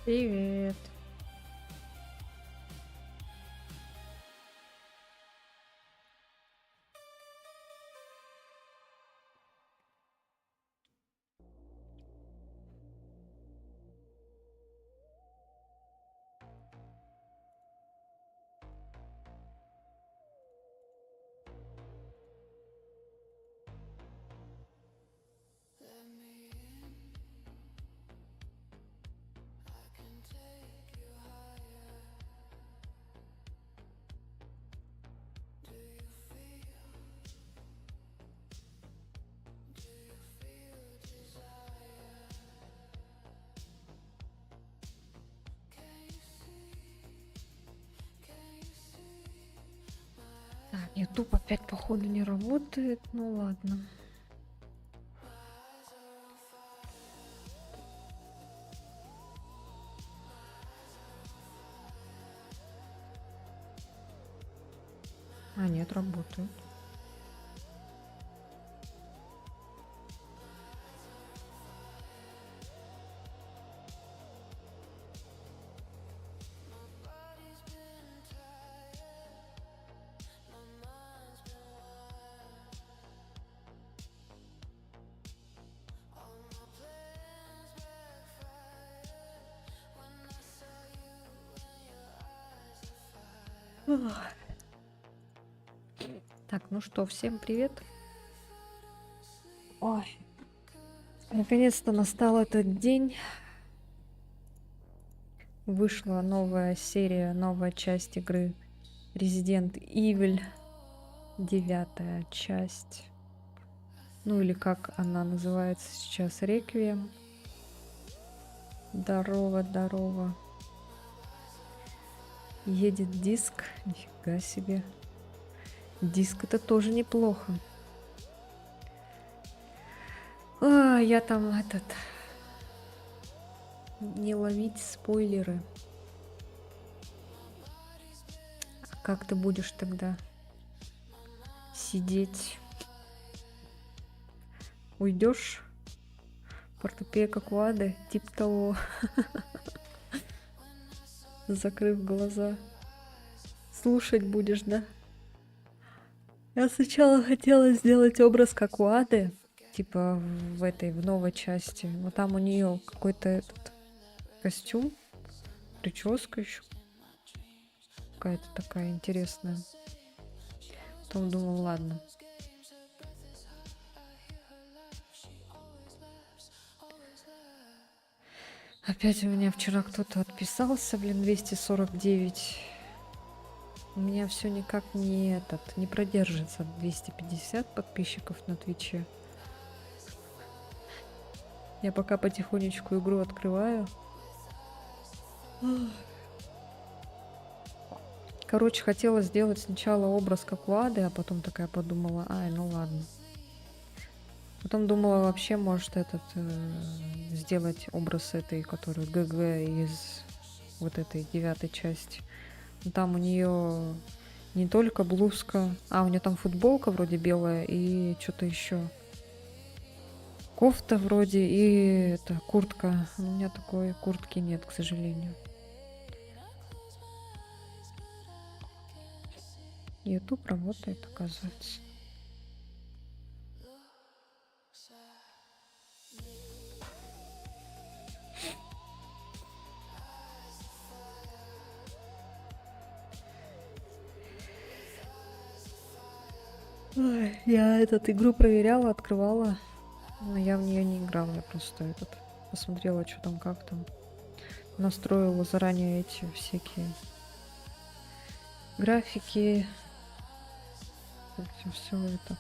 Привет. Так, YouTube опять походу не работает. Ну ладно. А, нет, работает. Ах. Так, ну что, всем привет. Ой, наконец-то настал этот день. Вышла новая серия, новая часть игры Resident Evil, 9-я часть. Ну или как она называется сейчас, Реквием. Здорово, здорово. Едет диск. Нифига себе. Диск это тоже неплохо. Я там не ловить спойлеры. А как ты будешь тогда сидеть? Уйдешь? Портупея как у Ады, типа того. Закрыв глаза. Слушать будешь, да? Я сначала хотела сделать образ как у Ады, типа в новой части. Но там у нее какой-то этот костюм, прическа еще какая-то такая интересная. Потом думал, ладно. Опять у меня вчера кто-то отписался, 249. У меня все никак не продержится 250 подписчиков на Твиче. Я пока потихонечку игру открываю. Короче, хотела сделать сначала образ как у Ады, а потом такая подумала, ну ладно. Потом думала, вообще, может, сделать образ этой, которую ГГ из вот этой 9-й части. Но там у нее не только блузка, у нее там футболка вроде белая и что-то еще. Кофта вроде и куртка. У меня такой куртки нет, к сожалению. YouTube работает, оказывается. Ой, я игру проверяла, открывала, но я в нее не играла, я просто посмотрела, что там, как там. Настроила заранее эти всякие графики, все это.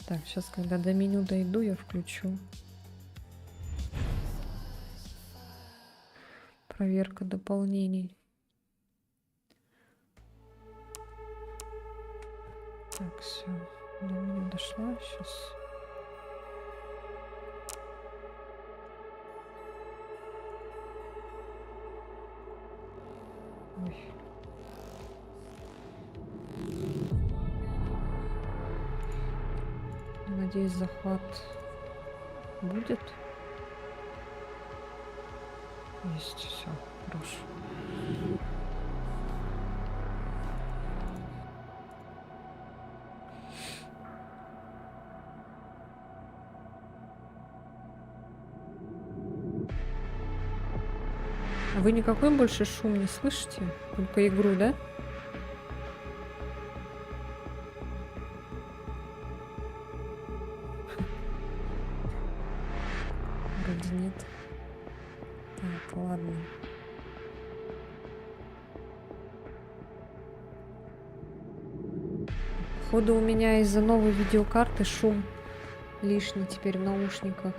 Так, сейчас, когда до меню дойду, я включу. Проверка дополнений. Так, все, до меню дошла, сейчас. Ой. Я надеюсь, захват будет. Есть, все, хорошо. А вы никакой больше шум не слышите? Только игру, да? Вроде нет. Так, ладно. Походу у меня из-за новой видеокарты шум лишний теперь в наушниках.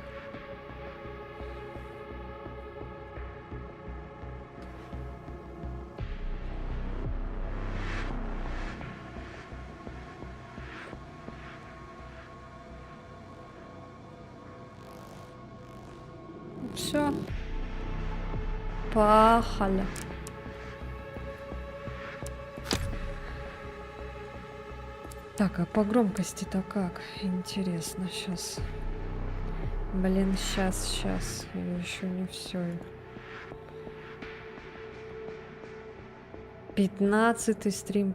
Все. Пахали. Так, а по громкости-то как? Интересно, сейчас. Блин, сейчас. Еще не все. 15-й стрим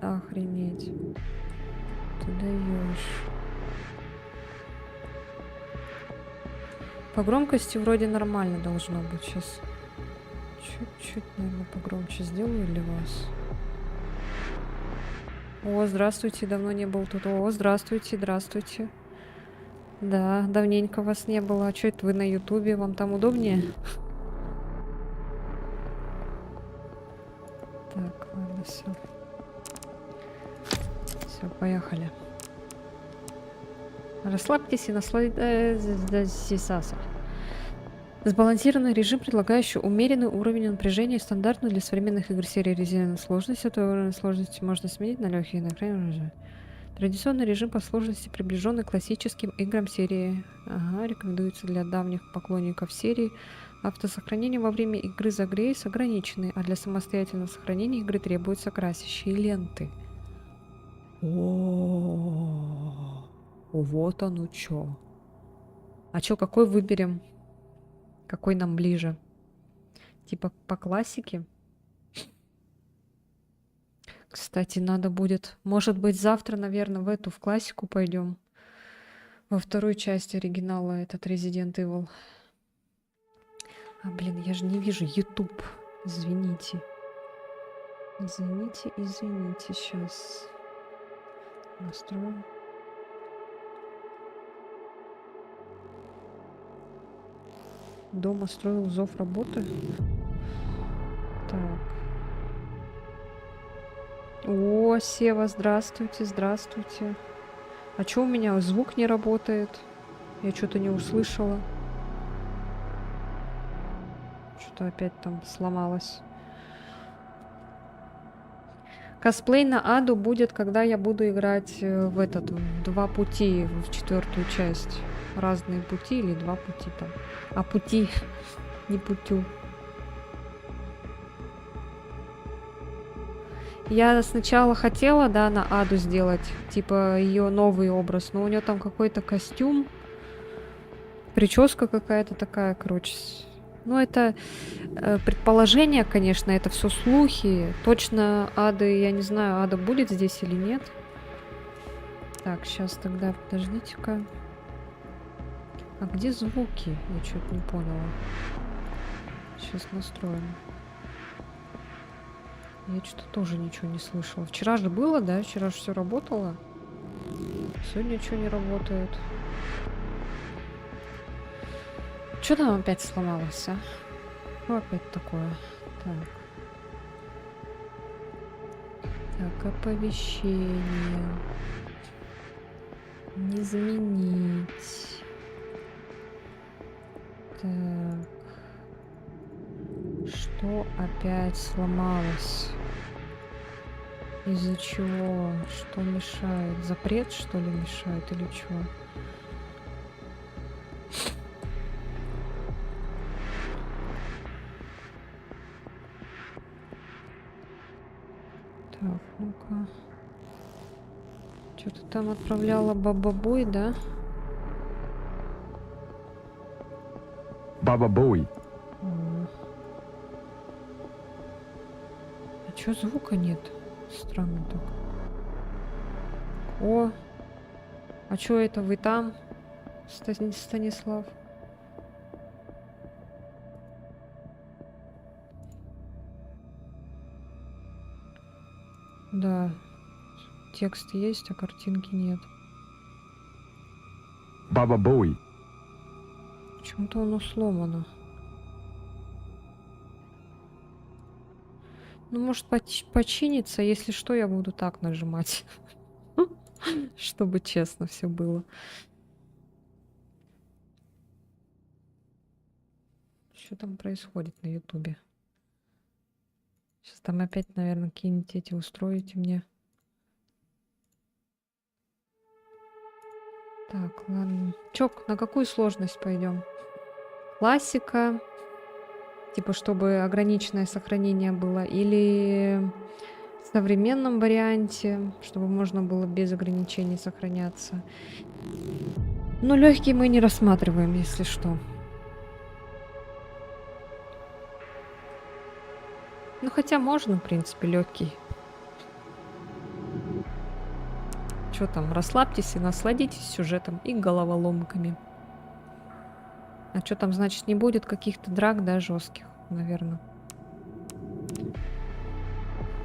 охренеть. Ты даешь. По громкости вроде нормально должно быть. Сейчас чуть-чуть, наверное, погромче сделаю для вас. О, здравствуйте, давно не был тут. О, здравствуйте. Да, давненько вас не было. А что это вы на Ютубе? Вам там удобнее? Так, ладно, все. Все, поехали. Расслабьтесь и насладитесь. Сбалансированный режим, предлагающий умеренный уровень напряжения и стандартную для современных игр серии Resident сложности. То уровень сложности можно сменить на легкий на крайний режим. Традиционный режим по сложности, приближенный к классическим играм серии. Ага, рекомендуется для давних поклонников серии. Автосохранение во время игры за Грейс ограничены, а для самостоятельного сохранения игры требуются красящие ленты. О, вот оно чё. А чё, какой выберем? Какой нам ближе? Типа по классике? Кстати, надо будет... Может быть, завтра, наверное, в классику пойдем. Во вторую часть оригинала этот Resident Evil. А, блин, я же не вижу YouTube. Извините. Извините. Сейчас. Настроим. Дома строил зов работы. Так. О, Сева, здравствуйте. А чё у меня звук не работает? Я что-то не услышала. Что-то опять там сломалось. Косплей на Аду будет, когда я буду играть в два пути, в 4-ю часть. Разные пути или два пути там. А пути, не путю. Я сначала хотела, да, на Аду сделать, типа ее новый образ, но у нее там какой-то костюм, прическа какая-то такая, короче. Ну, это предположение, конечно, это все слухи. Точно Ады, я не знаю, Ада будет здесь или нет. Так, сейчас тогда, подождите-ка. А где звуки? Я что-то не поняла. Сейчас настроим. Я что-то тоже ничего не слышала. Вчера же было, да? Вчера же все работало. Сегодня ничего не работает. Что там опять сломалось, а? Ну, опять такое. Так. Так, оповещение. Не заменить. Так. Что опять сломалось? Из-за чего? Что мешает? Запрет, что ли, мешает или что? Так, ну-ка. Что-то там отправляла Баба Бой, да? Baba Booey. А чё звука нет? Странно так. О! А чё это вы там, Станислав? Да. Текст есть, а картинки нет. Baba Booey. Почему-то оно сломано. Ну, может, починится. Если что, я буду так нажимать. Чтобы честно все было. Что там происходит на Ютубе? Сейчас там опять, наверное, какие-нибудь эти устроите мне. Так, ладно. Чё, на какую сложность пойдем? Классика. Типа, чтобы ограниченное сохранение было. Или в современном варианте, чтобы можно было без ограничений сохраняться. Но легкий мы не рассматриваем, если что. Ну, хотя можно, в принципе, легкий. Что там, расслабьтесь и насладитесь сюжетом и головоломками. А что там, значит, не будет каких-то драк, да, жестких, наверное.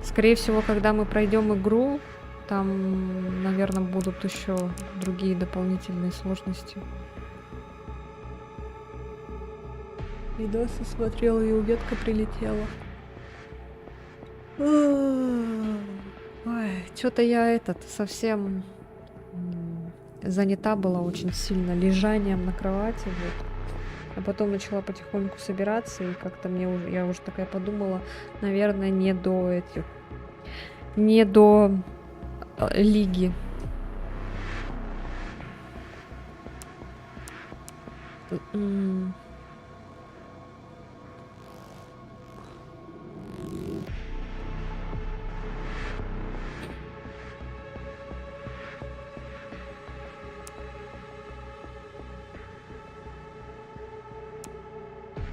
Скорее всего, когда мы пройдем игру, там, наверное, будут еще другие дополнительные сложности. Видосы смотрела, и ветка прилетела. Ой, что-то я совсем занята была очень сильно лежанием на кровати, вот. А потом начала потихоньку собираться, и как-то я уже такая подумала, наверное, не до лиги.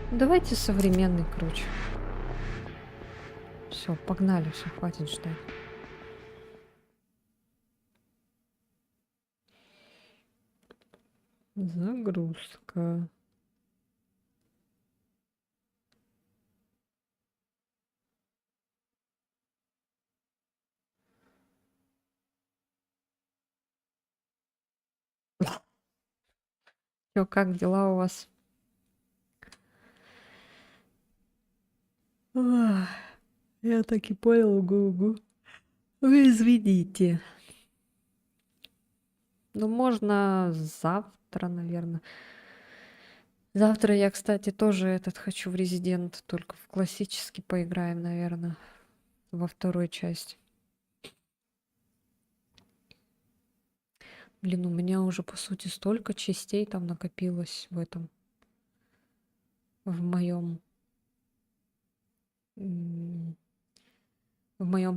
Давайте современный, короче. Все, погнали, все, хватит ждать. Загрузка. Чё, как дела у вас? Ах, я так и понял, угу-угу. Вы извините. Ну, можно завтра, наверное. Завтра я, кстати, тоже хочу в Резидент, только в классический поиграем, наверное, во второй части. Блин, у меня уже, по сути, столько частей там накопилось в этом, в моем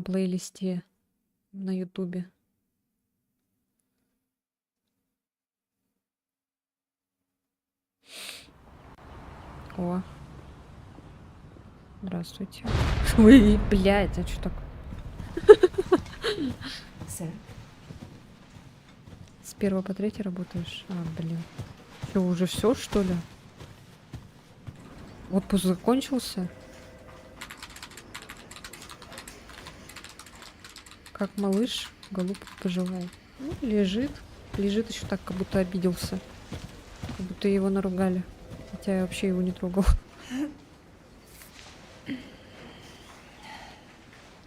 плейлисте на Ютубе. О. Здравствуйте. Ой, блядь, а что так? С 1 по 3 работаешь? А, блин. Что, уже все, что ли? Отпуск закончился? Как малыш, голубка пожелает. Ну, лежит. Лежит еще так, как будто обиделся. Как будто его наругали. Хотя я вообще его не трогал.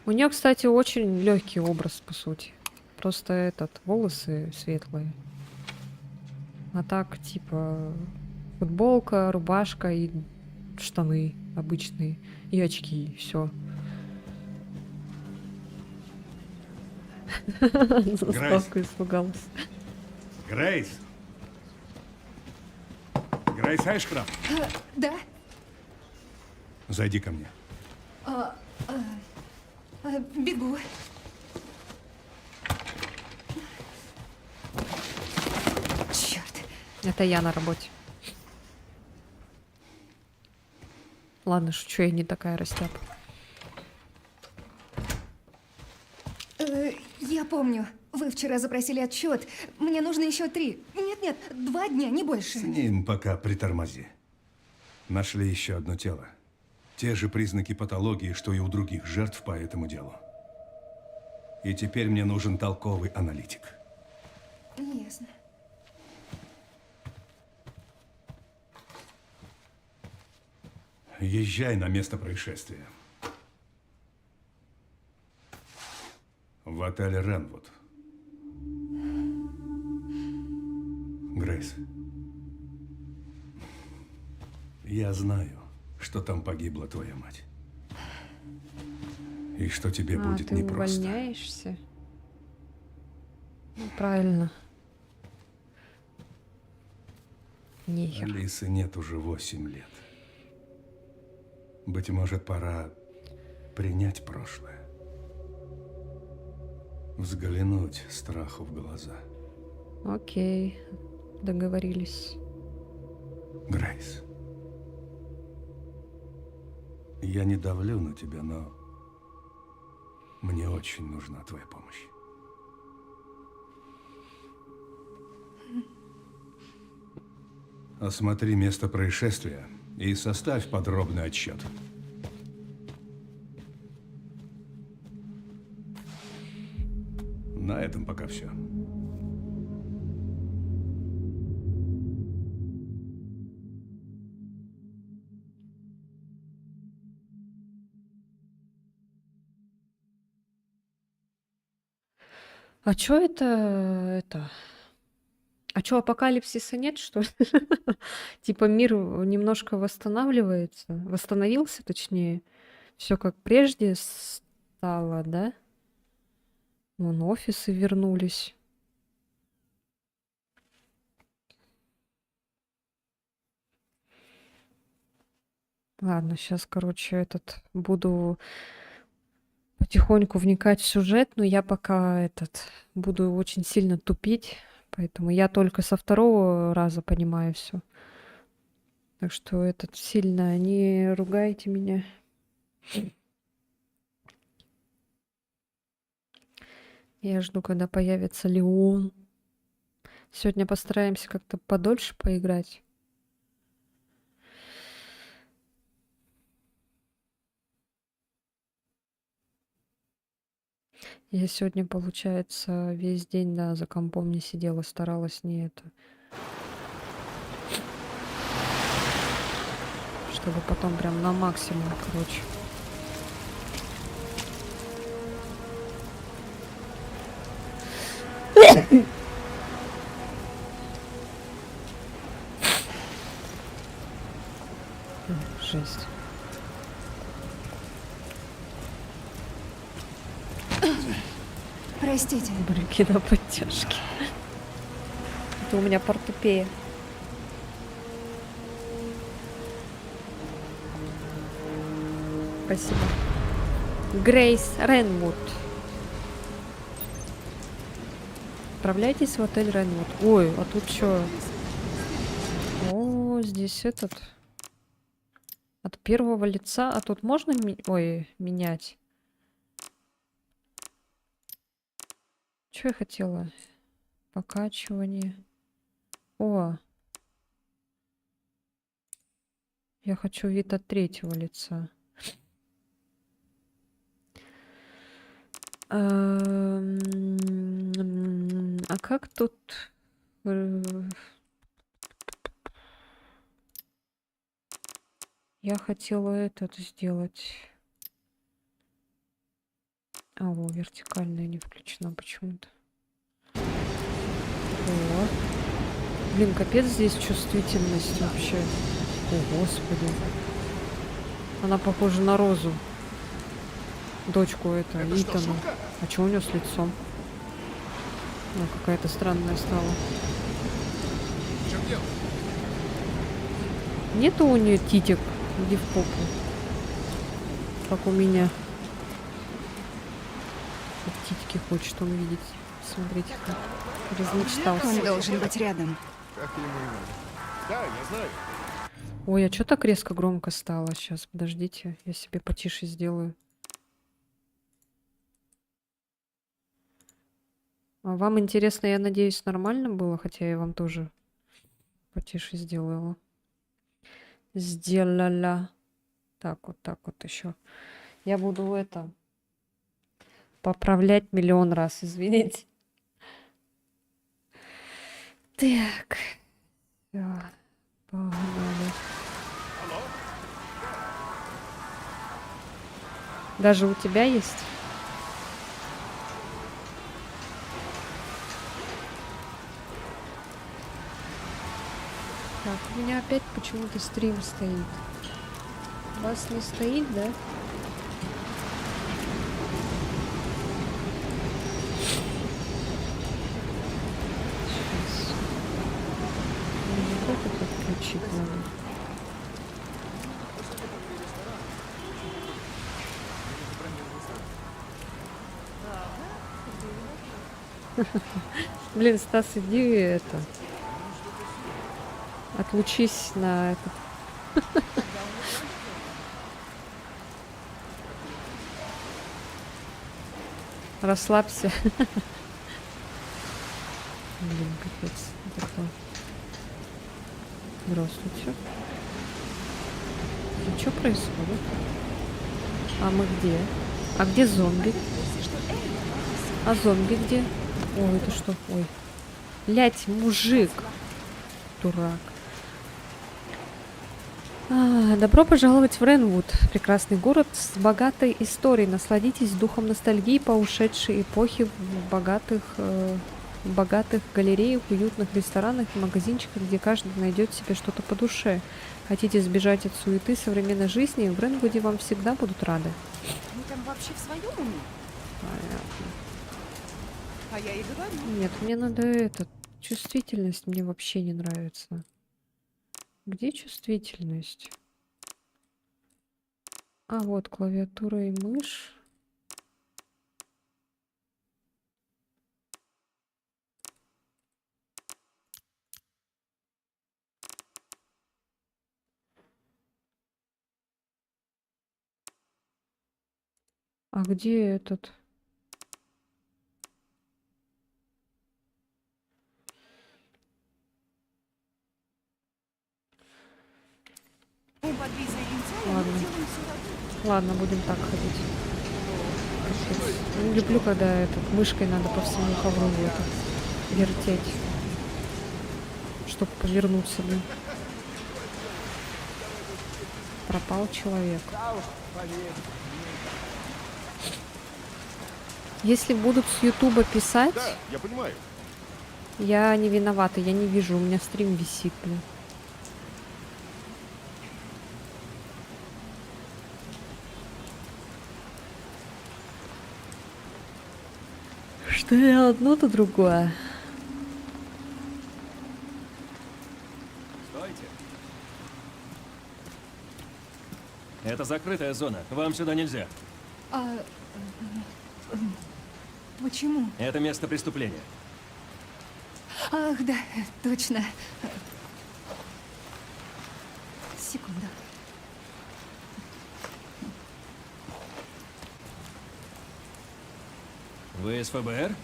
У нее, кстати, очень легкий образ, по сути. Просто волосы светлые. А так, типа, футболка, рубашка и штаны обычные. И очки, все. Заставка испугалась. Грейс! Грейс Эшкрафт! Да? Зайди ко мне. Бегу. Это я на работе. Ладно, шучу, я не такая растяпа. Я помню. Вы вчера запросили отчет. Мне нужно еще 3. Нет, 2 дня, не больше. С ним пока притормози. Нашли еще одно тело. Те же признаки патологии, что и у других жертв по этому делу. И теперь мне нужен толковый аналитик. Ясно. Езжай на место происшествия. В отеле Ренвуд. Грейс. Я знаю, что там погибла твоя мать. И что тебе будет ты непросто. увольняешься? Ну, правильно. Нехер. Алисы нет уже 8 лет. Быть может, пора принять прошлое. Взглянуть страху в глаза. Окей, договорились. Грейс. Я не давлю на тебя, но мне очень нужна твоя помощь. Осмотри место происшествия и составь подробный отчет. На этом пока все. А чё это? А чё, апокалипсиса нет, что ли? Типа мир немножко восстанавливается, восстановился, точнее. Все как прежде стало, да? Вон офисы вернулись. Ладно, сейчас, короче, буду потихоньку вникать в сюжет, но я пока буду очень сильно тупить, поэтому я только со 2-го раза понимаю все. Так что сильно не ругайте меня. Я жду, когда появится Леон. Сегодня постараемся как-то подольше поиграть. Я сегодня, получается, весь день, да, за компом не сидела, старалась не чтобы потом прям на максимум, короче. Жесть. Простите. Брюки на подтяжке. Это у меня портупея. Спасибо. Грейс Ренвуд. Отправляйтесь в отель Ренвуд. Ой, а тут что? О, здесь от первого лица. А тут можно менять? Что я хотела? Покачивание. О. Я хочу вид от 3-го лица. А как тут... Я хотела сделать. А, вертикальная не включена почему-то. О. Блин, капец здесь чувствительность вообще. О, господи. Она похожа на Розу. Дочку Итана. А что у нее с лицом? Ну, какая-то странная стала. Нету у нее титик, иди в попу. Как у меня. Титьки хочет он видеть. Смотрите, как размечтался. Он должен быть рядом. Как ему и надо. Да, я знаю. Ой, а что так резко громко стало? Сейчас, подождите, я себе потише сделаю. А вам интересно, я надеюсь, нормально было, хотя я вам тоже потише сделала. Сделала. Так вот еще. Я буду это поправлять миллион раз, извините. Так. Всё, погнали. Даже у тебя есть? Так, у меня опять почему-то стрим стоит. У вас не стоит, да? Сейчас. Мне вот это подключить надо. Блин, Стас, иди это. Отлучись на этот. Расслабься. Блин, капец. Такое. Здравствуйте. Ну, что происходит? А мы где? А где зомби? А зомби где? Ой, это что? Ой. Блять, мужик. Дурак. Добро пожаловать в Ренвуд, прекрасный город с богатой историей. Насладитесь духом ностальгии по ушедшей эпохе в богатых галереях, уютных ресторанах и магазинчиках, где каждый найдет себе что-то по душе. Хотите сбежать от суеты современной жизни? В Ренвуде вам всегда будут рады. Они там вообще в своем уме? Понятно. А я и говорю. Нет, мне надо этот. Чувствительность мне вообще не нравится. Где чувствительность? А вот клавиатура и мышь. А где этот? Мы под визой лентяя, мы Ладно. делаем всю работу. Ладно, будем так ходить. Капец. Не люблю, когда этот мышкой надо по всему ковру это вертеть, чтобы повернуться, блин. Пропал человек. Если будут с Ютуба писать, Да, я понимаю. я не виновата, я не вижу, у меня стрим висит, блин. Что я одно, то другое. Стойте. Это закрытая зона. Вам сюда нельзя. Почему? Это место преступления. Ах, да, точно. Секунду. Вы из ФБР?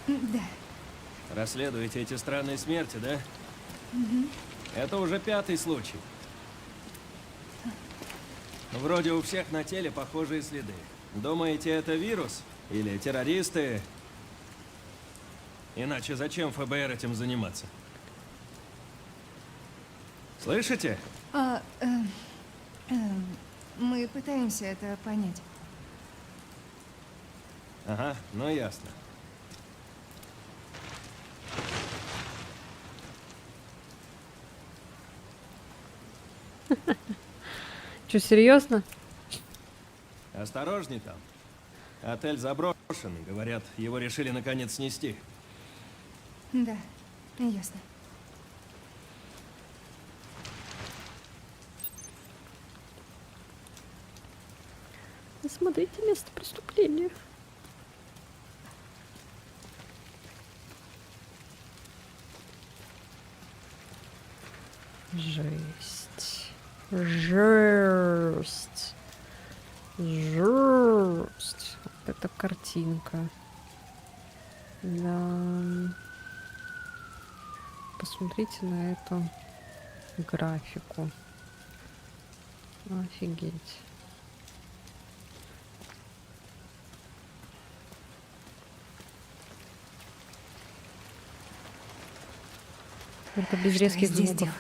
Да. Расследуете эти странные смерти, да? Это уже 5-й случай. Вроде у всех на теле похожие следы. Думаете, это вирус? Или террористы? Иначе зачем ФБР этим заниматься? Слышите? Мы пытаемся это понять. Ага, ну ясно. Че, серьезно? Осторожней там. Отель заброшен. Говорят, его решили наконец снести. Да, ясно. Смотрите место преступления. Жесть. Жесть. Жесть. Вот это картинка. Да. Посмотрите на эту графику. Офигеть. Только без Что я резких здесь звуков. делаю?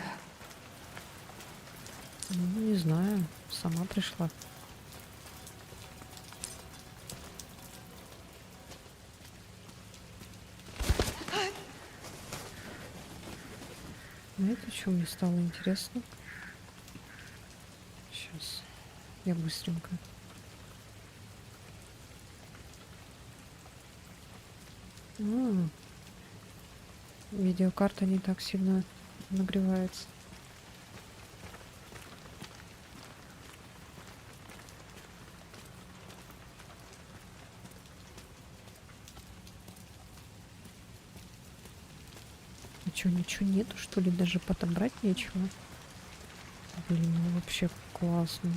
Ну, не знаю. Сама пришла. Знаете, что мне стало интересно? Сейчас. Я быстренько. Видеокарта не так сильно нагревается. А чё, ничего нету, что ли? Даже подобрать нечего? Блин, ну вообще классно.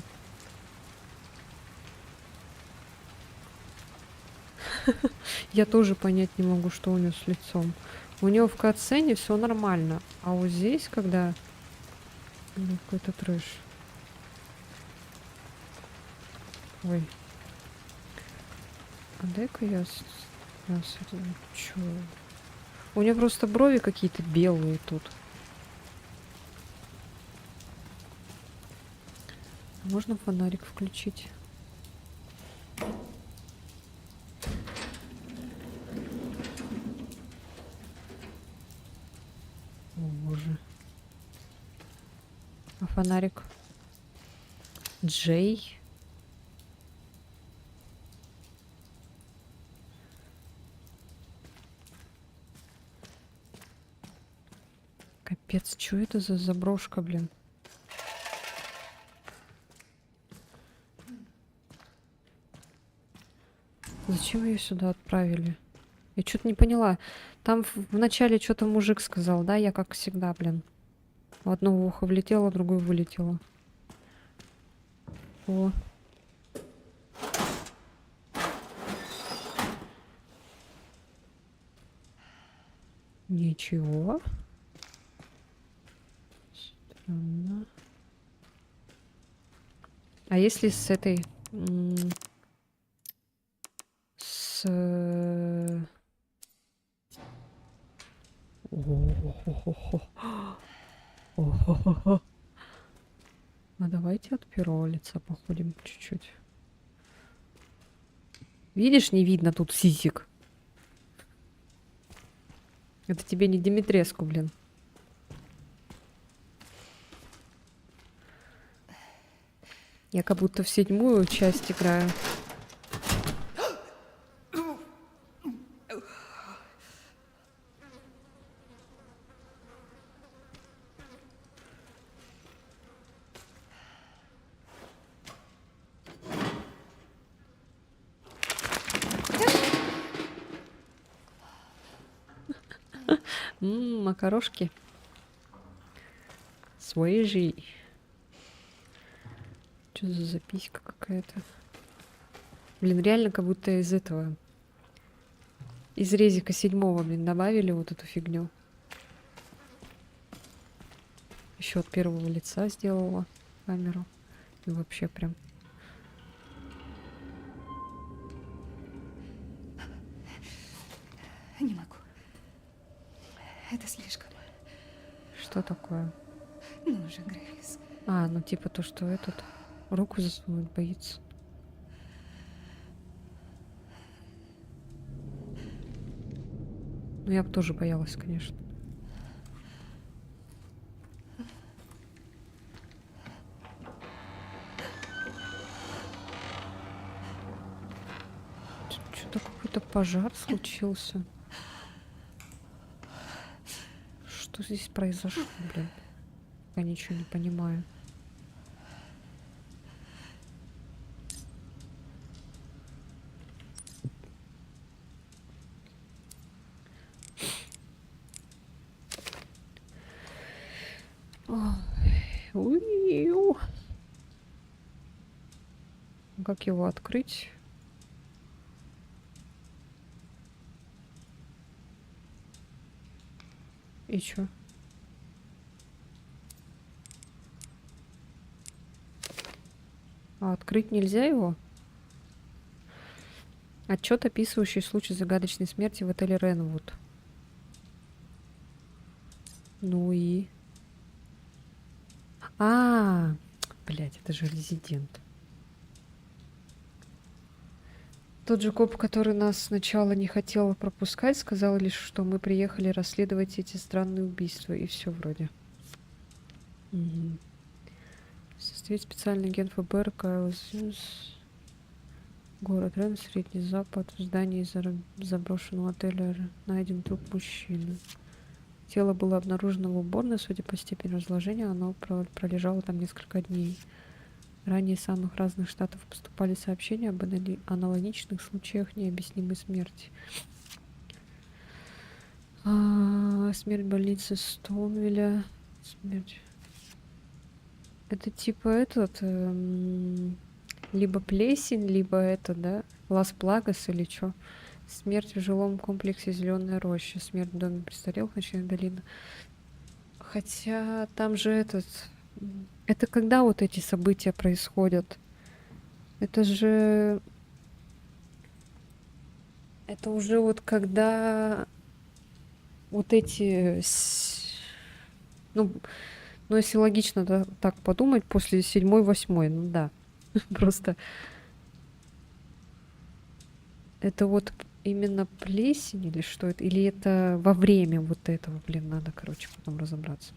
Я тоже понять не могу, что у него с лицом. У него в катсцене все нормально. А вот здесь, когда... Ну, какой-то трэш. Ой. А дай-ка я... Чё? У него просто брови какие-то белые тут. Можно фонарик включить? О, боже. А фонарик? Джей? Капец, что это за заброшка, блин? Зачем ее сюда отправили? Я что-то не поняла. Там в начале что-то мужик сказал, да? Я как всегда, блин. В одно ухо влетело, в другое вылетело. О. Ничего. Странно. А если с этой... С... О-хо-хо-хо. А давайте от первого лица походим чуть-чуть. Видишь, не видно тут сисек. Это тебе не Димитреску, блин. Я как будто в 7-ю часть играю. Макарошки. Свежий. Что за записка какая-то? Блин, реально как будто из этого. Из резика 7-го, блин, добавили вот эту фигню. Еще от первого лица сделала камеру. И вообще прям. Не могу. Это слишком. Что такое? Ну же, Грейс. А, ну типа то, что этот руку засунуть боится. Ну я бы тоже боялась, конечно. Что-то какой-то пожар случился. Что здесь произошло, блин? Я ничего не понимаю. Ох. Уиу. Как его открыть? И чё? А открыть нельзя его? Отчет, описывающий случай загадочной смерти в отеле Ренвуд. Ну и... Блядь, это же резидент. Тот же коп, который нас сначала не хотел пропускать, сказал лишь, что мы приехали расследовать эти странные убийства. И все вроде. Угу. Состоит специальный агент ФБР Кайл Симс. Город Рен, Средний Запад. В здании заброшенного отеля найден труп мужчины. Тело было обнаружено в уборной. Судя по степени разложения, оно пролежало там несколько дней. Ранее из самых разных штатов поступали сообщения об аналогичных случаях необъяснимой смерти. Смерть больницы Стоунвилля. Смерть. Это типа этот... либо плесень, либо это, да? Лас Плагас или что? Смерть в жилом комплексе Зеленая роща. Смерть в доме престарелых, Ночная долина. Хотя там же этот... Это когда вот эти события происходят? Это же... Это уже вот когда... Вот эти... Ну, если логично так подумать, после 7-8, ну да. Просто... Это вот именно плесень или что это? Или это во время вот этого? Блин, надо, короче, потом разобраться.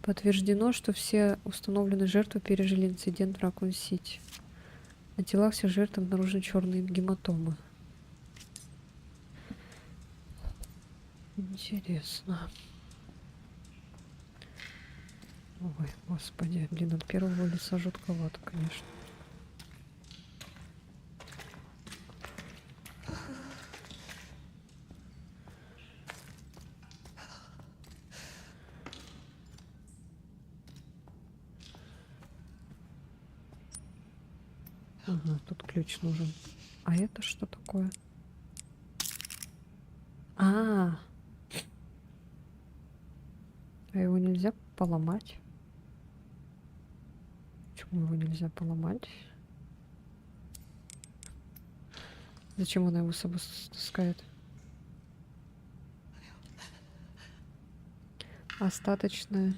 Подтверждено, что все установленные жертвы пережили инцидент в Ракун-Сити. На телах всех жертв обнаружены черные гематомы. Интересно. Ой, господи, блин, от первого лица жутковато, конечно. Ага, тут ключ нужен. А это что такое? А его нельзя поломать? Почему его нельзя поломать? Зачем она его с собой таскает? Остаточное.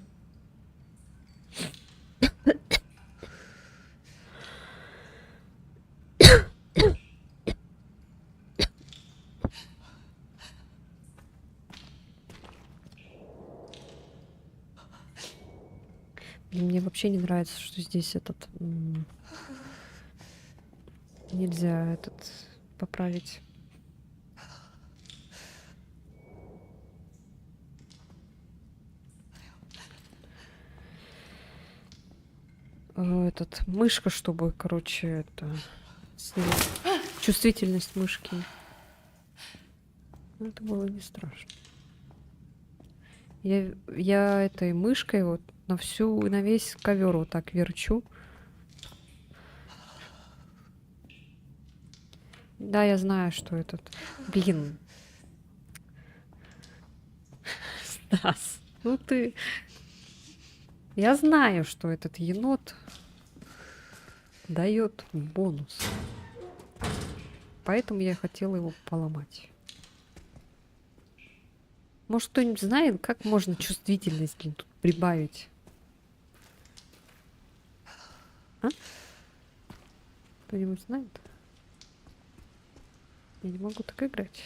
Мне вообще не нравится, что здесь этот... Нельзя этот поправить. Этот мышка, чтобы, короче, это... Чувствительность мышки. Ну, это было не страшно. Я этой мышкой вот на весь ковер вот так верчу. Да, я знаю, что этот... Блин. Стас, ну ты... Я знаю, что этот енот дает бонус. Поэтому я хотела его поломать. Может, кто-нибудь знает, как можно чувствительность тут прибавить? А? Кто-нибудь знает? Я не могу так играть.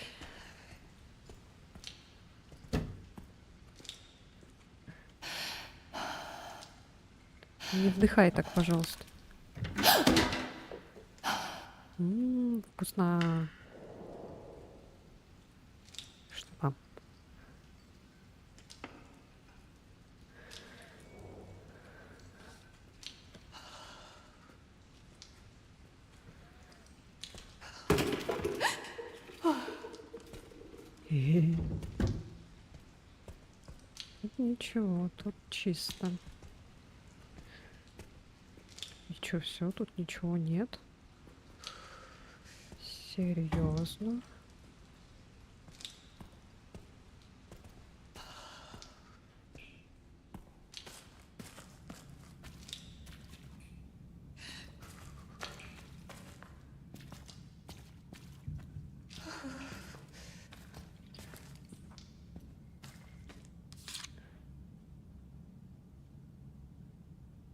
Не вдыхай так, пожалуйста. Вкусно. Что там? Ничего, тут чисто. чё, все, тут ничего нет. Серьезно?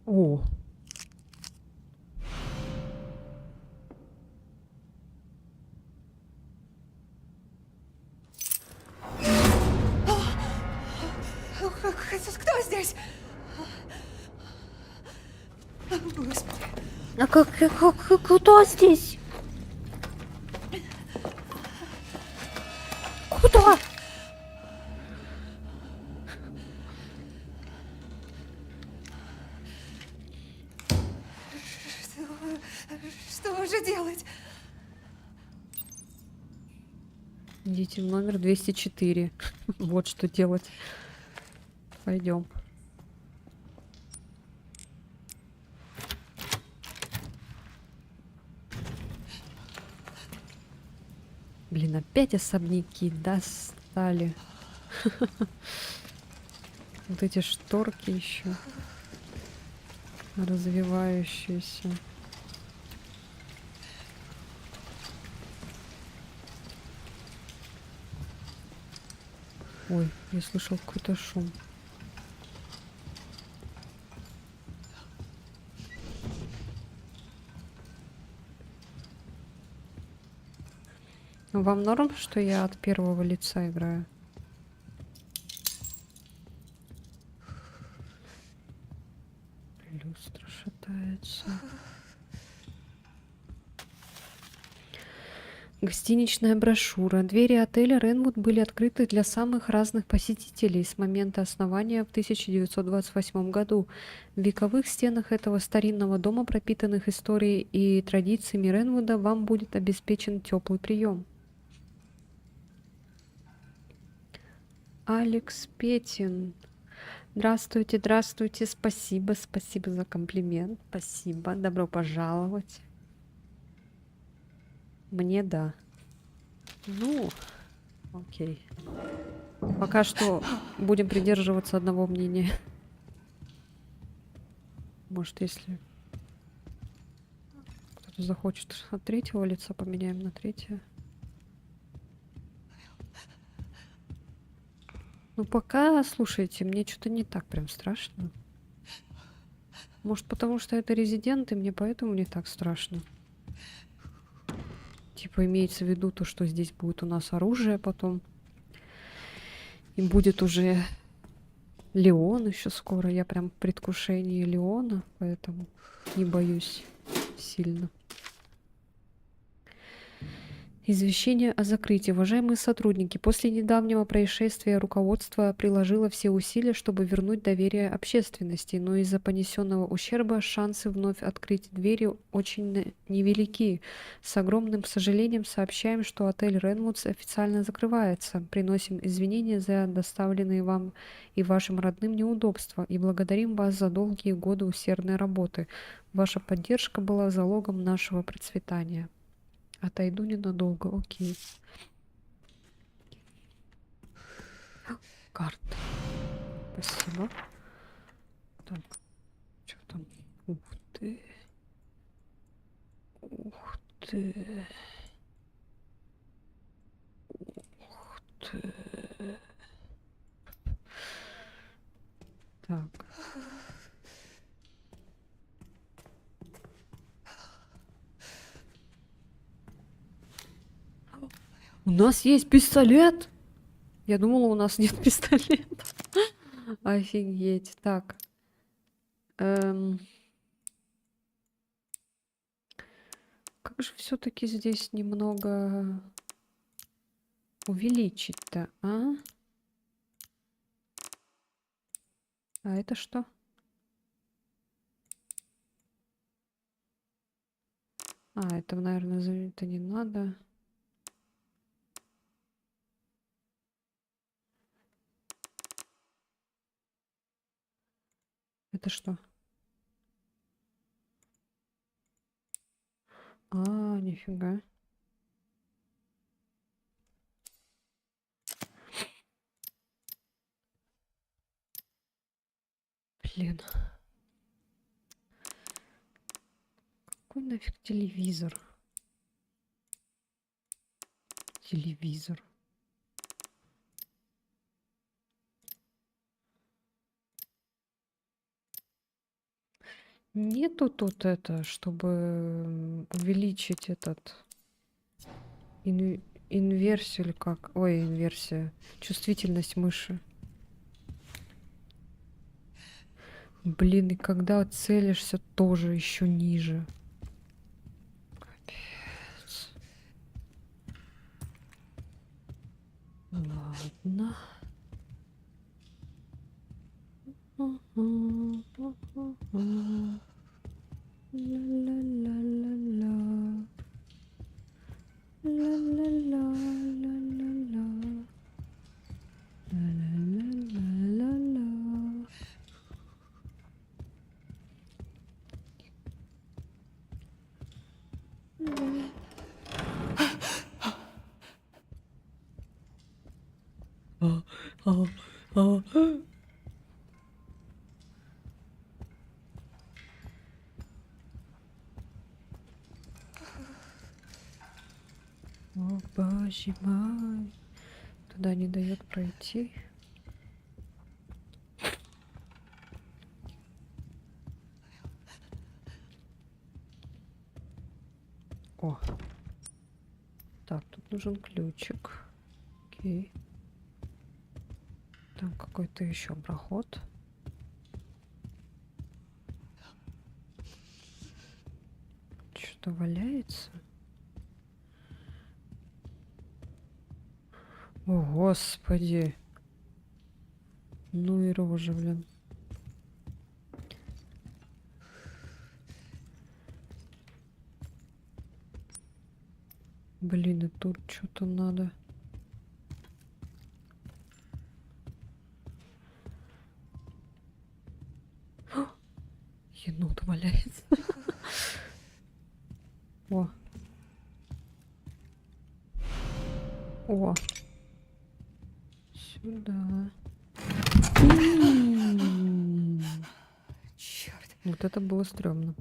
О, Кто здесь? Господи. а кто здесь? Куда? Что же делать? Идите в номер 204. Вот что делать. Пойдем. Блин, опять особняки достали. Вот эти шторки еще развивающиеся. Ой, я слышал какой-то шум. Вам норм, что я от первого лица играю? Люстра шатается. Гостиничная брошюра. Двери отеля Ренвуд были открыты для самых разных посетителей с момента основания в 1928 году. В вековых стенах этого старинного дома, пропитанных историей и традициями Ренвуда, вам будет обеспечен теплый прием. Алекс Петин. Здравствуйте, здравствуйте. Спасибо, спасибо за комплимент. Спасибо. Добро пожаловать. Мне да. Ну, окей. Пока что будем придерживаться одного мнения. Может, если кто-то захочет от третьего лица, поменяем на третье. Ну, пока, слушайте, мне что-то не так прям страшно. Может, потому что это резидент, и мне поэтому не так страшно. Типа, имеется в виду то, что здесь будет у нас оружие потом. И будет уже Леон еще скоро. Я прям в предвкушении Леона, поэтому не боюсь сильно. Извещение о закрытии. Уважаемые сотрудники, после недавнего происшествия руководство приложило все усилия, чтобы вернуть доверие общественности, но из-за понесенного ущерба шансы вновь открыть двери очень невелики. С огромным сожалением сообщаем, что отель Ренвудс официально закрывается. Приносим извинения за доставленные вам и вашим родным неудобства и благодарим вас за долгие годы усердной работы. Ваша поддержка была залогом нашего процветания. Отойду ненадолго, окей. Карта. Спасибо. Так, что там? Ух ты. Ух ты. Ух ты. Так. У нас есть пистолет? Я думала, у нас нет пистолета. Офигеть. Так. Как же все-таки здесь немного увеличить-то, а? А это что? А, это, наверное, это не надо. Это что? Нифига. Блин. Какой нафиг телевизор? Телевизор. Нету тут это, чтобы увеличить этот инверсию или как? Ой, инверсия. Чувствительность мыши. Блин, и когда целишься, тоже еще ниже. Капец. Ладно. Ла-ла-ла-ла-ла. Ла-ла-ла-ла-ла-ла. Ла-ла-ла-ла-ла-ла. А, а, а. О, боже мой. Туда не дает пройти. О. Так, тут нужен ключик. Окей. Там какой-то еще проход. Что-то валяется. О, господи. Ну и рожа, блин. Блин, и тут что-то надо. О, енот валяется. О. О. Сюда. Черт. Вот это было стрёмно.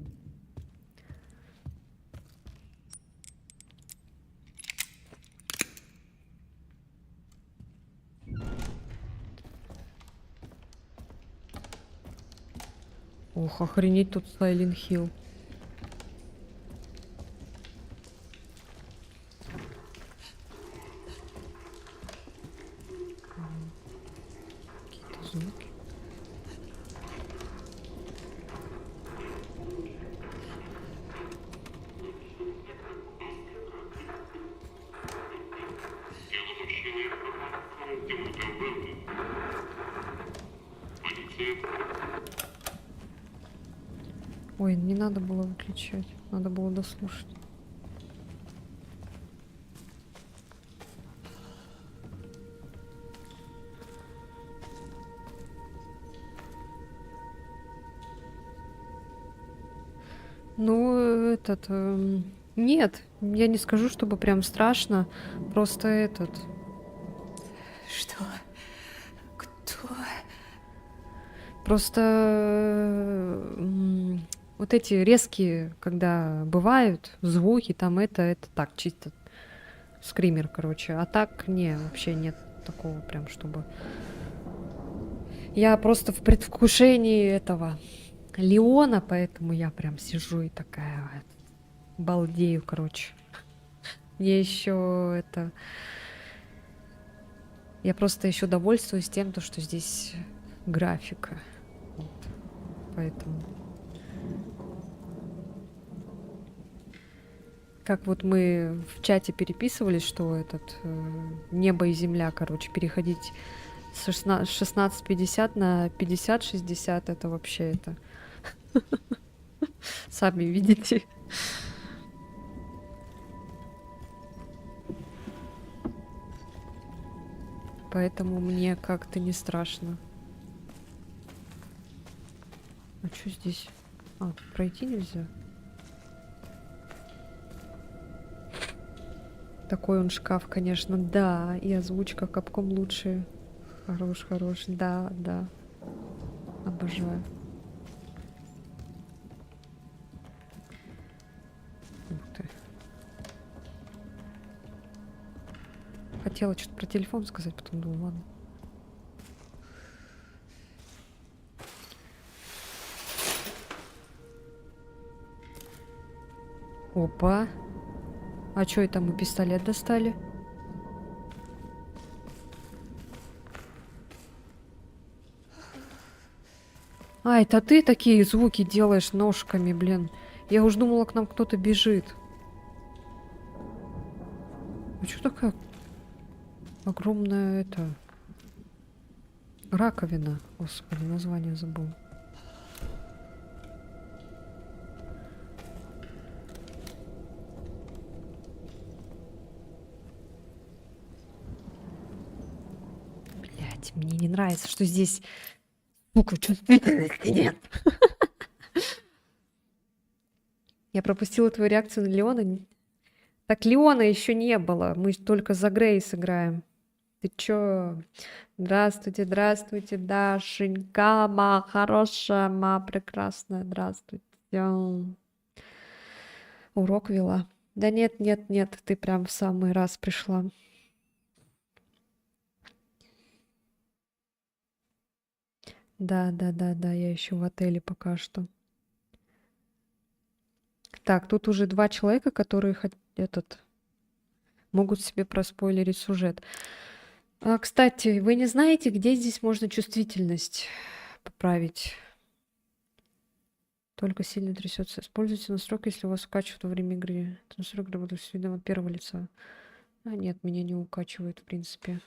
Ох, охренеть тут Silent Hill. Какие-то звуки. Ой, не надо было выключать. Надо было дослушать. Ну, нет, я не скажу, чтобы прям страшно. Просто Что? Кто? Просто вот эти резкие, когда бывают звуки, там это так, чисто скример, короче. А так, не, вообще нет такого прям, чтобы... Я просто в предвкушении этого Леона, поэтому я прям сижу и такая балдею, короче. Мне еще Я просто еще довольствуюсь тем, что здесь графика. Вот. Поэтому... Как вот мы в чате переписывались, что небо и земля, короче, переходить с 16:50 на 50:60, это вообще Сами видите. Поэтому мне как-то не страшно. А что здесь? А, пройти нельзя? Такой он шкаф, конечно, да. И озвучка Капком лучше. Хорош, хорош, да, да. Обожаю. Ух ты. Хотела что-то про телефон сказать, потом думала, ладно. Опа. А чё это мы пистолет достали? А, это ты такие звуки делаешь ножками, блин. Я уж думала, к нам кто-то бежит. А чё такая огромная это... Раковина. Господи, название забыл. Блять, мне не нравится, что здесь звука чувствительности нет. Я пропустила твою реакцию на Леона. Так Леона еще не было. Мы только за Грейс играем. Ты чё? Здравствуйте, здравствуйте, Дашенька, ма хорошая, ма прекрасная, здравствуйте. Урок вела. Да нет, нет, нет, ты прям в самый раз пришла. Да, да, да, да, я еще в отеле пока что. Так, тут уже 2 человека, которые могут себе проспойлерить сюжет. Кстати, вы не знаете, где здесь можно чувствительность поправить? Только сильно трясется. Используйте настройки, если у вас укачивает во время игры. Это настройка работает с видом от первого лица. А нет, меня не укачивает, в принципе.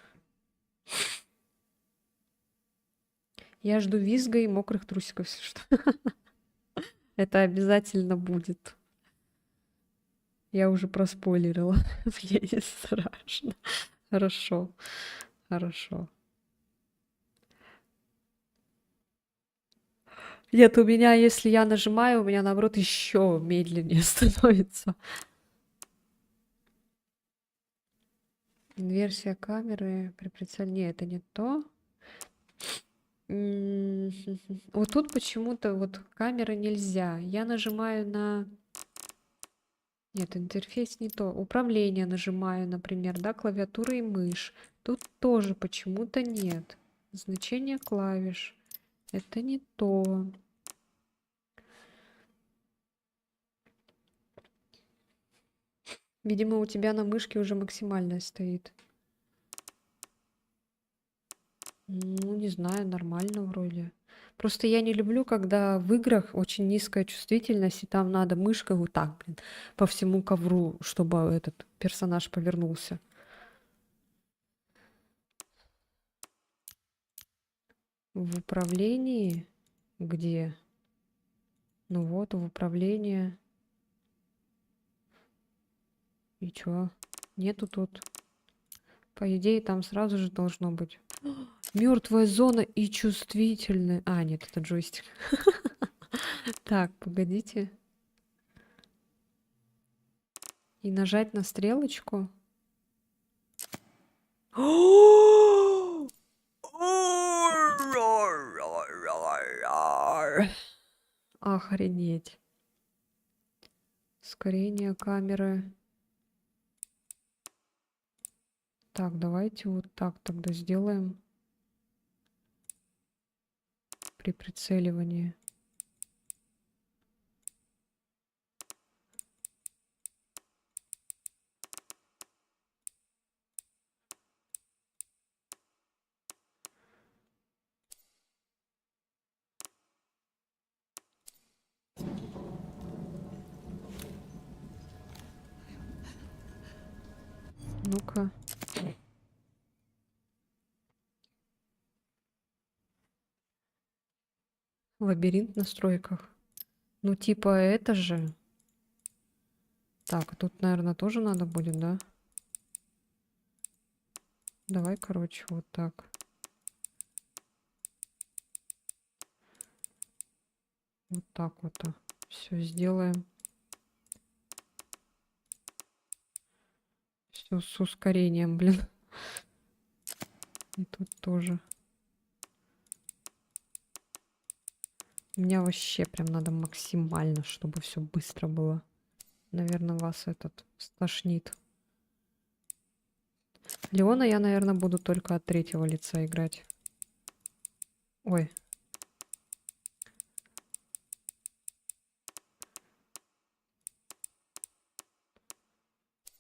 Я жду визга и мокрых трусиков, если что. Это обязательно будет. Я уже проспойлерила. Мне не страшно. Хорошо. Хорошо. Нет, у меня, если я нажимаю, у меня наоборот еще медленнее становится. Инверсия камеры при прицеле. Нет, это не то. Вот тут почему-то вот камеры нельзя. Я нажимаю на... Нет, интерфейс не то. Управление нажимаю, например, да, клавиатура и мышь. Тут тоже почему-то нет. Значение клавиш. Это не то. Видимо, у тебя на мышке уже максимальная стоит. Ну, не знаю, нормально вроде. Просто я не люблю, когда в играх очень низкая чувствительность, и там надо мышкой вот так, блин, по всему ковру, чтобы этот персонаж повернулся. В управлении? Где? Ну вот, в управлении. И чё? Нету тут. По идее, там сразу же должно быть. Мертвая зона и чувствительная. А, нет, это джойстик. Так, погодите. И нажать на стрелочку. Охренеть. Ускорение камеры. Так, давайте вот так тогда сделаем. При прицеливании. Ну-ка. Лабиринт в настройках. Ну, типа, это же. Так, тут, наверное, тоже надо будет, да? Давай, короче, вот так. Вот так вот. Все сделаем. Все Все с ускорением, блин. И тут тоже. Меня вообще прям надо максимально, чтобы все быстро было. Наверное, вас этот стошнит. Леона я, наверное, буду только от третьего лица играть. Ой.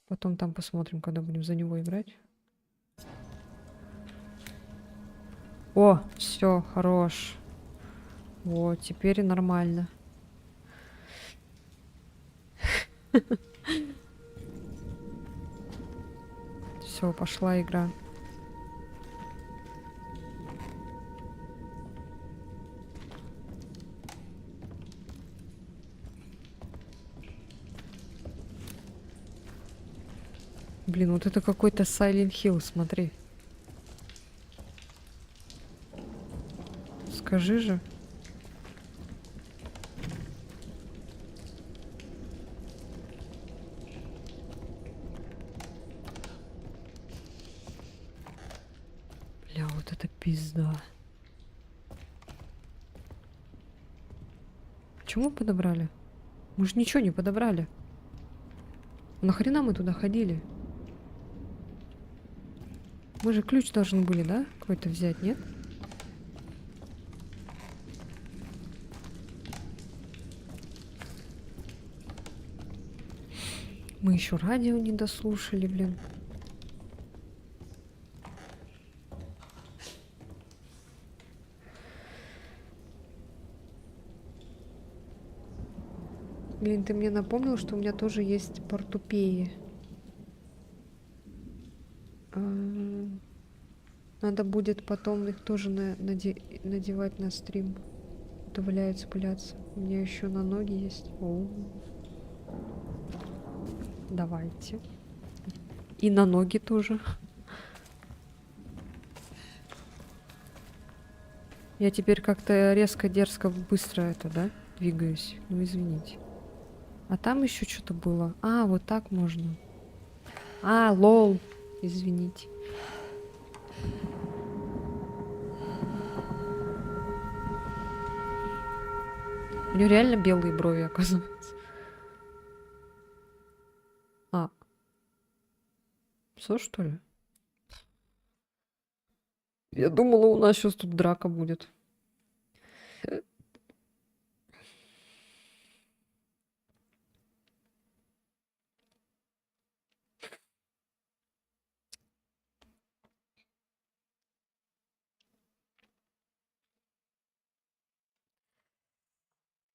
Потом там посмотрим, когда будем за него играть. О, все, хорош. Вот, теперь нормально. Все, пошла игра. Блин, вот это какой-то Silent Hill, смотри. Скажи же. Бля, вот это пизда. Почему подобрали? Мы же ничего не подобрали. Нахрена мы туда ходили? Мы же ключ должны были, да? Какой-то взять, нет? Мы еще радио не дослушали, блин. Блин, ты мне напомнил, что у меня тоже есть портупеи. Надо будет потом их тоже надевать на стрим. То валяются, пыляться. У меня еще на ноги есть. О. Давайте. И на ноги тоже. Я теперь как-то резко, дерзко, быстро это, да, двигаюсь. Ну, извините. А там еще что-то было. А, вот так можно. А, лол. Извините. У него реально белые брови, оказывается. А. Все, что ли? Я думала, у нас сейчас тут драка будет.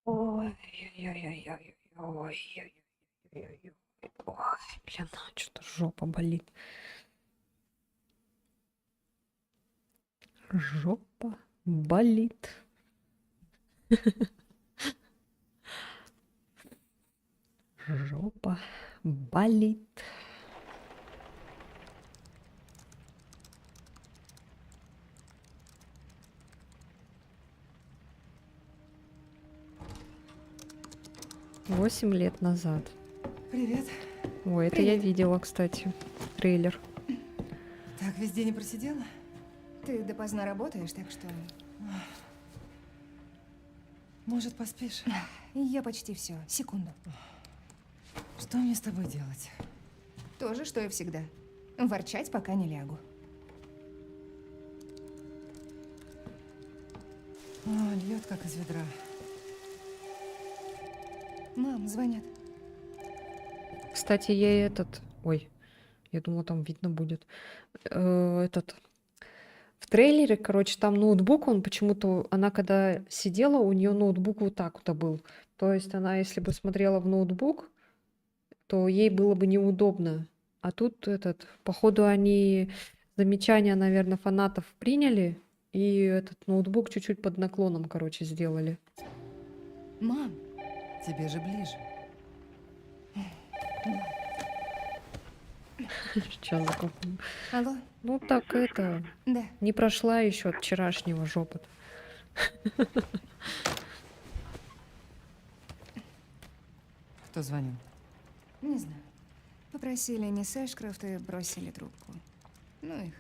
Ой-ой-ой-ой-ой-ой-ой-ой-ой. Ой, блин, что-то жопа болит. Жопа болит. Жопа болит. Восемь лет назад. Привет. Ой, это я видела, кстати, трейлер. Так, весь день не просидела? Ты допоздна работаешь, так что... Может, поспишь? Я почти все. Секунду. Что мне с тобой делать? То же, что и всегда. Ворчать, пока не лягу. О, льет как из ведра. Мам, звонят. Кстати, ей этот... Ой, я думала, там видно будет. Этот... В трейлере, короче, там ноутбук, он почему-то... Она когда сидела, у нее ноутбук вот так вот был. То есть она, если бы смотрела в ноутбук, то ей было бы неудобно. А тут этот... Походу, они замечания, наверное, фанатов приняли, и этот ноутбук чуть-чуть под наклоном, короче, сделали. Мам, Тебе же ближе. Сейчас закопаю. алло? Ну так это... Да. Не прошла еще от вчерашнего жопа. Кто звонил? Не знаю. попросили мисс Эшкрофт и бросили трубку. Ну их.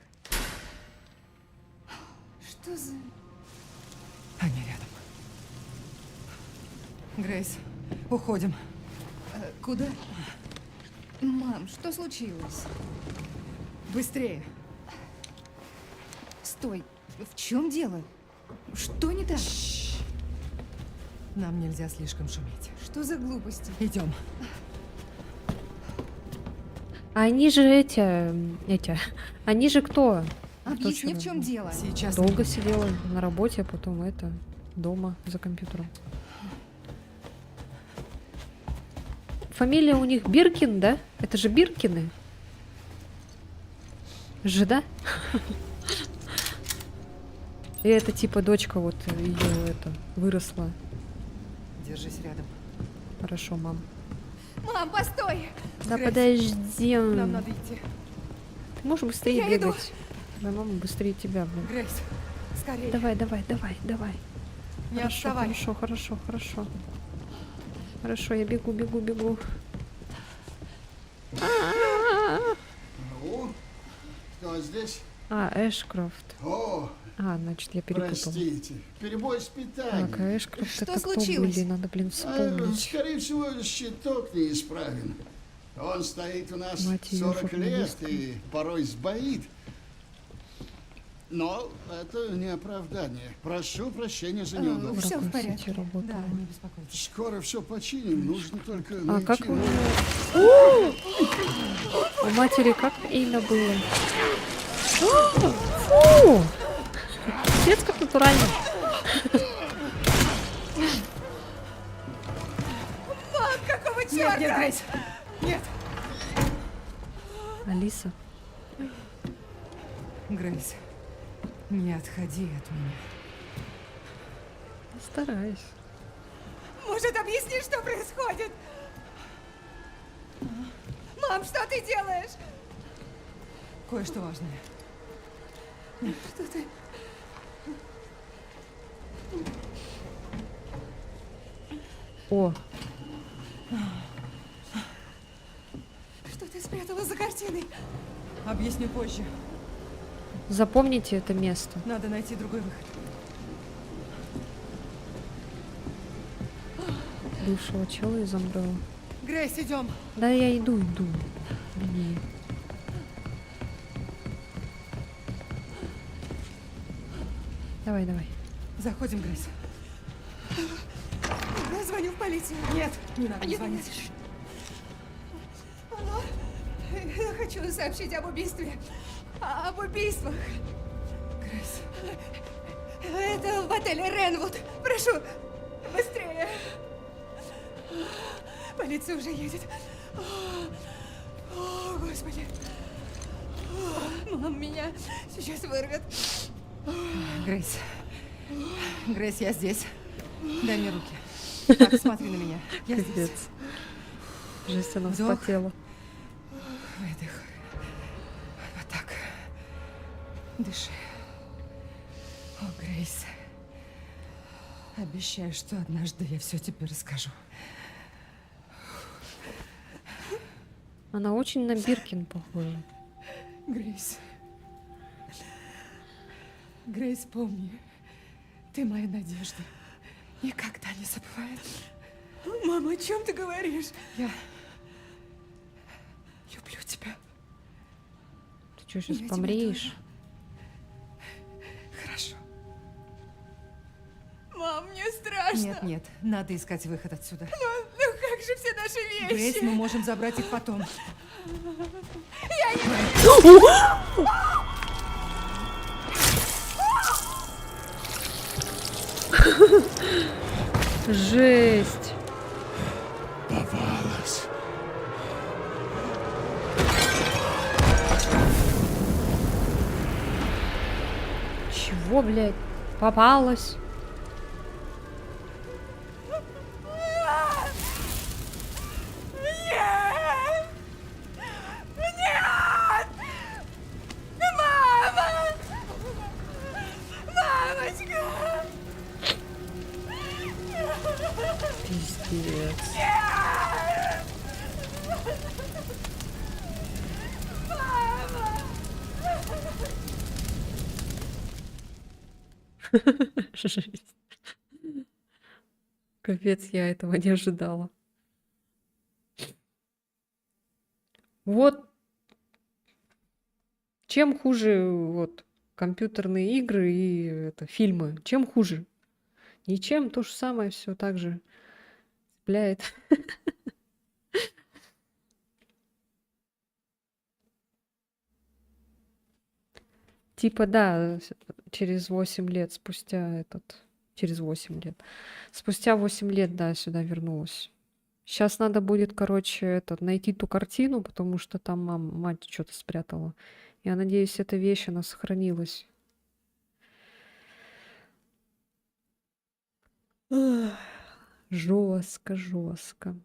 Что за... Они рядом. Грейс, уходим. Куда? Мам, что случилось? Быстрее. Стой. В чем дело? Что не так? Нам нельзя слишком шуметь. Что за глупости? Идем. Они же они же кто? Объясни, в чего? чем дело. Сейчас. Долго сидела на работе, а потом дома за компьютером. Фамилия у них Биркин, да? Это же Биркины. Же, да? И это типа дочка вот ее выросла. Держись рядом. Хорошо, мам. Мам, постой! Да Грейс, подожди. Нам надо идти. Ты можешь быстрее Я иду. бегать? Твоя мама быстрее тебя, блин. Грейс, скорее. Давай. Не Хорошо, отставай. хорошо. Хорошо, я бегу. Ну, кто здесь? Эшкрофт. О, Значит, я перепутала. простите, перебой с питанием. Так, Эшкрофт Что это кто случилось? были? Надо, блин, вспомнить. Скорее всего, щиток неисправен. Он стоит у нас Мать её, 40 лет журналистка. и порой сбоит. Но это не оправдание. Прошу прощения за неудобство. всё в Ракурс порядке. сети работала. Да, не беспокойтесь. Скоро все починим, нужно только А найти... как новый- у матери как имя было? Фу! Пипец, как натурально. Какого Нет, нет, Грейс. Нет. Алиса. Грейс, не отходи от меня. Стараюсь. Может, объяснишь, что происходит? Мам, что ты делаешь? Кое-что важное. Что ты... О, Что ты спрятала за картиной? Объясню позже. запомните это место. Надо найти другой выход. Бывшего чела из Umbrella. Грейс, идем. Да я иду. Блин. Давай. Заходим, Грейс. Я звоню в полицию. Нет, не надо Нет, звонить. нет. Алло. Я хочу сообщить об убийстве. Об убийствах. Грейс, Это в отеле Ренвуд. Прошу, быстрее. Полиция уже едет. О, Господи. Мам, меня сейчас вырвет. Грейс. Грейс, я здесь. Дай мне руки. Так, смотри на меня. Я здесь. Капец. Жесть, она Вдох. вспотела. Выдох. Вот так. Дыши. О, Грейс. Обещаю, что однажды я все тебе расскажу. Она очень на Биркин похожа. Грейс. Грейс, помни, ты моя надежда. Никогда не забывай. Мама, о чем ты говоришь? Я люблю тебя. Ты что, сейчас Я тебя помреешь? Хорошо. Мам, мне страшно. Нет, нет, надо искать выход отсюда. Ну как же все наши вещи? Грейс, мы можем забрать их потом. Жесть. Попалась. Чего, блядь? Попалась. Нет! Нет! Мама! Мамочка! Пиздец. Жесть. Капец, я этого не ожидала. Вот чем хуже вот компьютерные игры и это, фильмы? Чем хуже? Ничем, то же самое, все так же цепляет. Типа, да, через 8 лет спустя через 8 лет. Спустя 8 лет, да, сюда вернулась. Сейчас надо будет, короче, найти ту картину, потому что там мать что-то спрятала. Я надеюсь, эта вещь, она сохранилась. Жестко, жестко.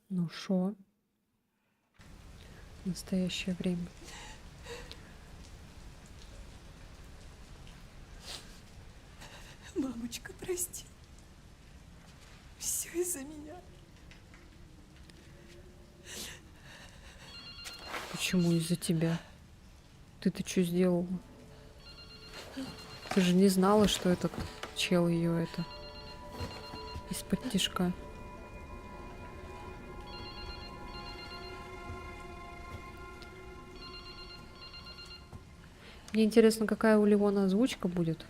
Ну шо? Настоящее время. Мамочка, прости. Все из-за меня. Почему из-за тебя? Ты-то что сделала? Ты же не знала, что этот чел ее из-под тишка. Мне интересно, какая у Леона озвучка будет.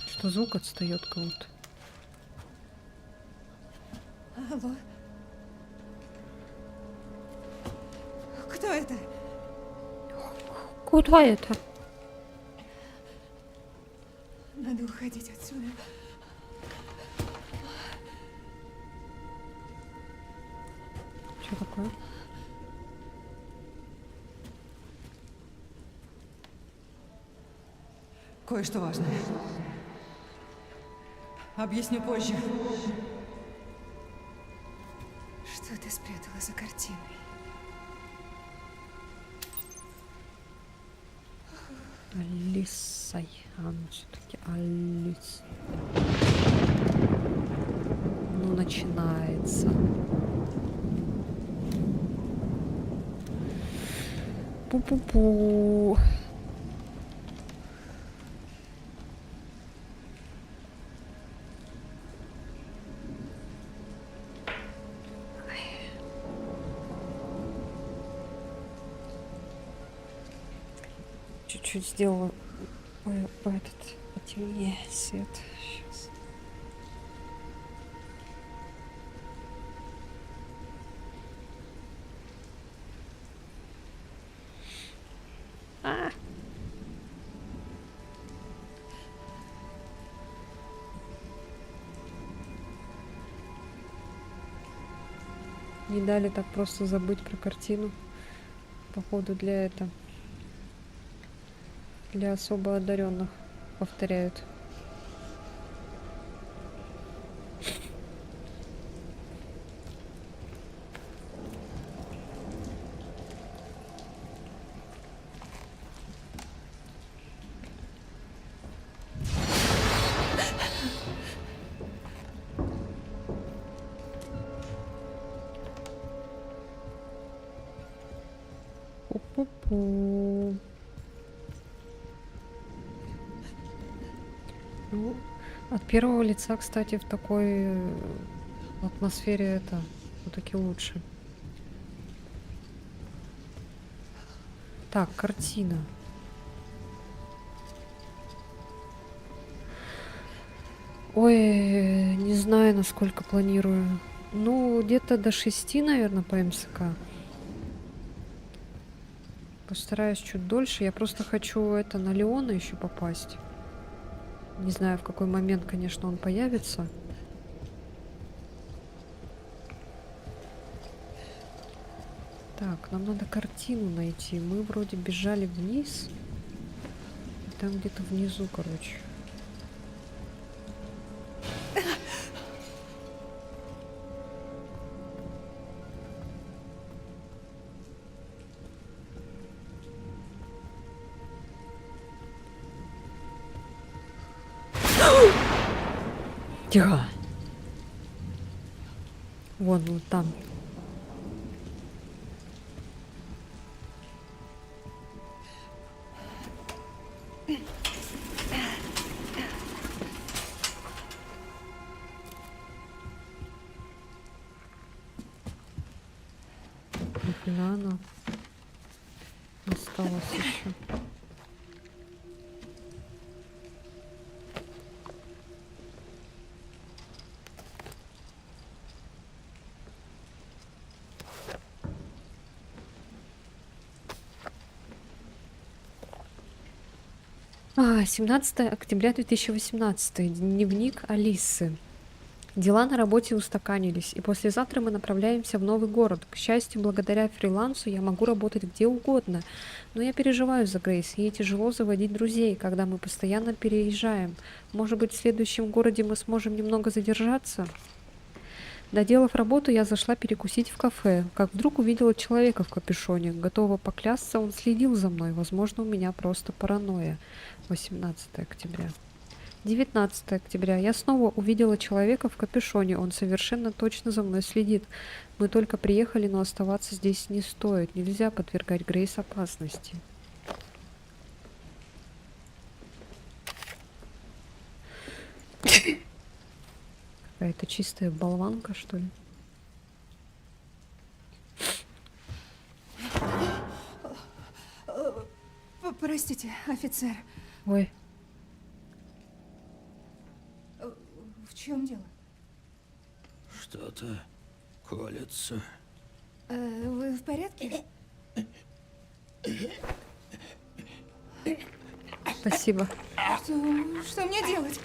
Что звук отстает кого-то. Алло? Кто это? Куда это? Надо уходить отсюда. Что такое? Кое-что важное. Объясню позже. Что ты спрятала за картиной? Алисой. А, ну все-таки Алис. Ну, начинается. Пу-пу-пу. Чуть-чуть сделала потемнее свет. Сейчас. Не дали так просто забыть про картину. Походу для особо одаренных повторяют. Пу-пу-пу. Ну, от первого лица, кстати, в такой атмосфере все-таки лучше. Так, картина. Ой, не знаю, насколько планирую. Ну, где-то до 6, наверное, по МСК. Постараюсь чуть дольше. Я просто хочу на Леона еще попасть. Не знаю, в какой момент, конечно, он появится. Так, нам надо картину найти. Мы вроде бежали вниз. Там где-то внизу, короче. Тихо. Вон, вот там. Нифига она осталось еще. А, 17 октября 2018. Дневник Алисы. Дела на работе устаканились, и послезавтра мы направляемся в новый город. К счастью, благодаря фрилансу я могу работать где угодно. Но я переживаю за Грейс, ей тяжело заводить друзей, когда мы постоянно переезжаем. Может быть, в следующем городе мы сможем немного задержаться? Доделав работу, я зашла перекусить в кафе, как вдруг увидела человека в капюшоне. Готова поклясться, он следил за мной. Возможно, у меня просто паранойя. 18 октября. 19 октября. Я снова увидела человека в капюшоне. Он совершенно точно за мной следит. Мы только приехали, но оставаться здесь не стоит. Нельзя подвергать Грейс опасности. Какая-то чистая болванка, что ли? Простите, офицер. Ой, В чем дело? Что-то колется. Вы в порядке? спасибо. Что мне делать?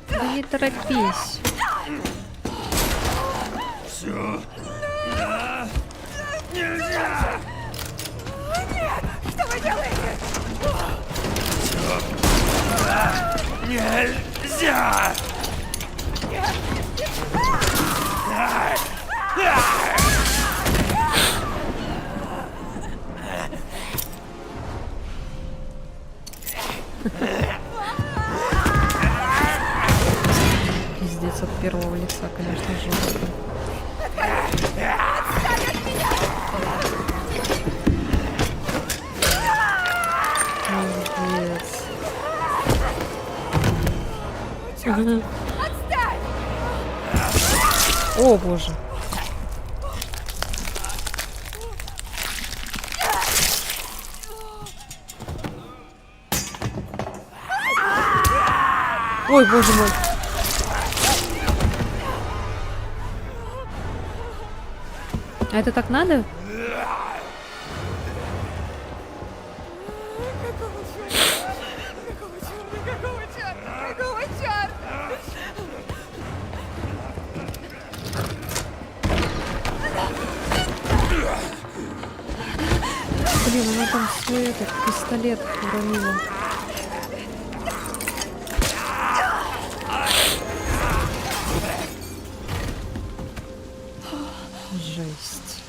Да не торопись. Пиздец от первого лица, конечно, жестко. Пиздец. Ага. О, боже. Ой, боже мой. А это так надо? Какого черта? Блин, она там свой этот пистолет уронила. Жесть.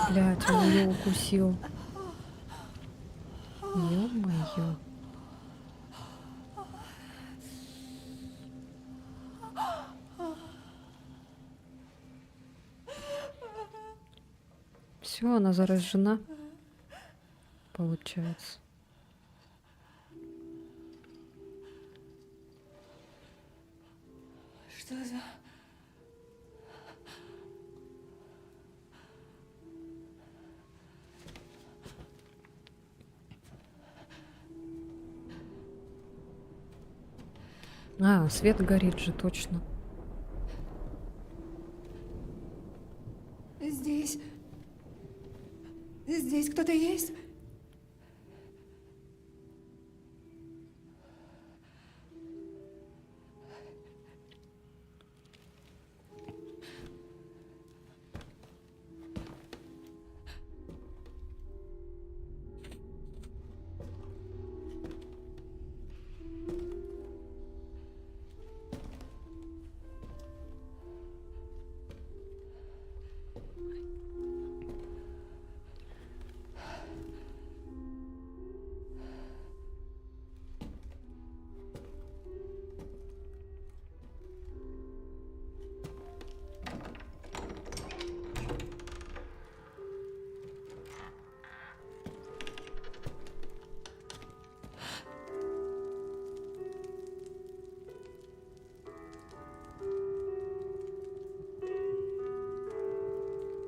Блять, он ее укусил. Ё-моё. Все, она заражена. Получается. Что за... А, свет горит же, точно. Здесь... Здесь кто-то есть?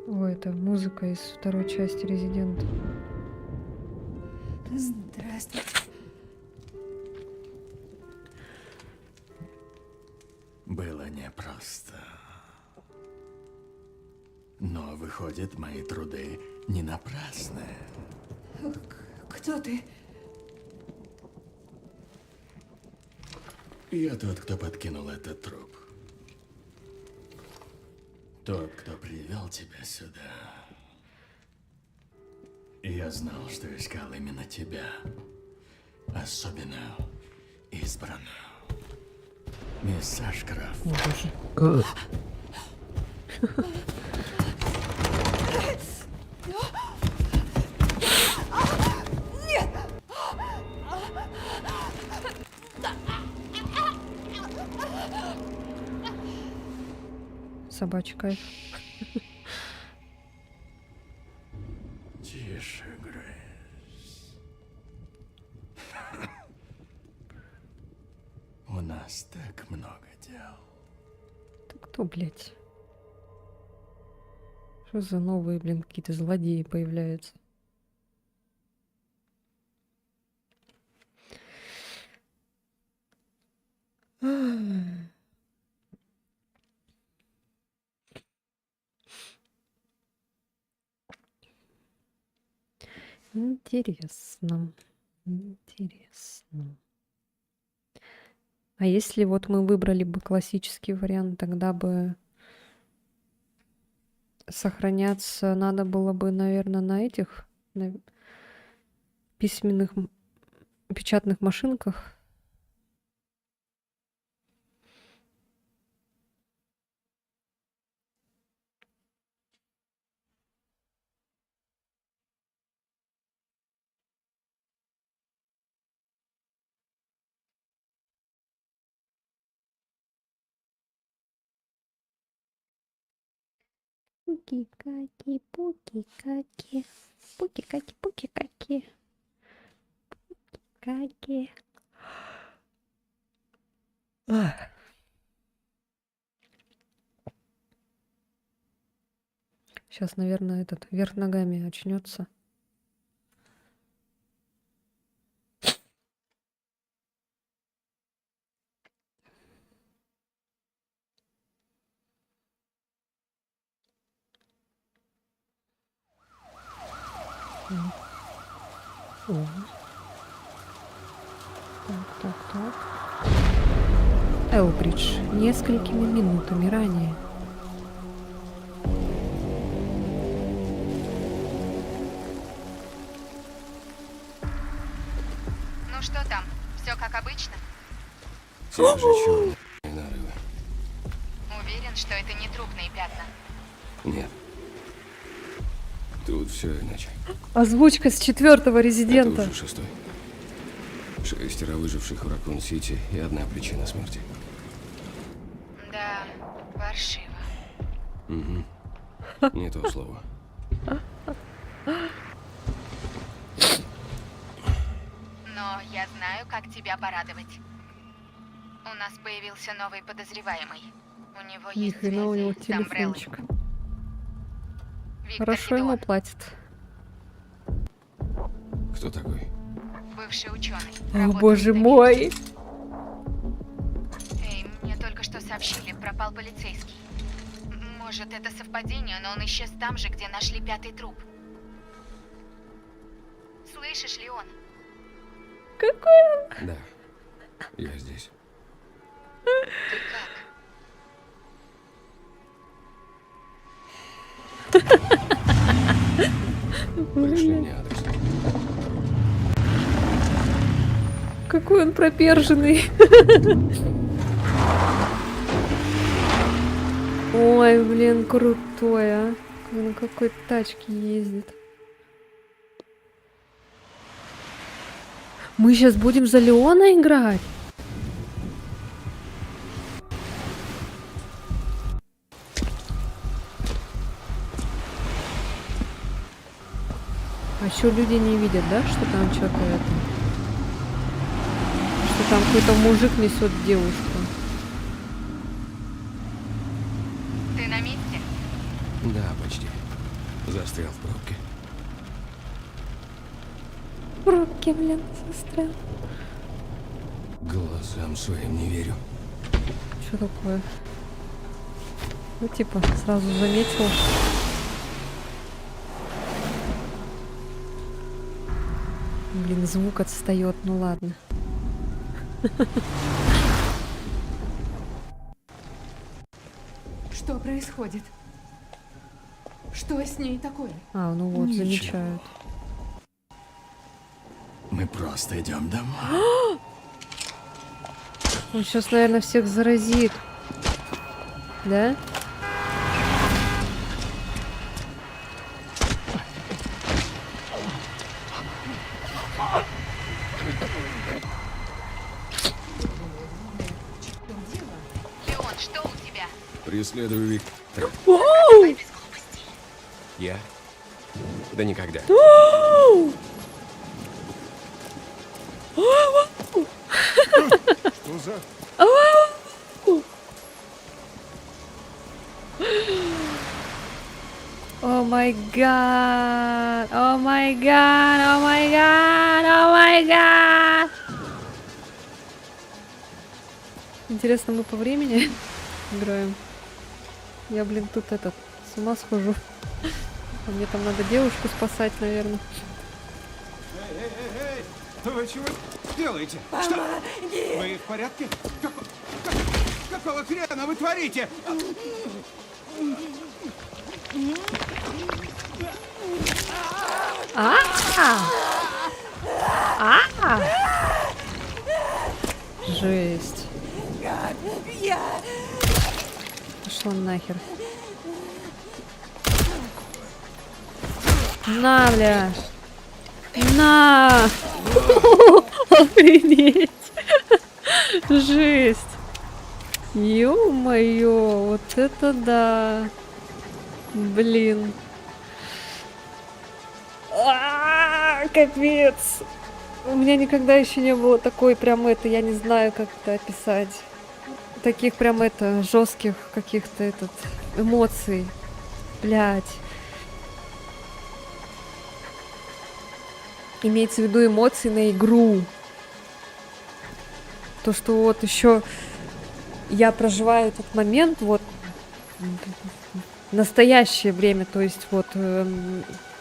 О, это музыка из второй части Резидента. Здравствуйте. Было непросто. Но, выходит, мои труды не напрасны. Кто ты? Я тот, кто подкинул этот труп. Тот, кто привел тебя сюда. И я знал, что искал именно тебя. Особенную, избранную. Мисс Ашкрафт. Собачий кайф. Тише, Грейс. У нас так много дел. Ты кто, блядь? Что за новые, блин, какие-то злодеи появляются? Интересно. Интересно. А если вот мы выбрали бы классический вариант, тогда бы сохраняться надо было бы, наверное, на этих на письменных печатных машинках. Пуки-каки, пуки-каки, пуки-каки, пуки-каки, пуки-каки. Сейчас, наверное, этот вверх ногами очнется. О. Так. Элбридж. Несколькими минутами ранее. Ну что там? Все как обычно? Те же черные нарывы. Уверен, что это не трупные пятна. Нет. Тут все иначе. Озвучка с 4-го Это Резидента. уже 6-й. 6 выживших в Ракун-Сити и одна причина смерти. Да, паршиво. Угу. Не то слово. Но я знаю, как тебя порадовать. У нас появился новый подозреваемый. У него Ни есть хрена у него связи с Амбреллой. телефончик. Виктор Хорошо ему Гедеон, платят. Кто такой? бывший ученый. О, боже мой! Эй, мне только что сообщили, пропал полицейский. Может, это совпадение, но он исчез там же, где нашли 5-й труп. Слышишь ли он? Какой он? Да. Я здесь. Ты как? Пришли мне адрес. Какой он проперженный. Ой, блин, крутой, а. На какой тачке ездит. Мы сейчас будем за Леона играть? А еще люди не видят, да, что там что-то это... Что там какой-то мужик несет девушку. Ты на месте? Да, почти. Застрял в пробке. Пробки, блин, застрял. Глазам своим не верю. Что такое? Ну, типа, сразу заметил. Блин, звук отстает, ну ладно. Что происходит? Что с ней такое? А, ну вот, Ничего. замечают. Мы просто идем домой. Он сейчас, наверное, всех заразит. Да? Леон, что у тебя? Преследую Виктора. Я? Да никогда. Что за... О май гад! О май гад! О май гад! О май гад! Интересно, мы по времени играем? Я, блин, тут с ума схожу. А мне там надо девушку спасать, наверное. Вы чего делаете? Что? Вы в порядке? Какого хрена вы творите? Жесть. Пошла нахер. На, бля. На! Охренеть! Жесть! Ё-моё, вот это да! Блин. Капец! У меня никогда еще не было такой прям я не знаю, как это описать. Таких прям жестких каких-то эмоций. Блять. Имеется в виду эмоции на игру. То, что вот еще я проживаю этот момент вот в настоящее время, то есть вот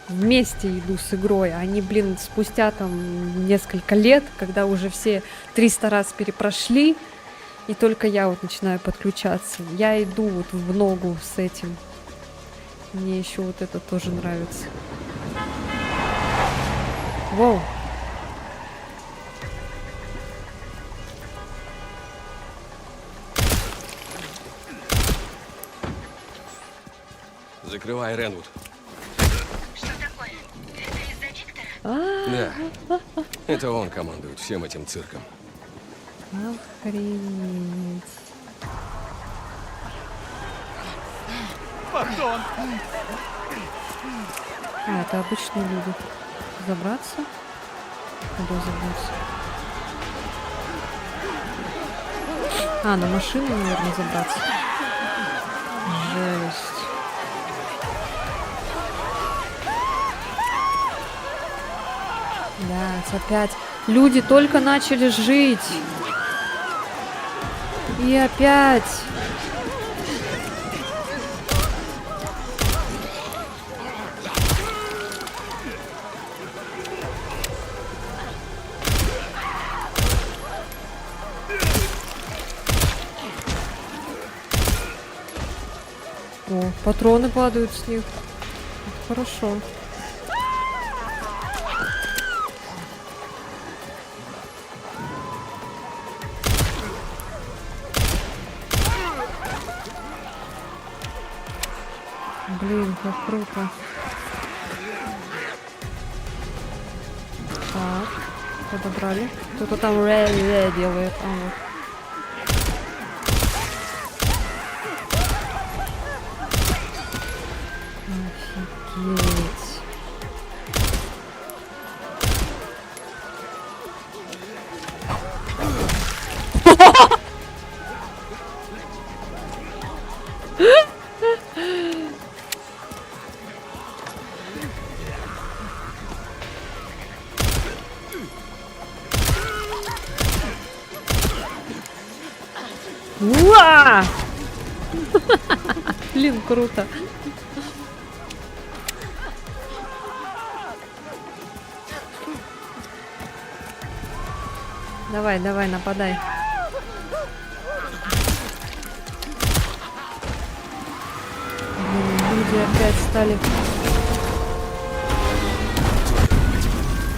вместе иду с игрой, а не, блин, спустя там несколько лет, когда уже все 300 раз перепрошли, и только я вот начинаю подключаться. Я иду вот в ногу с этим. Мне еще вот это тоже нравится. Воу. Закрывай, Ренвуд. Что такое? Это из-за Виктора? Да. Это он командует всем этим цирком. Охренеть. А, это обычные люди. Забраться? Куда забраться? А, на машину, наверное, забраться. Жесть. Блядь, опять. Люди только начали жить. И опять. О, патроны падают с них. Это хорошо. Блин, как круто. Так, подобрали. Кто-то там делает. А, вот. Офигеть. Уа! Блин, круто. Давай, давай, нападай. Блин, люди опять стали.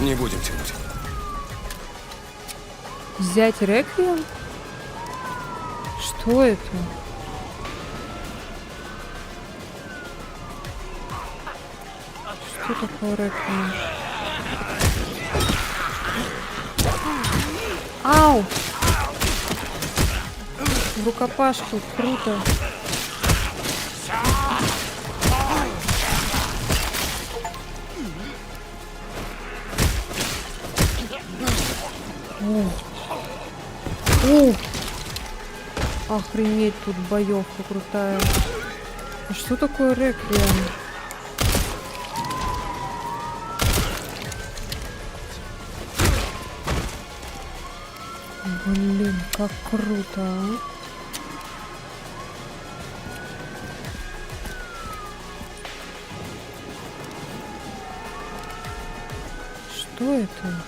Не будем тянуть. Взять реквием? Что это? Что такое реквием? Ау! В рукопашку, круто. О! Охренеть, тут боевка крутая. А что такое реквием? Блин, как круто, а? Что это?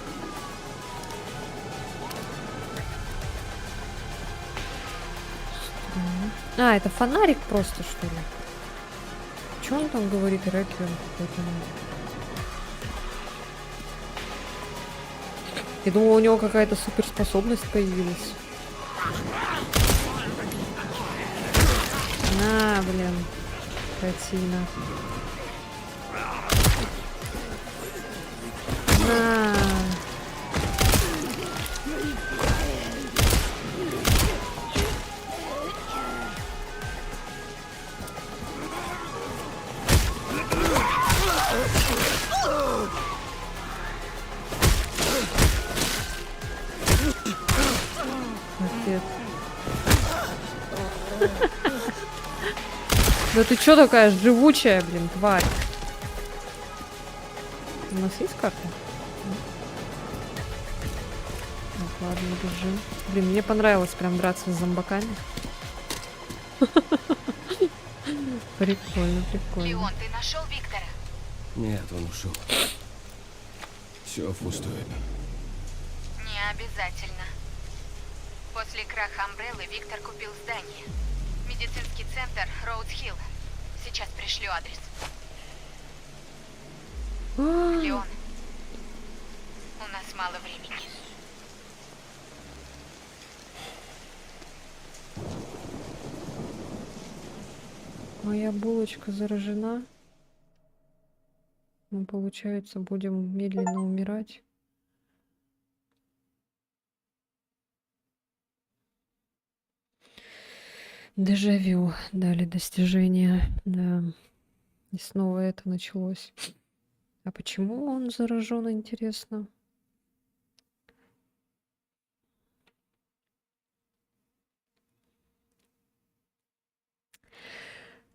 А, это фонарик просто, что ли? Что он там говорит? Реквием какой-то. Я думала, у него какая-то суперспособность появилась. На, блин. Скотина. На. Капец. Да ты чё такая живучая, блин, тварь? У нас есть карта? Так, ладно, бежим. Блин, мне понравилось прям драться с зомбаками. Прикольно, прикольно. Леон, ты нашел Виктора? Нет, он ушел. Все впустую. Не обязательно. После краха Амбреллы Виктор купил здание. Медицинский центр Роудс-Хилл. Сейчас пришлю адрес. Леон, у нас мало времени. Моя булочка заражена. Мы, получается, будем медленно умирать. Дежавю. Дали достижение. Да. И снова это началось. А почему он заражен, интересно?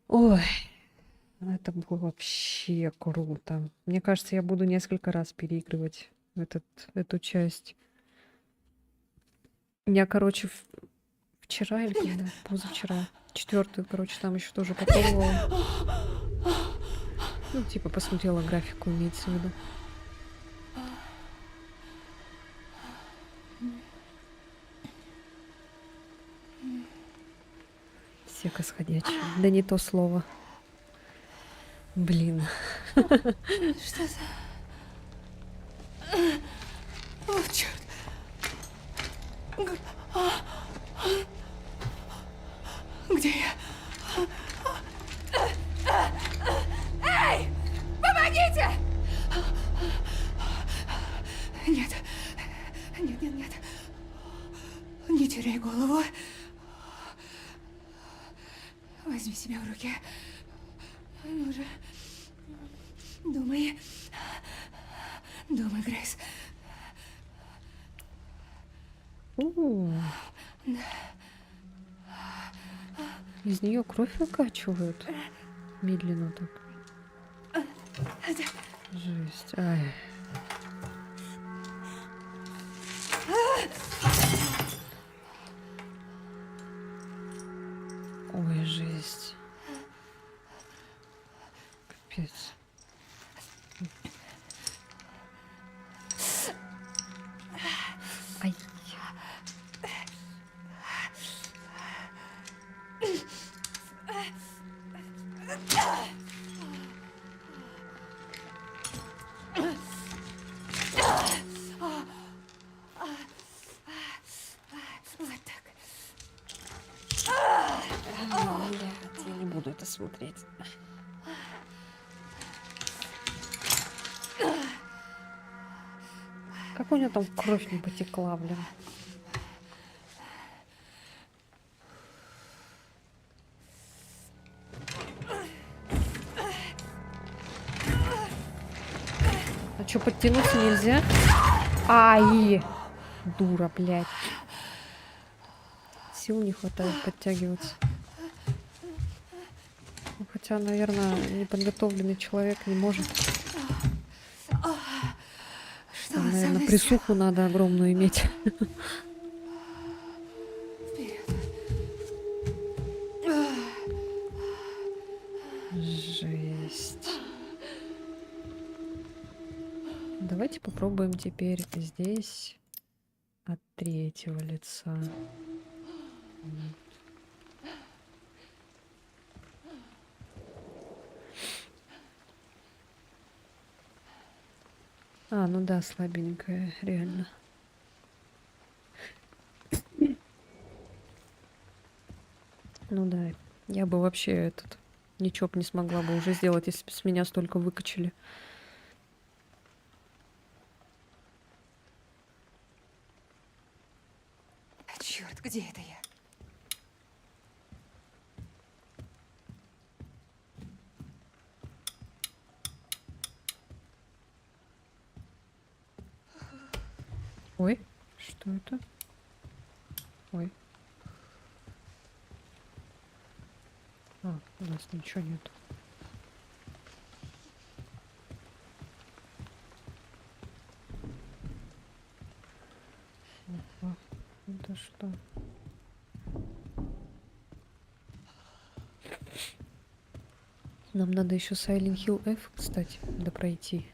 Ой, это было вообще круто. Мне кажется, я буду несколько раз переигрывать эту часть. Я, короче, вчера или когда? Позавчера. Четвертую, короче, там еще тоже попробовала. Ну, типа, посмотрела графику, имеется в виду. Сека сходячая. Да не то слово. Блин. Что за... О, черт. Где я? Эй! Помогите! Нет. Нет, нет, нет. Не теряй голову. Возьми себя в руки. Ну же. Думай. Думай, Грейс. Из нее кровь выкачивают. Медленно так. Жесть. Ай. Ай. Вот так. Я не буду это смотреть. Как у него там кровь не потекла, блин? А что, подтянуться нельзя? Ай! Дура, блядь. Сил не хватает подтягиваться. Ну, хотя, наверное, неподготовленный человек не может. Что Там, он со наверное, мной присуху надо огромную иметь. Жесть. Давайте попробуем теперь здесь от третьего лица. А, ну да, слабенькая, реально. Ну да, я бы вообще этот ничего бы не смогла бы уже сделать, если бы с меня столько выкачали. Черт, где это я? Ой, что это? Ой. А, у нас ничего нет. Опа, это что? Нам надо еще Silent Hill F, кстати, допройти.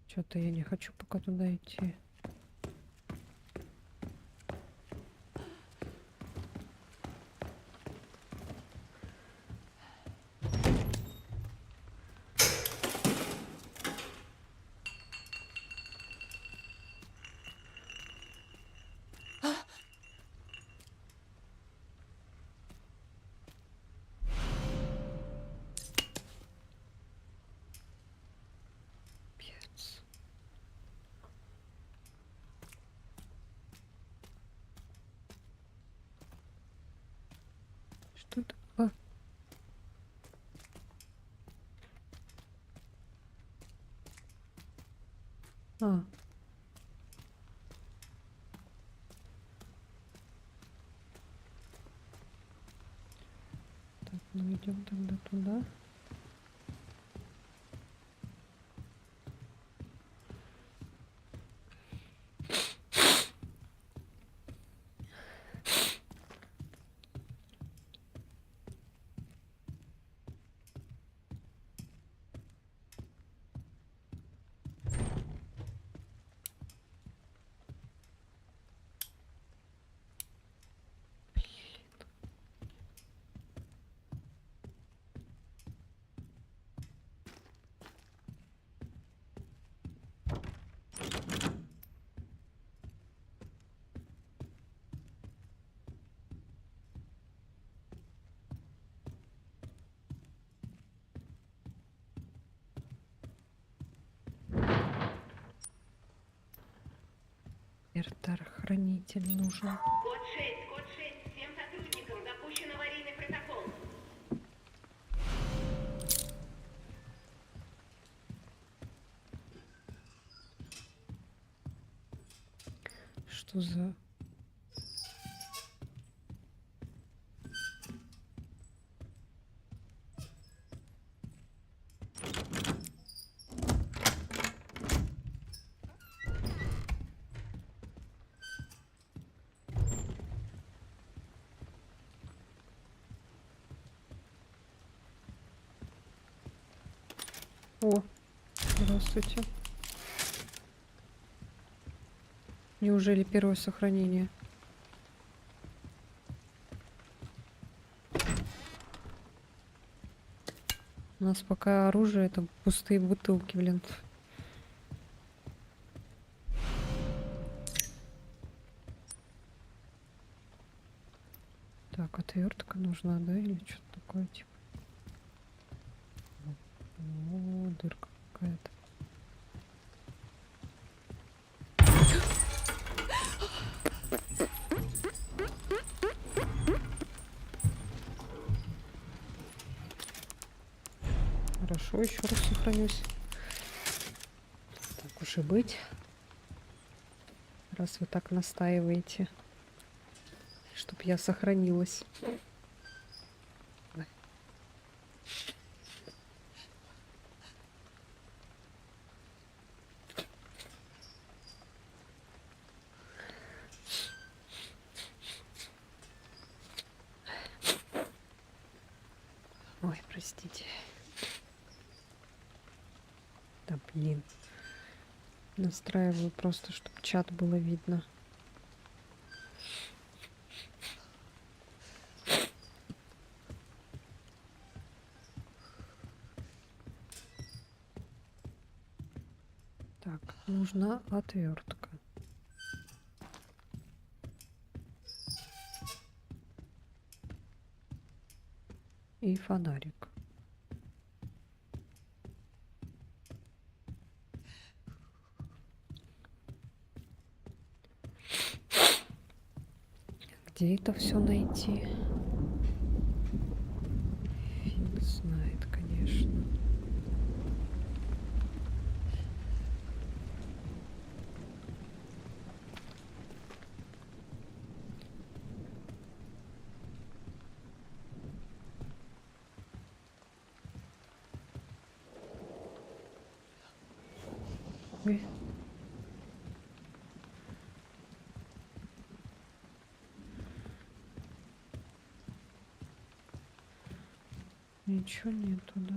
Что-то я не хочу пока туда идти. Пец. Что такое? А. Так, ну идем тогда туда. Эртар-хранитель нужен. Код 6, всем сотрудникам запущен аварийный протокол. Что за... О, здравствуйте. Неужели первое сохранение? У нас пока оружие это пустые бутылки, блин. Так, отвертка нужна, да, или что-то такое типа? О, дырка какая-то. Хорошо, еще раз сохранюсь. Так уж и быть. Раз вы так настаиваете, чтоб я сохранилась. Ой. Ой, простите. Да блин. Настраиваю просто, чтобы чат было видно. Так, нужна отвертка. И фонарик. Где это все найти? Фиг знает, конечно. Ой. Ничего нету, да?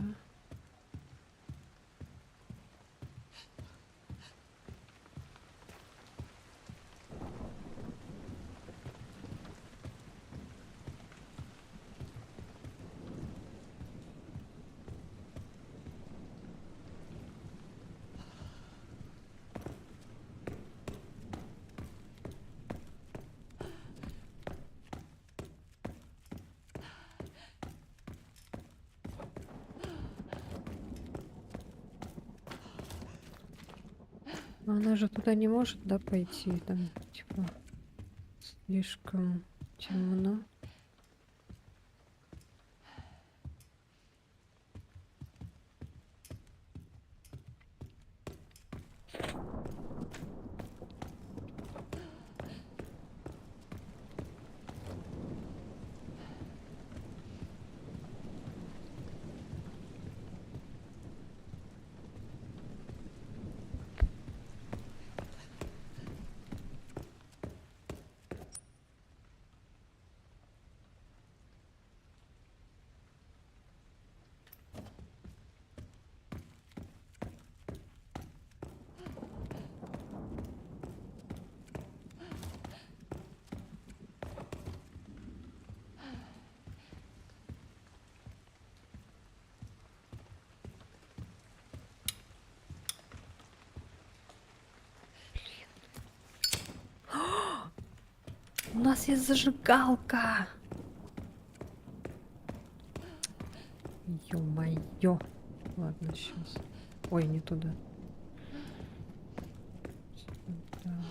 Но она же туда не может, да, пойти, там, типа, слишком темно. У нас есть зажигалка. Ё-моё. Ладно, сейчас. Ой, не туда. Сюда.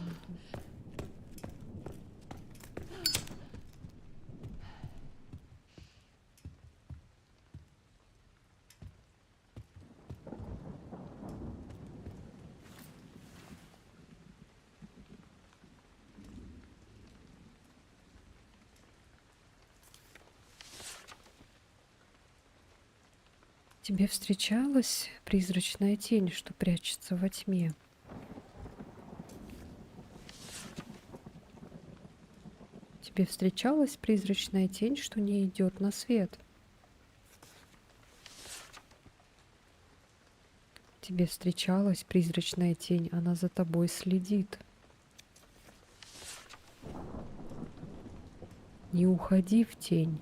Тебе встречалась призрачная тень, что прячется во тьме? Тебе встречалась призрачная тень, что не идет на свет? тебе встречалась призрачная тень, она за тобой следит. Не уходи в тень.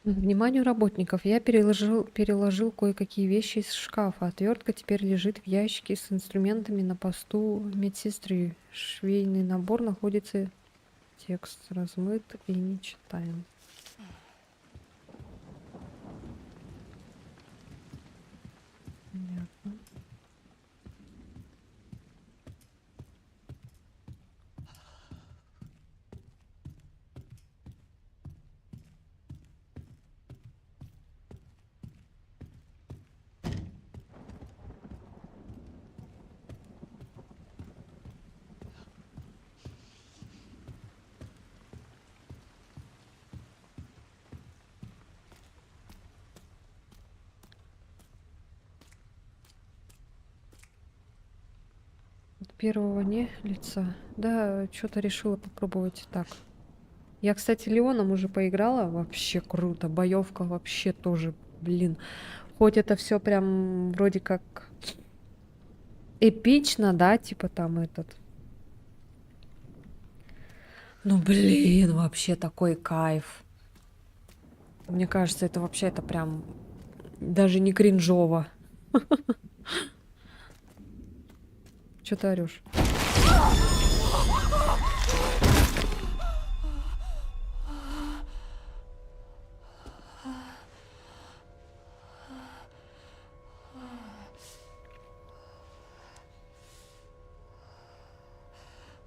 Вниманию работников, я переложил кое-какие вещи из шкафа. Отвертка теперь лежит в ящике с инструментами на посту медсестры. Швейный набор находится. Текст размыт и не читаем. Понятно. От первого не лица. Да, что-то решила попробовать так. Я, кстати, Леоном уже поиграла. Вообще круто. Боевка вообще тоже, блин. Хоть это все прям вроде как эпично, да, типа там этот. Ну, блин, вообще такой кайф. Мне кажется, это вообще это прям даже не кринжово. Че ты орешь?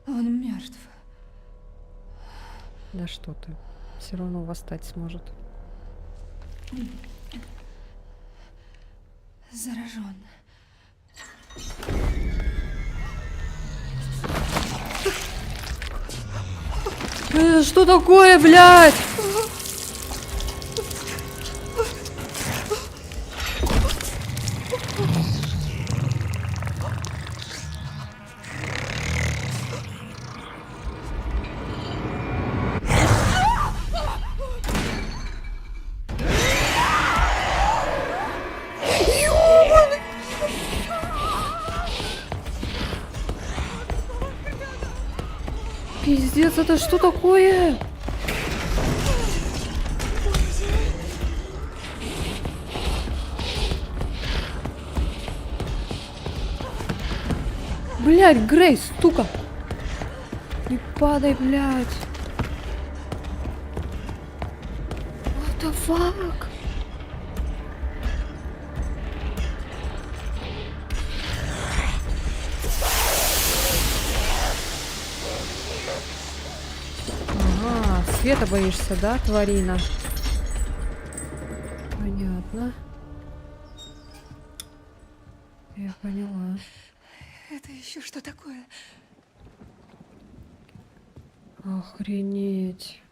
Он мертв. Да что ты. Все равно восстать сможет. Заражен. Что такое, блядь? Пиздец, это что такое? Блядь, Грейс, сука! Не падай, блядь! What the fuck? Ага, света боишься, да, тварина? Понятно. Я поняла. Это еще что такое? Охренеть.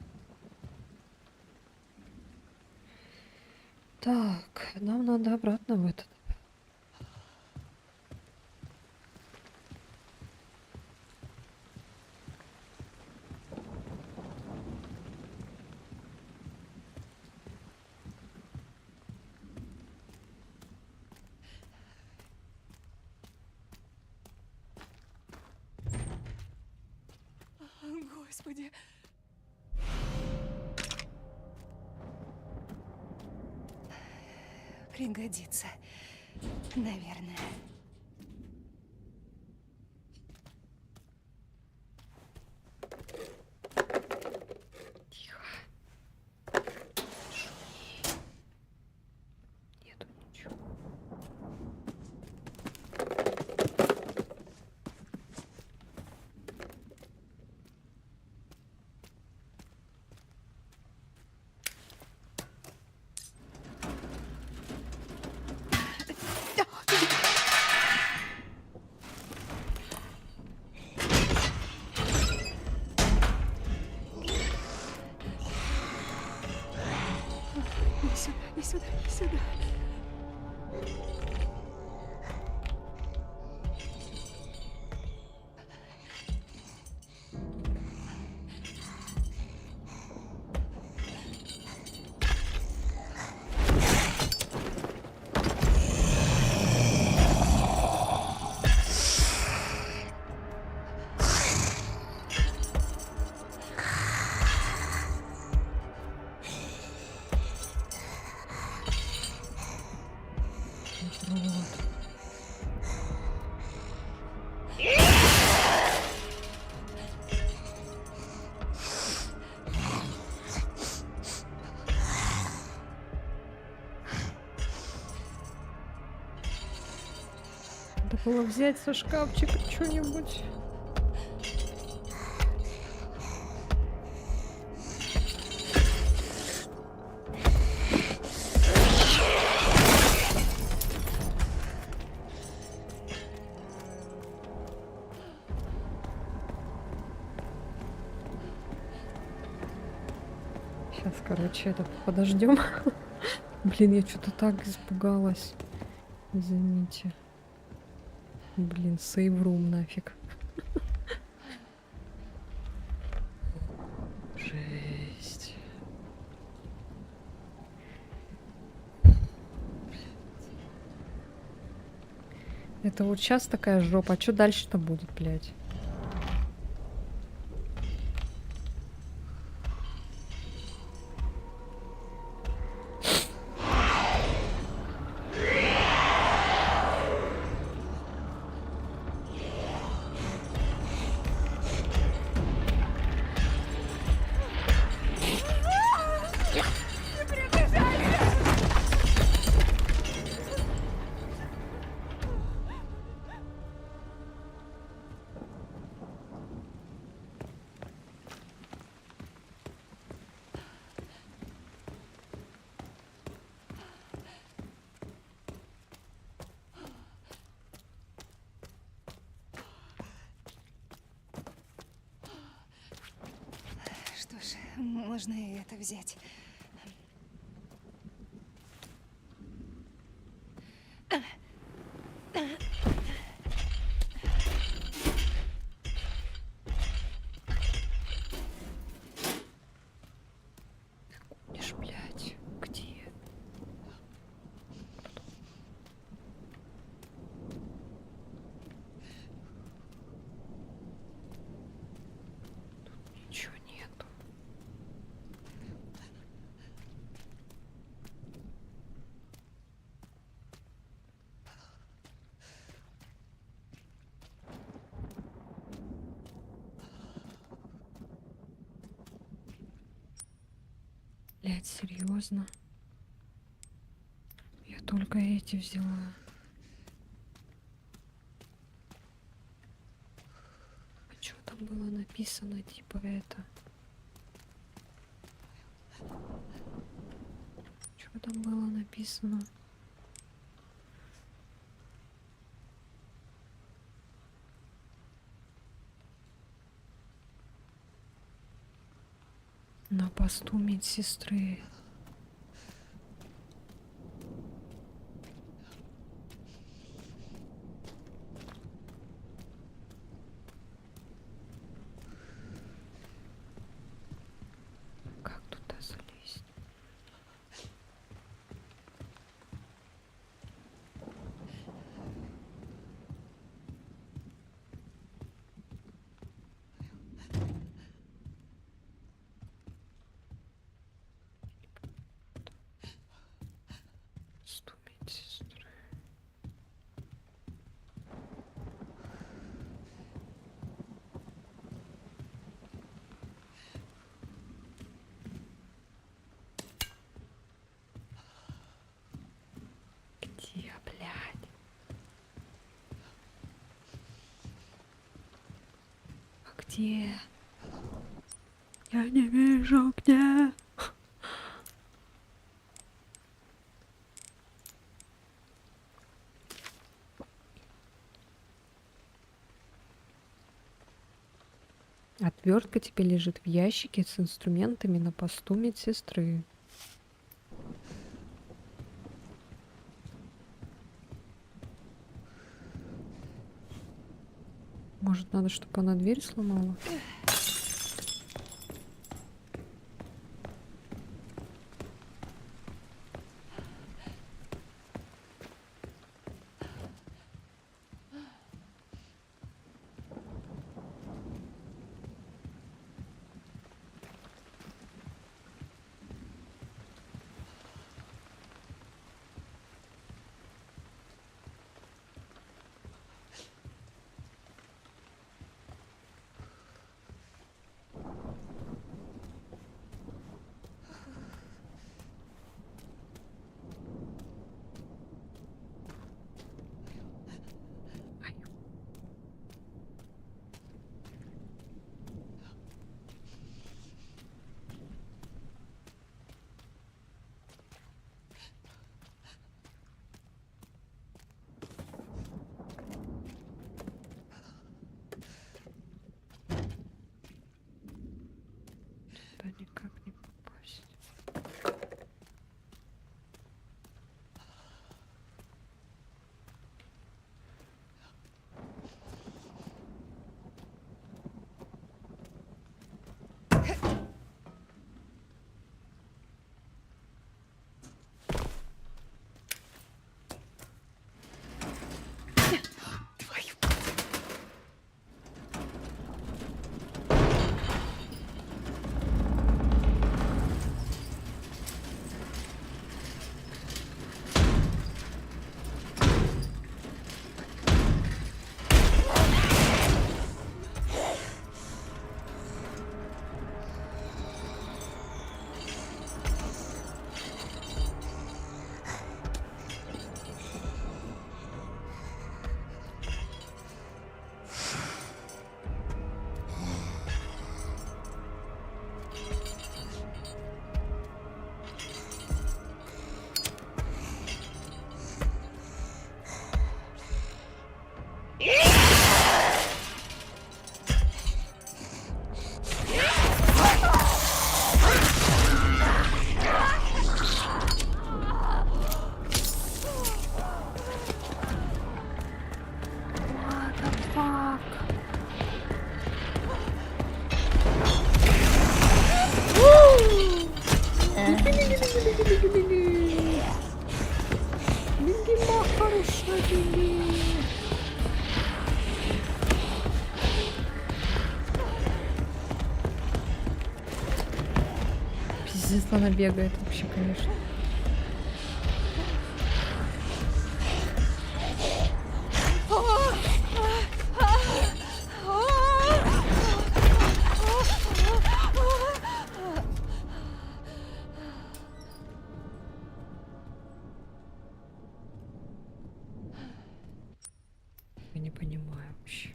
Так, нам надо обратно в этот. Господи. Пригодится, наверное. Тихо. Нету ничего. сюда. Надо было взять со шкафчика что-нибудь. Сейчас, короче, это подождем. Блин, я что-то так испугалась. Извините. Блин, сейврум нафиг. Жесть. Это вот сейчас такая жопа. А что дальше-то будет, блядь? Что ж, можно и это взять. Ишь, блядь, где? Тут ничего нету. Блядь, серьезно? Я только эти взяла. А что там было написано, типа это? Что там было написано? На посту медсестры. Как туда залезть? Посту медсестры. Где, блядь? А где? Я не вижу, где. Отвертка теперь лежит в ящике с инструментами на посту медсестры. Может, надо, чтобы она дверь сломала? Туда никак не попасть. Пиздец, она бегает вообще, конечно. Я не понимаю вообще.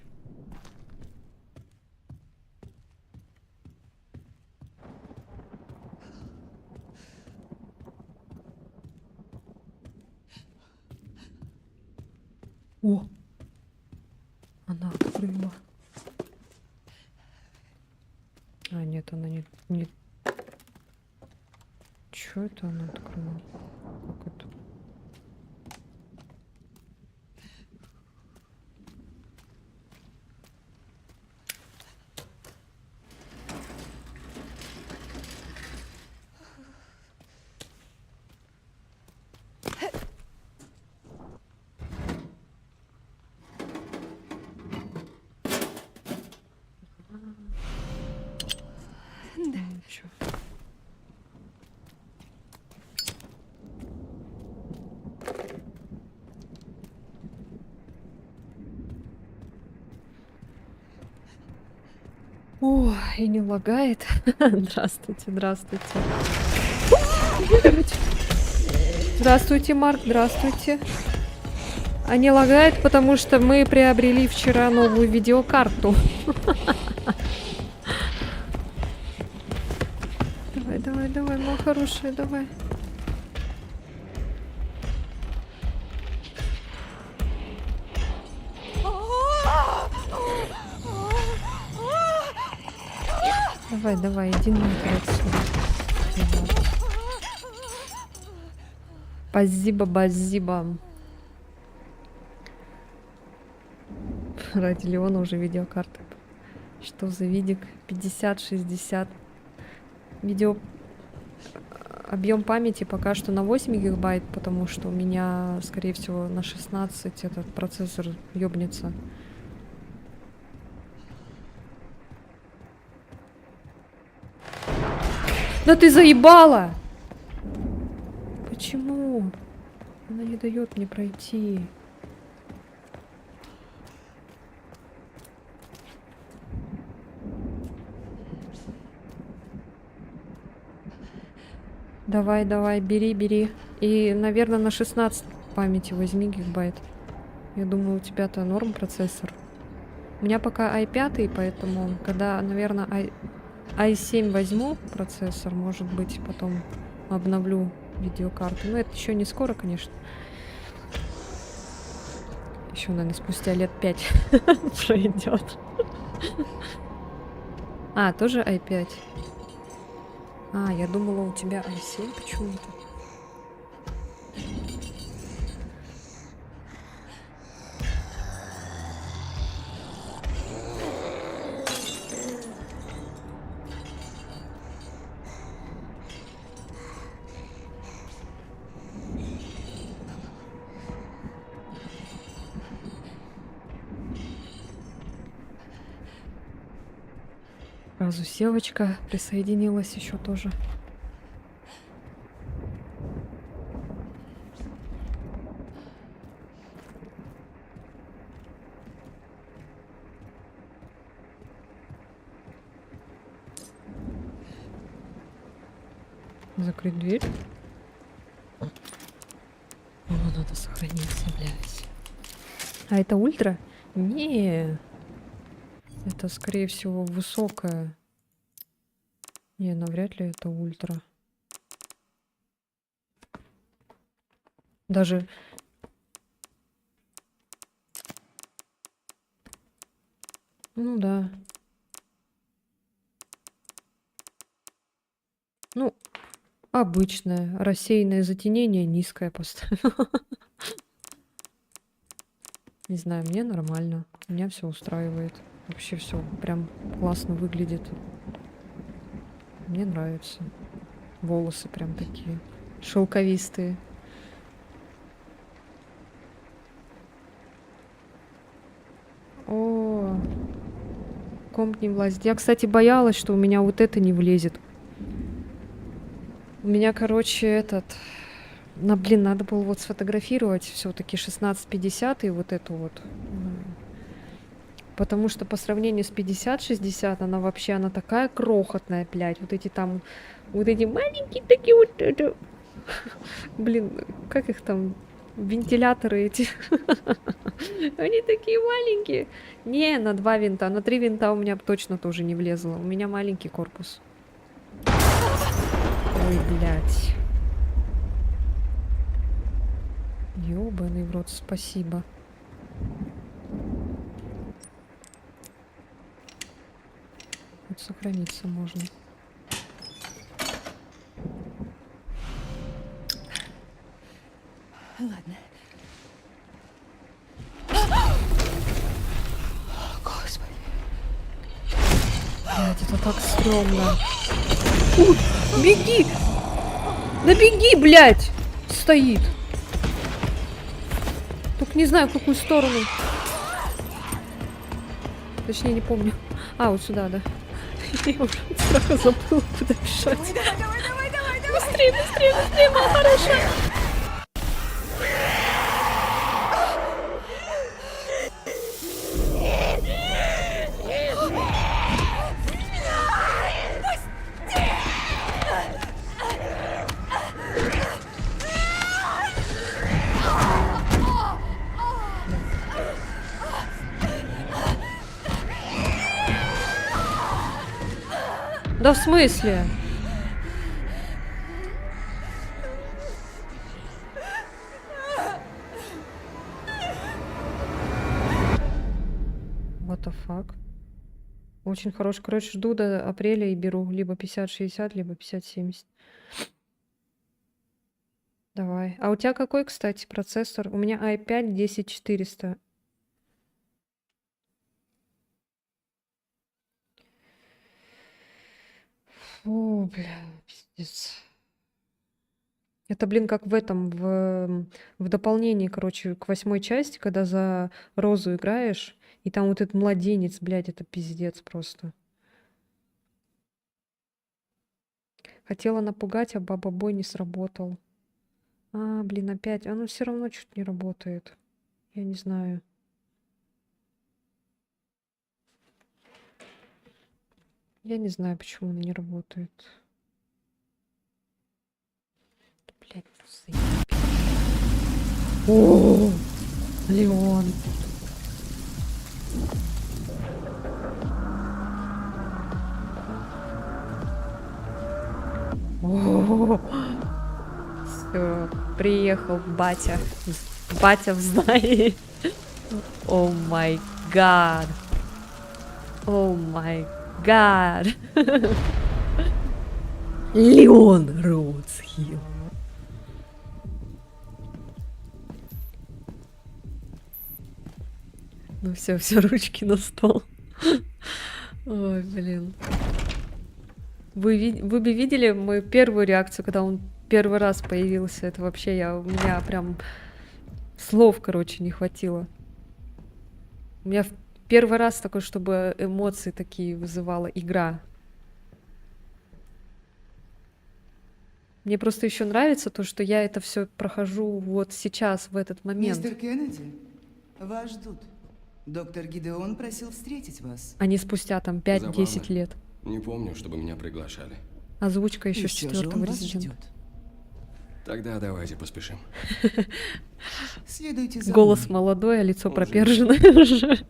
О! Она открыла. А, нет, она не... Чё это она открыла? Как это? Чё? О, и не лагает. Здравствуйте, здравствуйте. Здравствуйте, Марк, здравствуйте. А не лагает, потому что мы приобрели вчера новую видеокарту. Давай, давай, давай, моя хорошая, давай. Давай, давай, иди нахер отсюда. Спасибо, спасибо. Ради Леона уже видеокарты. Что за видик? 50-60. Видео... Объем памяти пока что на 8 гигабайт, потому что у меня, скорее всего, на 16 этот процессор ёбнется. Да ты заебала! Почему? Она не дает мне пройти. Давай, давай, бери, бери. И, наверное, на 16 памяти возьми гигабайт. Я думаю, у тебя-то норм процессор. У меня пока i5, поэтому, когда, наверное, i7 возьму процессор, может быть, потом обновлю видеокарту. Но это еще не скоро, конечно. Еще, наверное, спустя лет 5 пройдет. А, тоже i5. А, я думала, у тебя i7 почему-то. Сразу Севочка присоединилась еще тоже. Закрыть дверь. О, надо сохраниться, блядь. А это ультра? Не. Это, скорее всего, высокая. Не, навряд ли это ультра. Даже... Ну да. Ну, обычное. Рассеянное затенение низкое поставила. Не знаю, мне нормально. Меня все устраивает. Вообще все прям классно выглядит. Мне нравится. Волосы прям такие шелковистые. О, комп не влазит. Я, кстати, боялась, что у меня вот это не влезет. У меня, короче, этот... блин, надо было вот сфотографировать все-таки 1650 и вот эту вот. Потому что по сравнению с 50-60 она вообще, она такая крохотная, блядь. Вот эти там, вот эти маленькие такие вот, это... Блин, как их там, вентиляторы эти. Они такие маленькие. Не, на 2 винта, на 3 винта у меня точно тоже не влезло. У меня маленький корпус. Ой, блядь. Ёбаный в рот, спасибо. Вот сохраниться можно. Ладно. Господи. Блядь, это так стрёмно. Беги! Да беги, блядь! Стоит. Только не знаю, в какую сторону. Точнее, не помню. А, вот сюда, да. Я уже страха забыла, куда бежать. Давай. Быстрее, моя хорошая. Да в смысле? What the fuck? Очень хороший. Короче, жду до апреля и беру либо 50-60, либо 50-70. Давай. А у тебя какой, кстати, процессор? У меня i5 10400. Фу, бля, пиздец. Это, блин, как в этом, в дополнении, короче, к 8 части, когда за Розу играешь, и там вот этот младенец, блядь, это пиздец просто. Хотела напугать, а баба-бой не сработал. А, блин, опять. Оно все равно что-то не работает. Я не знаю. Я не знаю, почему оно не работает. Блядь, заебись. О, Леон. Все, приехал батя. Батя в знании. О май гад. О май гад. Леон Роудсхилл. Ну все, ручки на стол. Ой, блин. Вы бы видели мою первую реакцию, когда он первый раз появился? Это вообще у меня прям слов, короче, не хватило. У меня первый раз такой, чтобы эмоции такие вызывала игра. Мне просто еще нравится то, что я это все прохожу вот сейчас, в этот момент. Мистер Кеннеди, вас ждут. Доктор Гидеон просил встретить вас. А не спустя там 5-10 лет. Не помню, чтобы меня приглашали. Озвучка еще И с всё же 4-го он вас резидента. ждет. Тогда давайте поспешим. Следуйте за Голос мной. молодой, а лицо Уже. проперженное уже.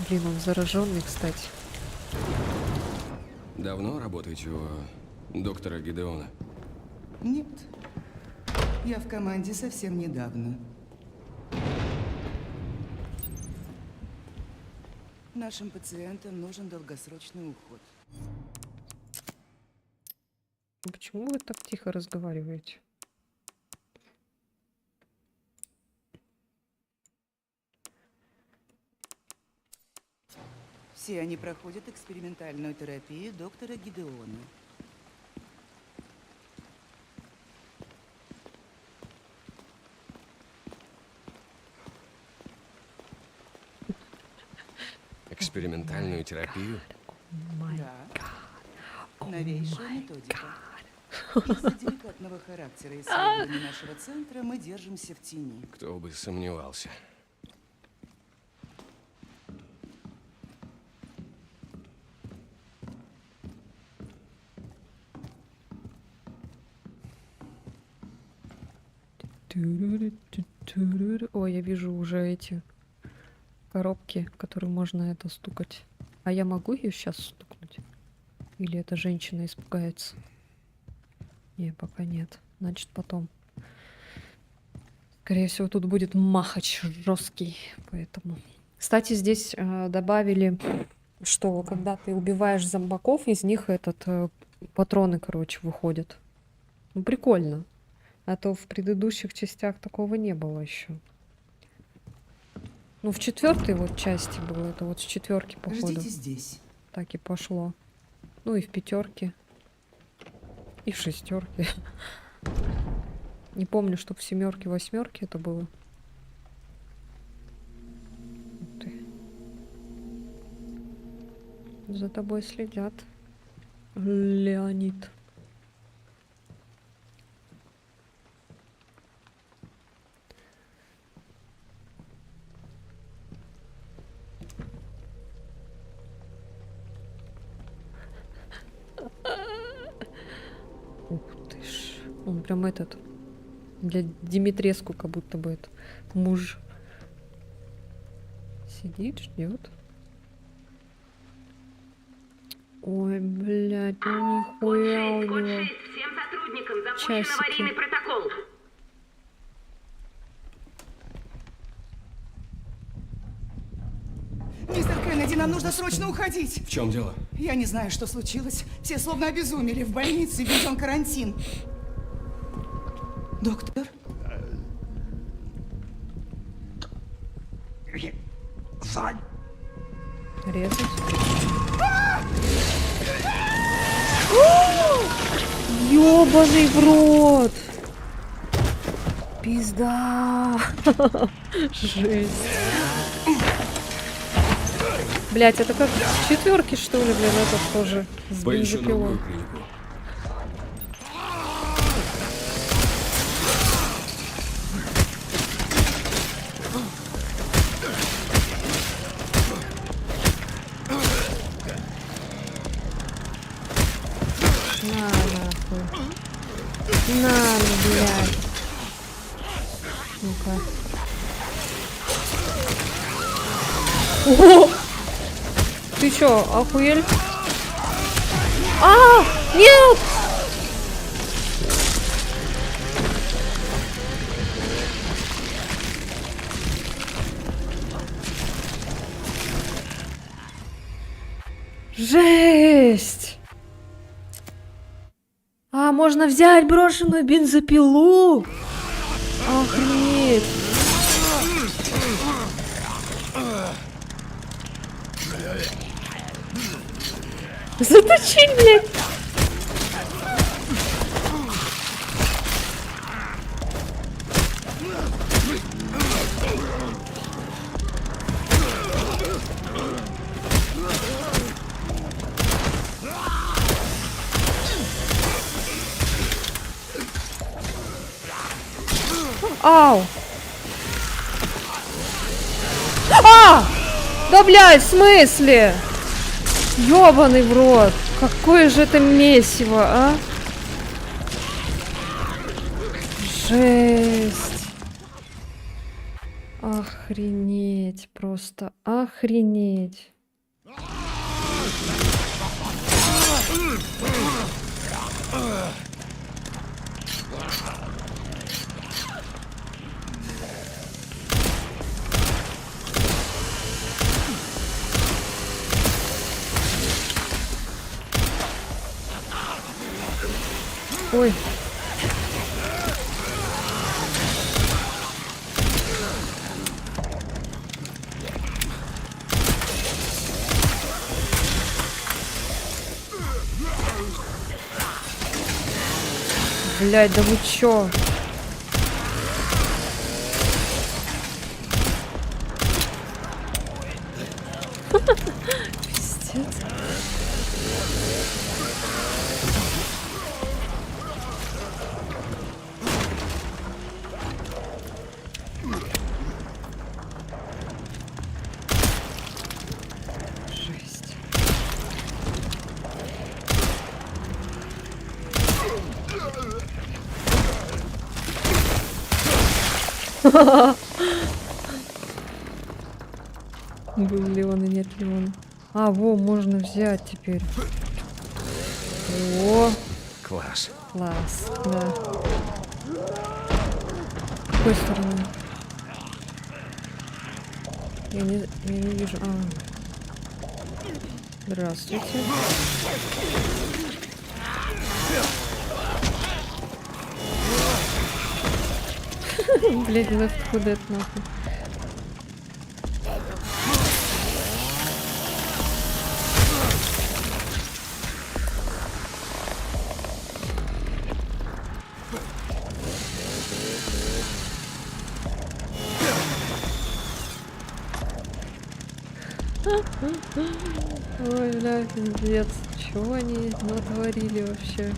Блин, он зараженный, кстати. Давно работаете у доктора Гидеона? Нет. Я в команде совсем недавно. Нашим пациентам нужен долгосрочный уход. Почему вы так тихо разговариваете? Все они проходят экспериментальную терапию доктора Гидеона. Экспериментальную терапию? Да. Новейшая методика. Из-за деликатного характера исследований нашего центра мы держимся в тени. Кто бы сомневался. Ой, я вижу уже эти коробки, которые можно это стукать. А я могу ее сейчас стукнуть? Или эта женщина испугается? Не, пока нет. Значит, потом. Скорее всего, тут будет махач жесткий, поэтому. Кстати, здесь добавили, что когда ты убиваешь зомбаков, из них патроны, короче, выходят. Ну, прикольно. А то в предыдущих частях такого не было еще. Ну, в 4-й вот части было, это вот с 4-ки, походу. Ждите здесь. Так и пошло. Ну и в 5-ке. И в 6-ке. Не помню, что в 7-ке, 8-ке это было. Ух ты. За тобой следят. Леонид. Ух ты ж. Он прям для Димитреску как будто бы это муж сидит, ждет. Ой, блядь, ну нихуя у него. Всем сотрудникам запущен Часики. аварийный протокол. Мистер Кеннеди, нам нужно срочно уходить. В чем дело? Я не знаю, что случилось. Все словно обезумели. В больнице введен карантин. Доктор? Резать. Ёбаный в рот! Пизда! Жесть. Блять, это как в 4-ке, что ли, блин, этот тоже с Поищу другую бензопилой. клинику. На, нахуй. На, ну, блядь. Ну-ка. О! Ты чё, охуель? А! Нет! Жесть! А, можно взять брошенную бензопилу? Охренеть! Заточить, блядь! Ау! А! Да, блядь, в смысле? Ёбаный в рот! Какое же это месиво, а? Жесть! Охренеть, просто охренеть! Ой. Блядь, да вы чё? Пиздец. Жесть. Был ли он и нет ли он? А, во, можно взять теперь. О, Класс. класс, да. С какой стороны? Я не вижу. А. Здравствуйте. Блять, Left 4 Dead нахуй. Ой, бля, пиздец. Чего они натворили вообще?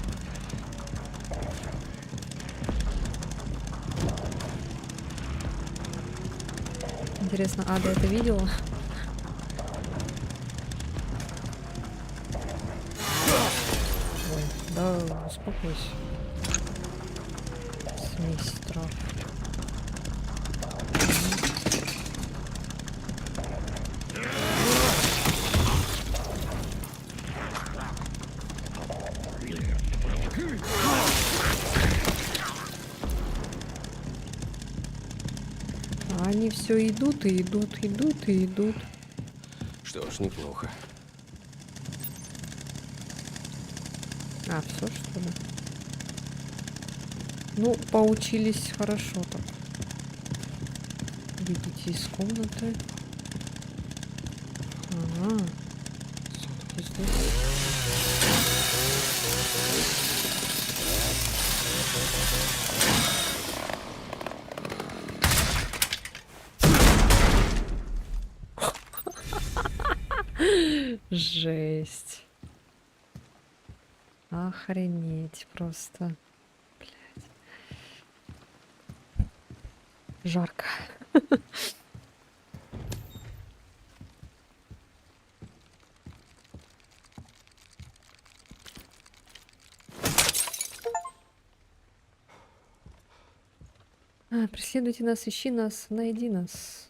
Интересно, Ада это видела? Ой, да, успокойся. Смесь трав. А они все идут и идут, идут и идут. Что ж, неплохо. А, все что ли? Ну, поучились хорошо так. Видите из комнаты. Ага. Всё-таки здесь. Жесть. Охренеть просто. Блядь. Жарко. Преследуйте нас, ищи нас, найди нас.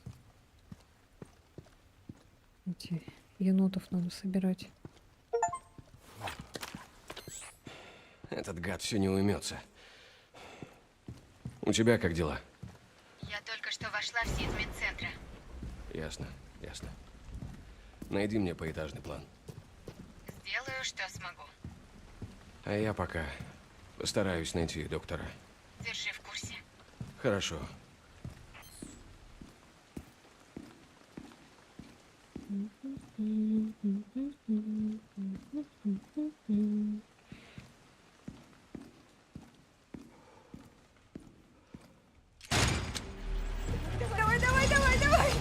Эти енотов надо собирать. Этот гад все не уймется. У тебя как дела? Я только что вошла в сеть медцентра. Ясно, ясно. Найди мне поэтажный план. Сделаю, что смогу. А я пока постараюсь найти доктора. Держи в курсе. Хорошо. Давай, давай, давай, давай!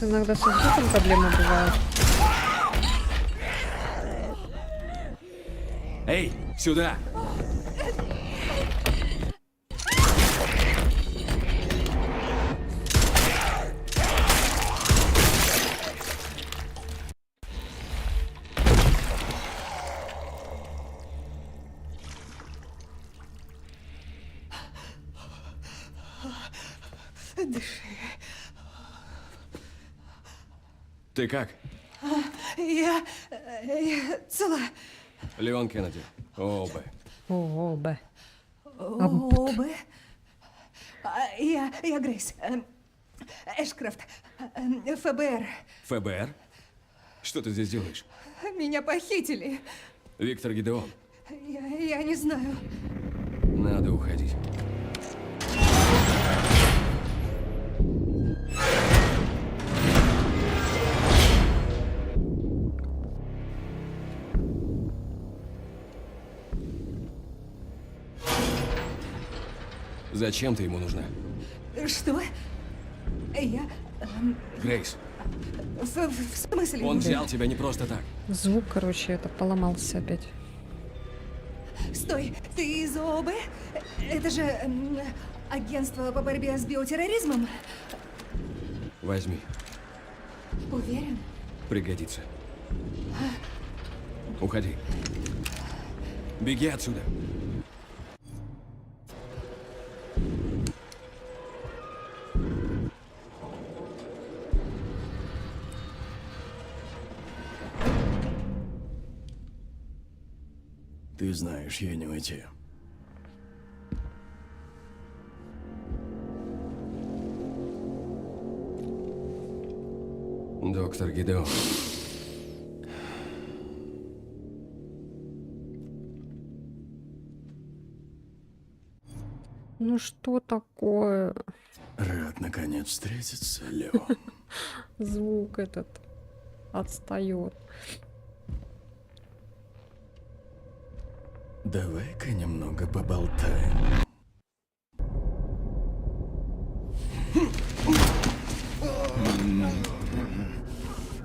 Иногда с звуком проблемы бывают. Эй, сюда! Дыши. Ты как? Я цела. Леон Кеннеди. ООБ. ООБ. ОБ. Я Грейс. Эшкрафт. ФБР. ФБР? Что ты здесь делаешь? Меня похитили. Виктор Гидеон. Я не знаю. Надо уходить. Зачем ты ему нужна? Что? Я... Грейс, В смысле? он взял тебя не просто так. Звук, короче, это поломался опять. Стой, ты из ООБ? Это же агентство по борьбе с биотерроризмом? Возьми, Уверен? пригодится. Уходи. Беги отсюда. Ты знаешь, я не уйти. Доктор Гидеон. Ну что такое? Рад наконец встретиться, Леон. Звук этот отстает. Давай-ка немного поболтаем.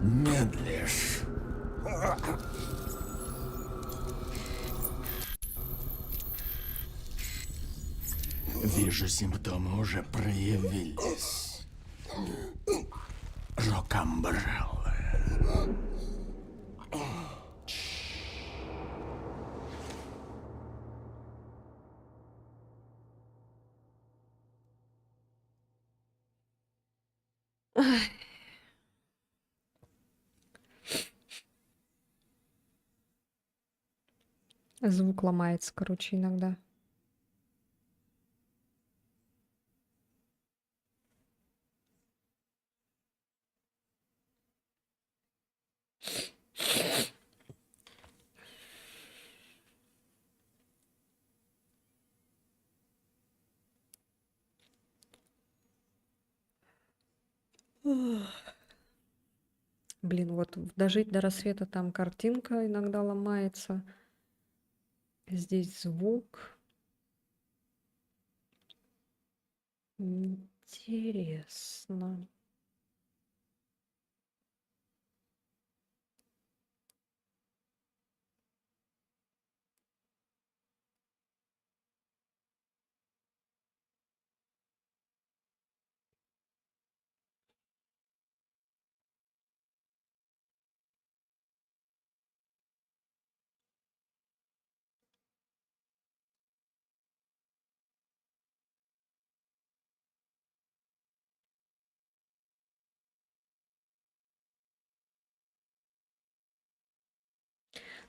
Медлишь. Вижу, симптомы уже проявились. Рокамбреллы. Звук ломается, короче, иногда. Блин, вот в «Дожить до рассвета» там картинка иногда ломается. Здесь звук. Интересно.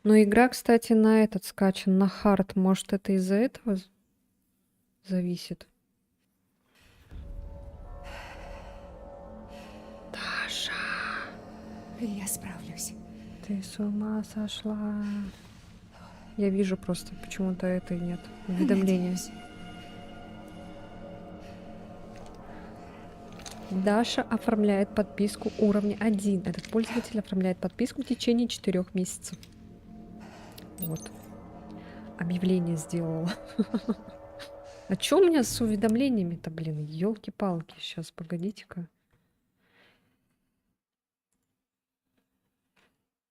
Но игра, кстати, на этот скачан, на хард. Может, это из-за этого зависит? Даша, Я справлюсь. ты с ума сошла. Я вижу просто, почему-то это и нет. Уведомления. Надеюсь. Даша оформляет подписку уровня 1. Этот пользователь оформляет подписку в течение 4 месяцев. Вот. Объявление сделала. А чё у меня с уведомлениями-то, блин? Ёлки-палки. Сейчас, погодите-ка.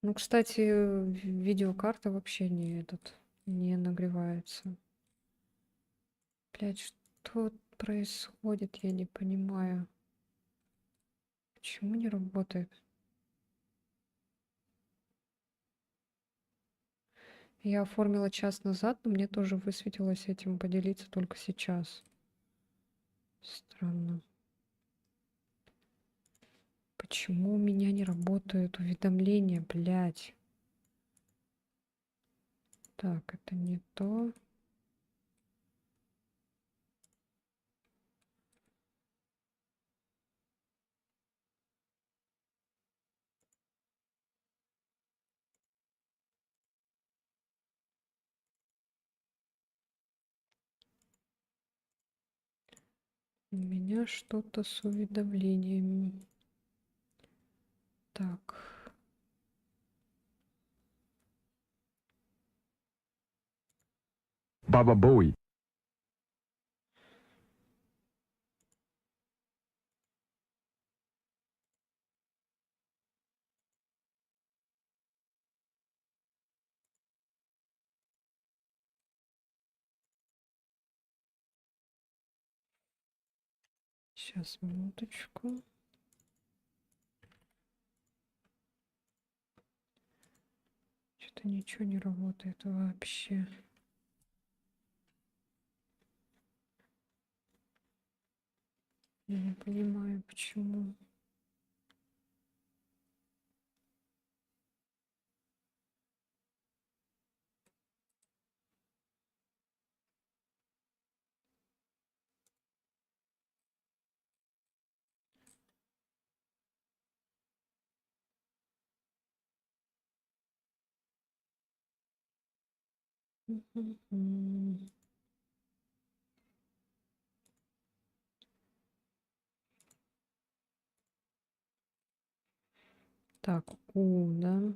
Ну, кстати, видеокарта вообще не нагревается. Блядь, что происходит, я не понимаю. Почему не работает? Я оформила час назад, но мне тоже высветилось этим поделиться только сейчас. Странно. Почему у меня не работают уведомления, блядь? Так, это не то. У меня что-то с уведомлениями. Так. Баба Боуи. Сейчас, минуточку. Что-то ничего не работает вообще. Я не понимаю, почему. Мгм. Так, да.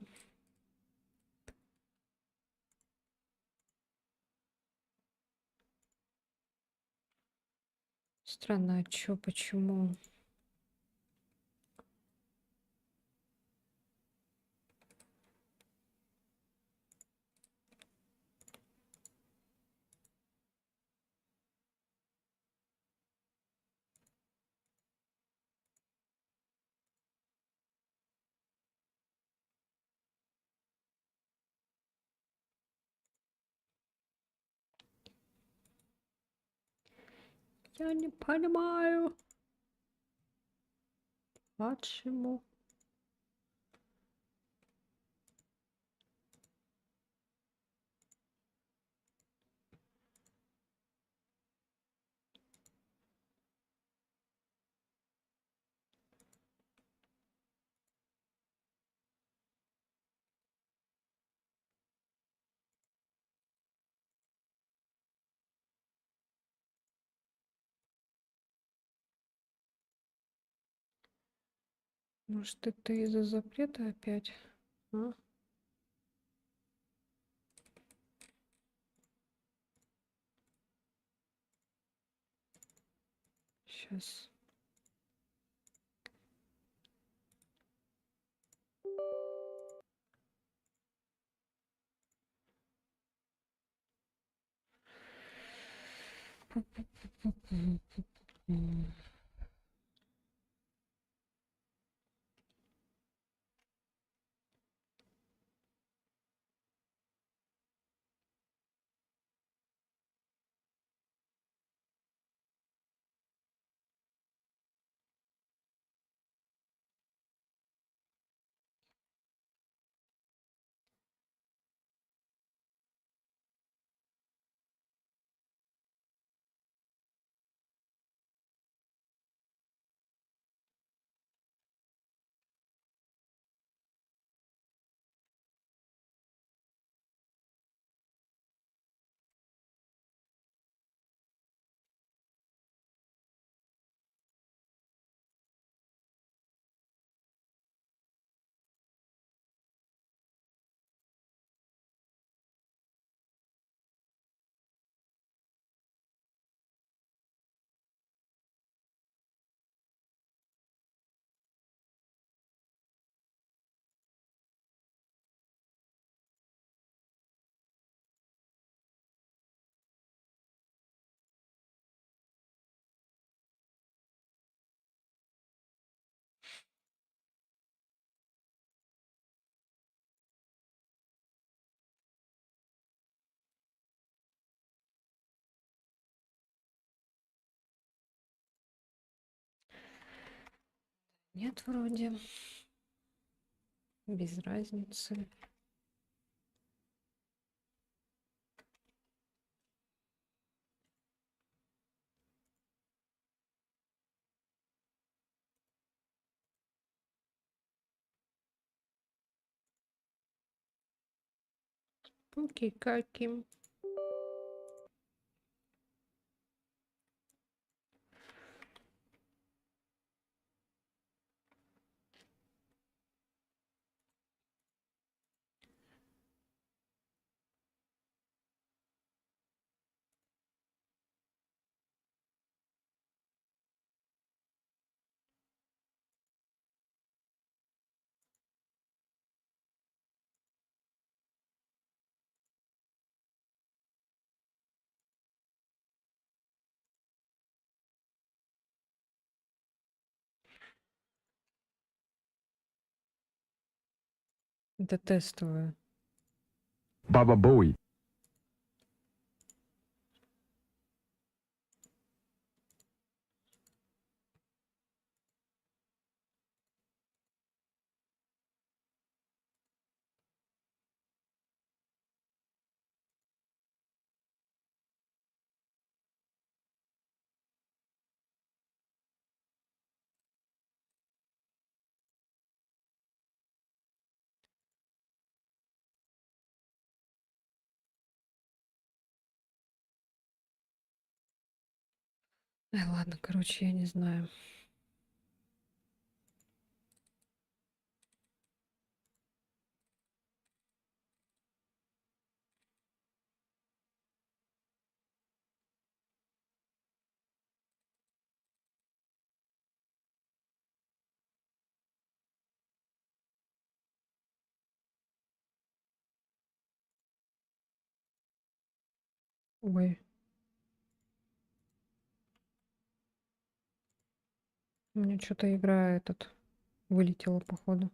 Странно, а чё, почему? Я не понимаю, почему. Может, это из-за запрета опять? А? Сейчас. Нет, вроде. Без разницы. Окей, каким? Это тестовое. Baba Bowie. Ай, ладно, короче, я не знаю. Ой. У меня что-то игра этот вылетела, походу.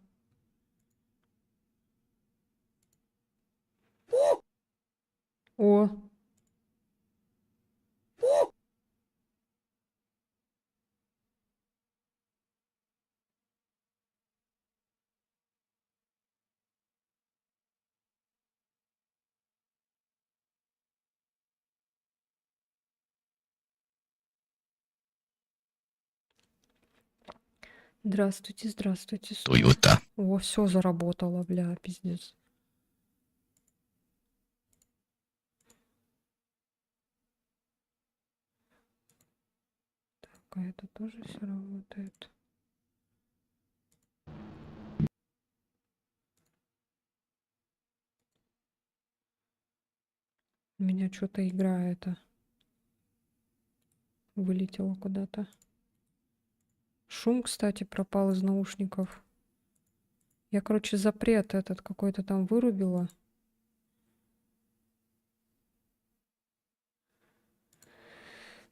О! Здравствуйте, здравствуйте. Toyota. О, все заработало, бля, пиздец. Так, а это тоже все работает. У меня что-то игра это вылетела куда-то. Шум, кстати, пропал из наушников. Я, короче, запрет этот какой-то там вырубила.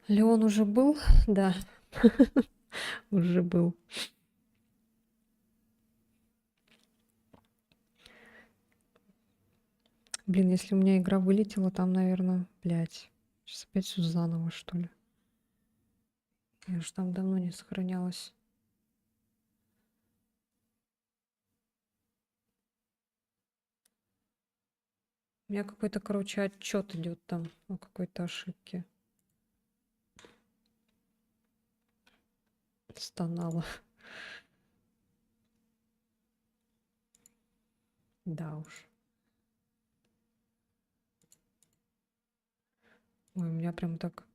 Леон уже был? Да. Уже был. Блин, если у меня игра вылетела, там, наверное, блядь. Сейчас опять всё заново, что ли. Я же там давно не сохранялась. У меня какой-то, короче, отчет идет там о какой-то ошибке. Стонала. Да уж. Ой, у меня прям так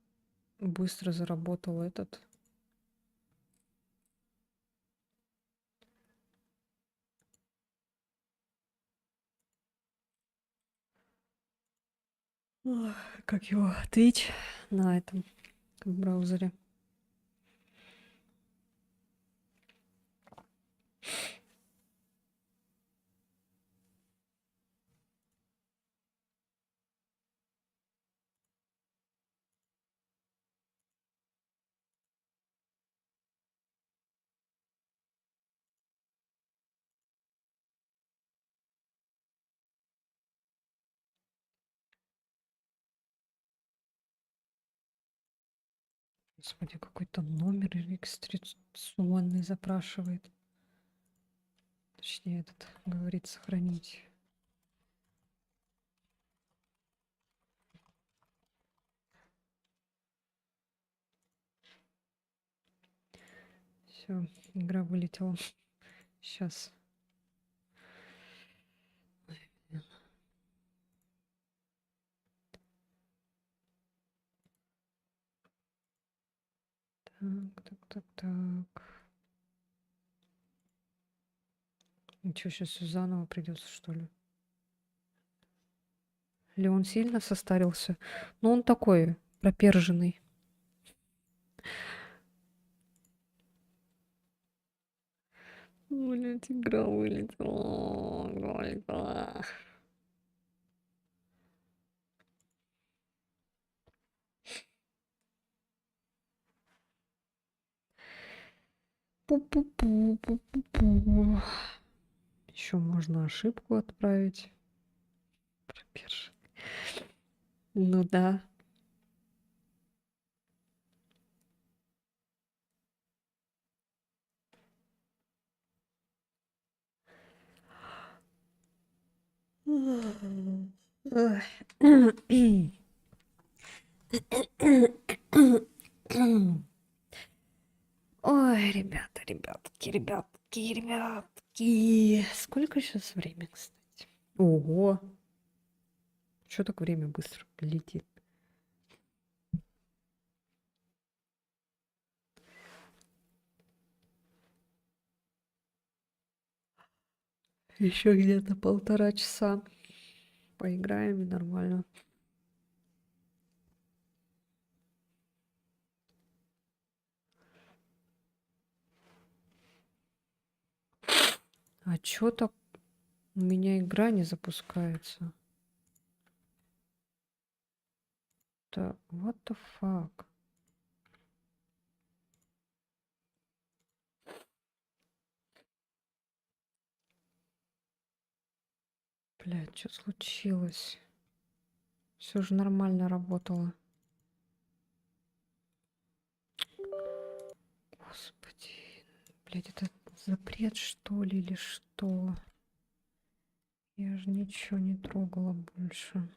быстро заработал этот. Ой, как его? Twitch на этом в браузере. Господи, какой-то номер регистрационный запрашивает. Точнее, этот говорит сохранить. Все, игра вылетела. Сейчас. Так. Ничего, сейчас все заново придется, что ли? Леон сильно состарился? Ну, он такой, проперженный. Блять, игра вылетела. Игра вылетела. Пу-пу-пу, пу-пу-пу. Еще можно ошибку отправить. Проперженный. Ну да. Ой, ребятки. Сколько сейчас время, кстати? Ого. Что так время быстро летит? Еще где-то 1,5 часа. Поиграем и нормально. А чё так у меня игра не запускается? Так, what the fuck? Блядь, что случилось? Все же нормально работало. Господи, блядь, это запрет, что ли, или что? Я же ничего не трогала больше.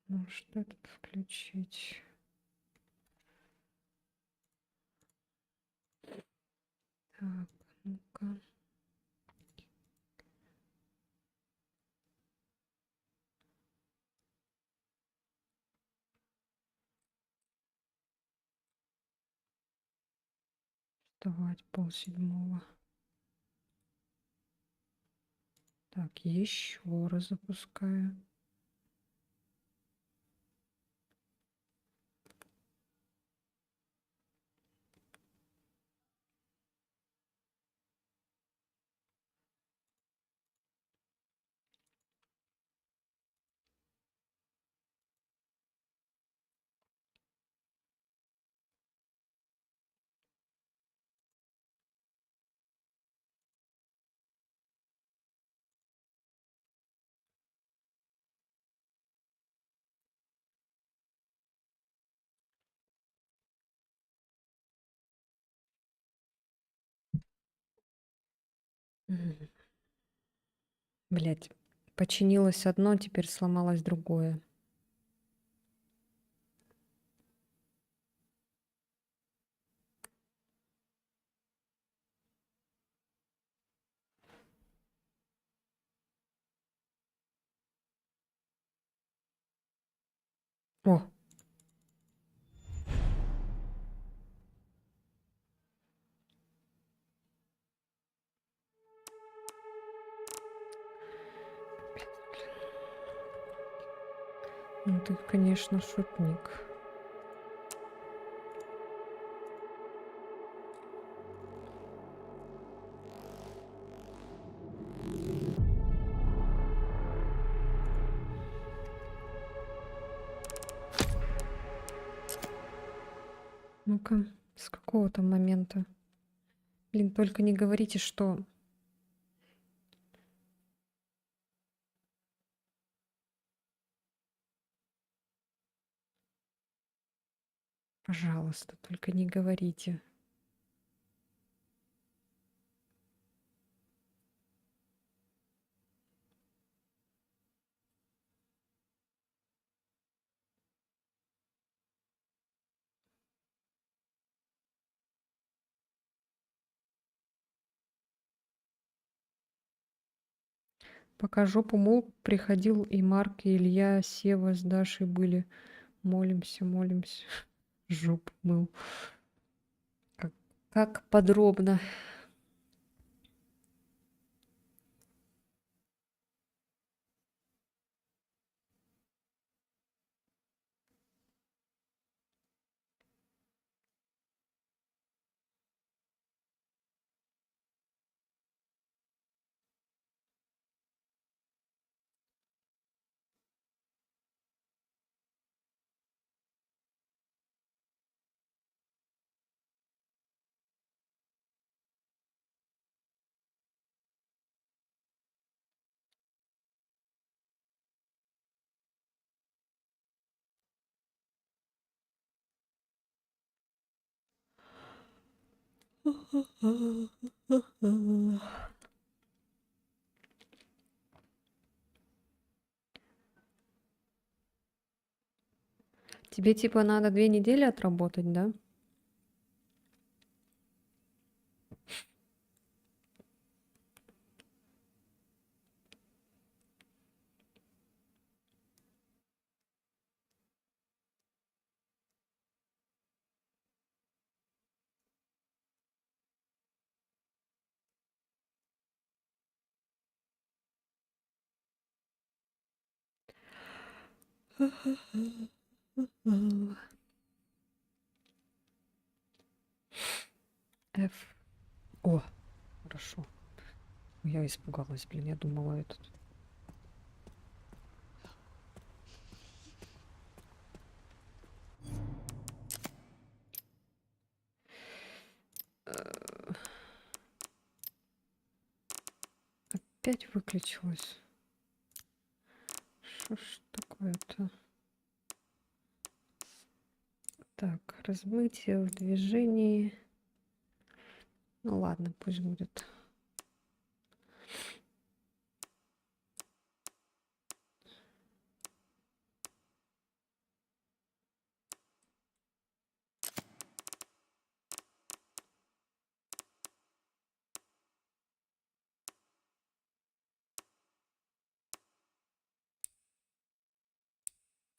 Может, этот включить? Так, ну-ка. Вставать 6:30. Так, еще раз запускаю. Блять, починилось одно, теперь сломалось другое. О! Ну ты, конечно, шутник. Ну-ка, с какого-то момента? Блин, только не говорите, что... Пожалуйста, только не говорите. Пока жопу мыл, приходил и Марк, и Илья, Сева с Дашей были. Молимся, молимся. Жопу мыл. Как подробно. Тебе типа надо 2 недели отработать, да? F. О, хорошо. Я испугалась, блин, я думала этот. Опять выключилась. Что ж такое-то? Так, размытие в движении. Ну ладно, пусть будет.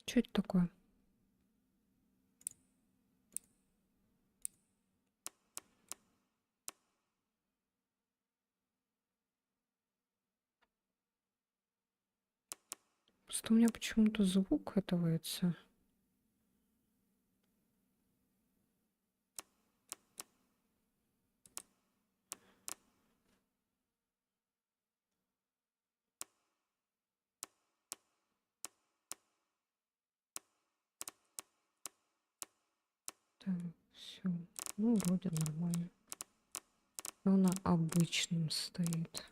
Что это такое? Просто у меня почему-то звук этого это. Так, все. Ну, вроде нормально. Но на обычном стоит.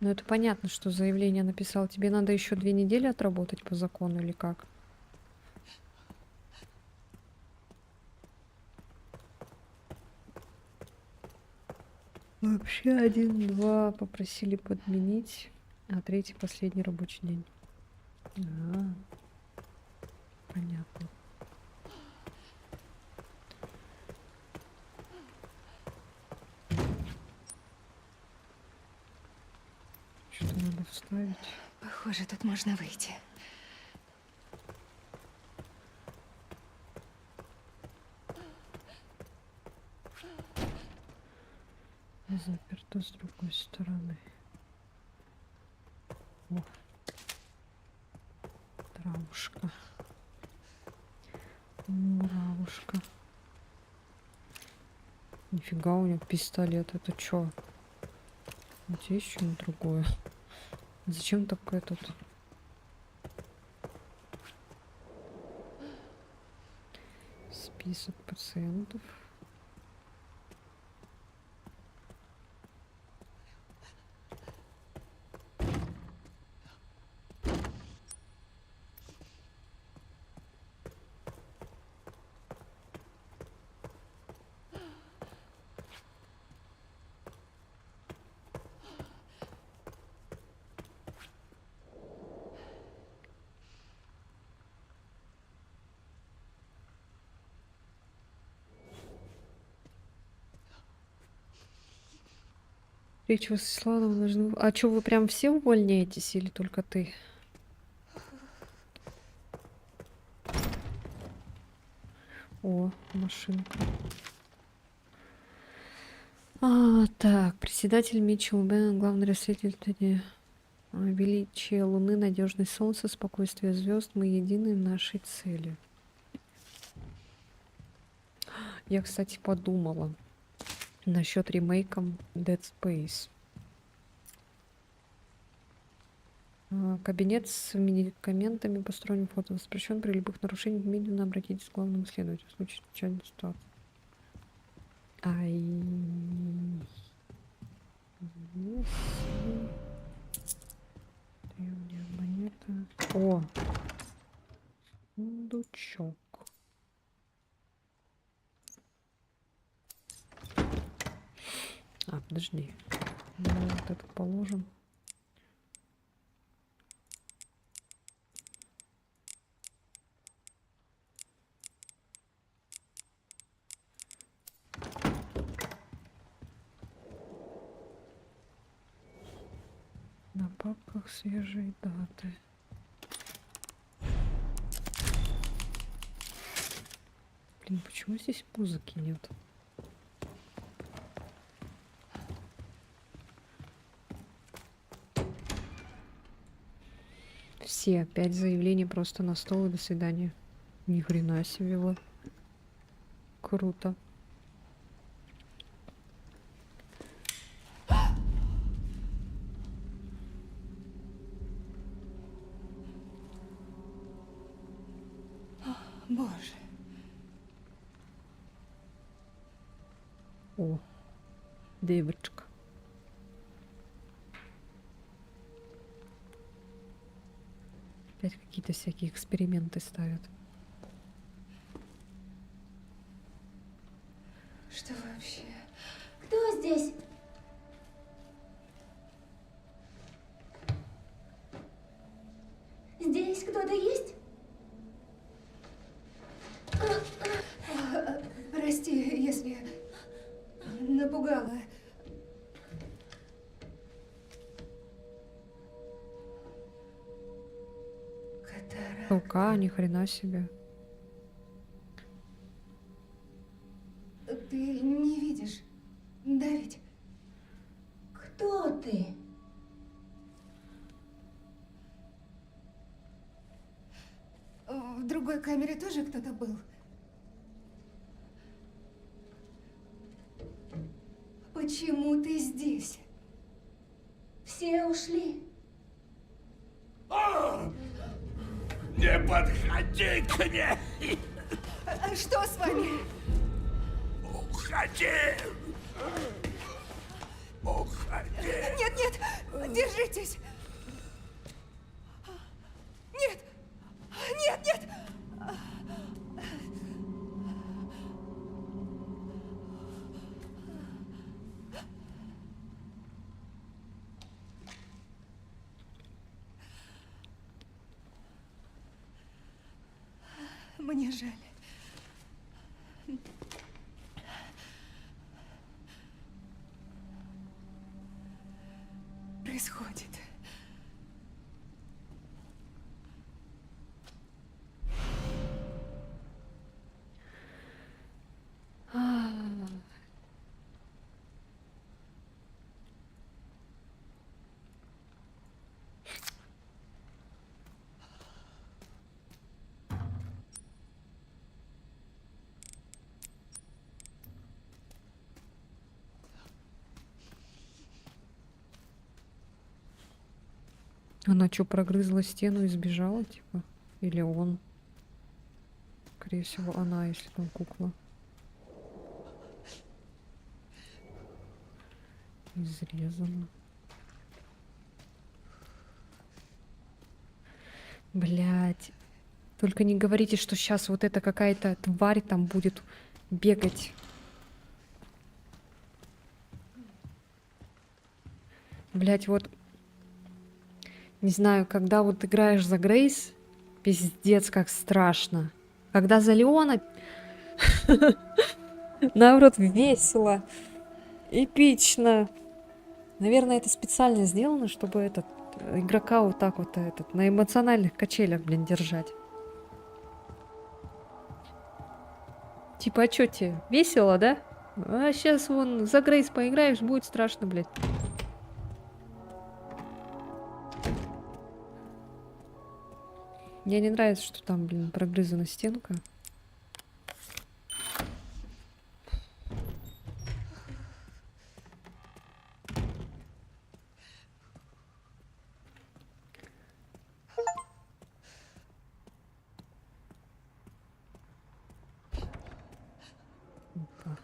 Ну это понятно, что заявление написал. Тебе надо еще 2 недели отработать по закону или как? Вообще 1-2 попросили подменить, а 3-й последний рабочий день. Понятно. Что надо вставить? Похоже, тут можно выйти. Заперто с другой стороны. О. Травушка. Муравушка. Нифига, у него пистолет. Это чё? У тебя есть что-нибудь другое? Зачем такое тут? Список пациентов. Речь Владиславовна должны... А что, вы прям все увольняетесь или только ты? О, машинка. Так, председатель Митчелл Бен, главный расследователь величие Луны, надежность Солнца, спокойствие звезд, мы едины в нашей цели. Я, кстати, подумала насчет ремейка Dead Space. Кабинет с медикаментами, посторонним фото воспрещен. При любых нарушениях немедленно обратитесь к главному следователю в случае чрезвычайной ситуации. Древняя монета. О! Сундучок. Подожди. Вот это положим. На папках свежие даты. Блин, почему здесь музыки нет? Все, 5 заявлений просто на стол и до свидания. Ни хрена себе, вот. Круто. Боже. О, девочка. Опять какие-то всякие эксперименты ставят. Что вообще? Кто здесь? Здесь кто-то есть? Прости, если напугала. Рука, ни хрена себе. Ты не видишь, да ведь? Кто ты? В другой камере тоже кто-то был? Почему ты здесь? Все ушли. Не подходи к ней! Что с вами? Уходи! Нет, нет! Держитесь! Нет! Нет, нет! Мне жаль. Происходит. Она что, прогрызла стену и сбежала, типа? Или он? Скорее всего, она, если там кукла. Изрезана. Блять. Только не говорите, что сейчас вот эта какая-то тварь там будет бегать. Блять, вот. Не знаю, когда вот играешь за Грейс, пиздец, как страшно. Когда за Леона, наоборот, весело, эпично. Наверное, это специально сделано, чтобы этот игрока вот так вот на эмоциональных качелях, блин, держать. Типа, а чё тебе? Весело, да? А сейчас вон за Грейс поиграешь, будет страшно, блядь. Мне не нравится, что там, блин, прогрызана стенка. Опа.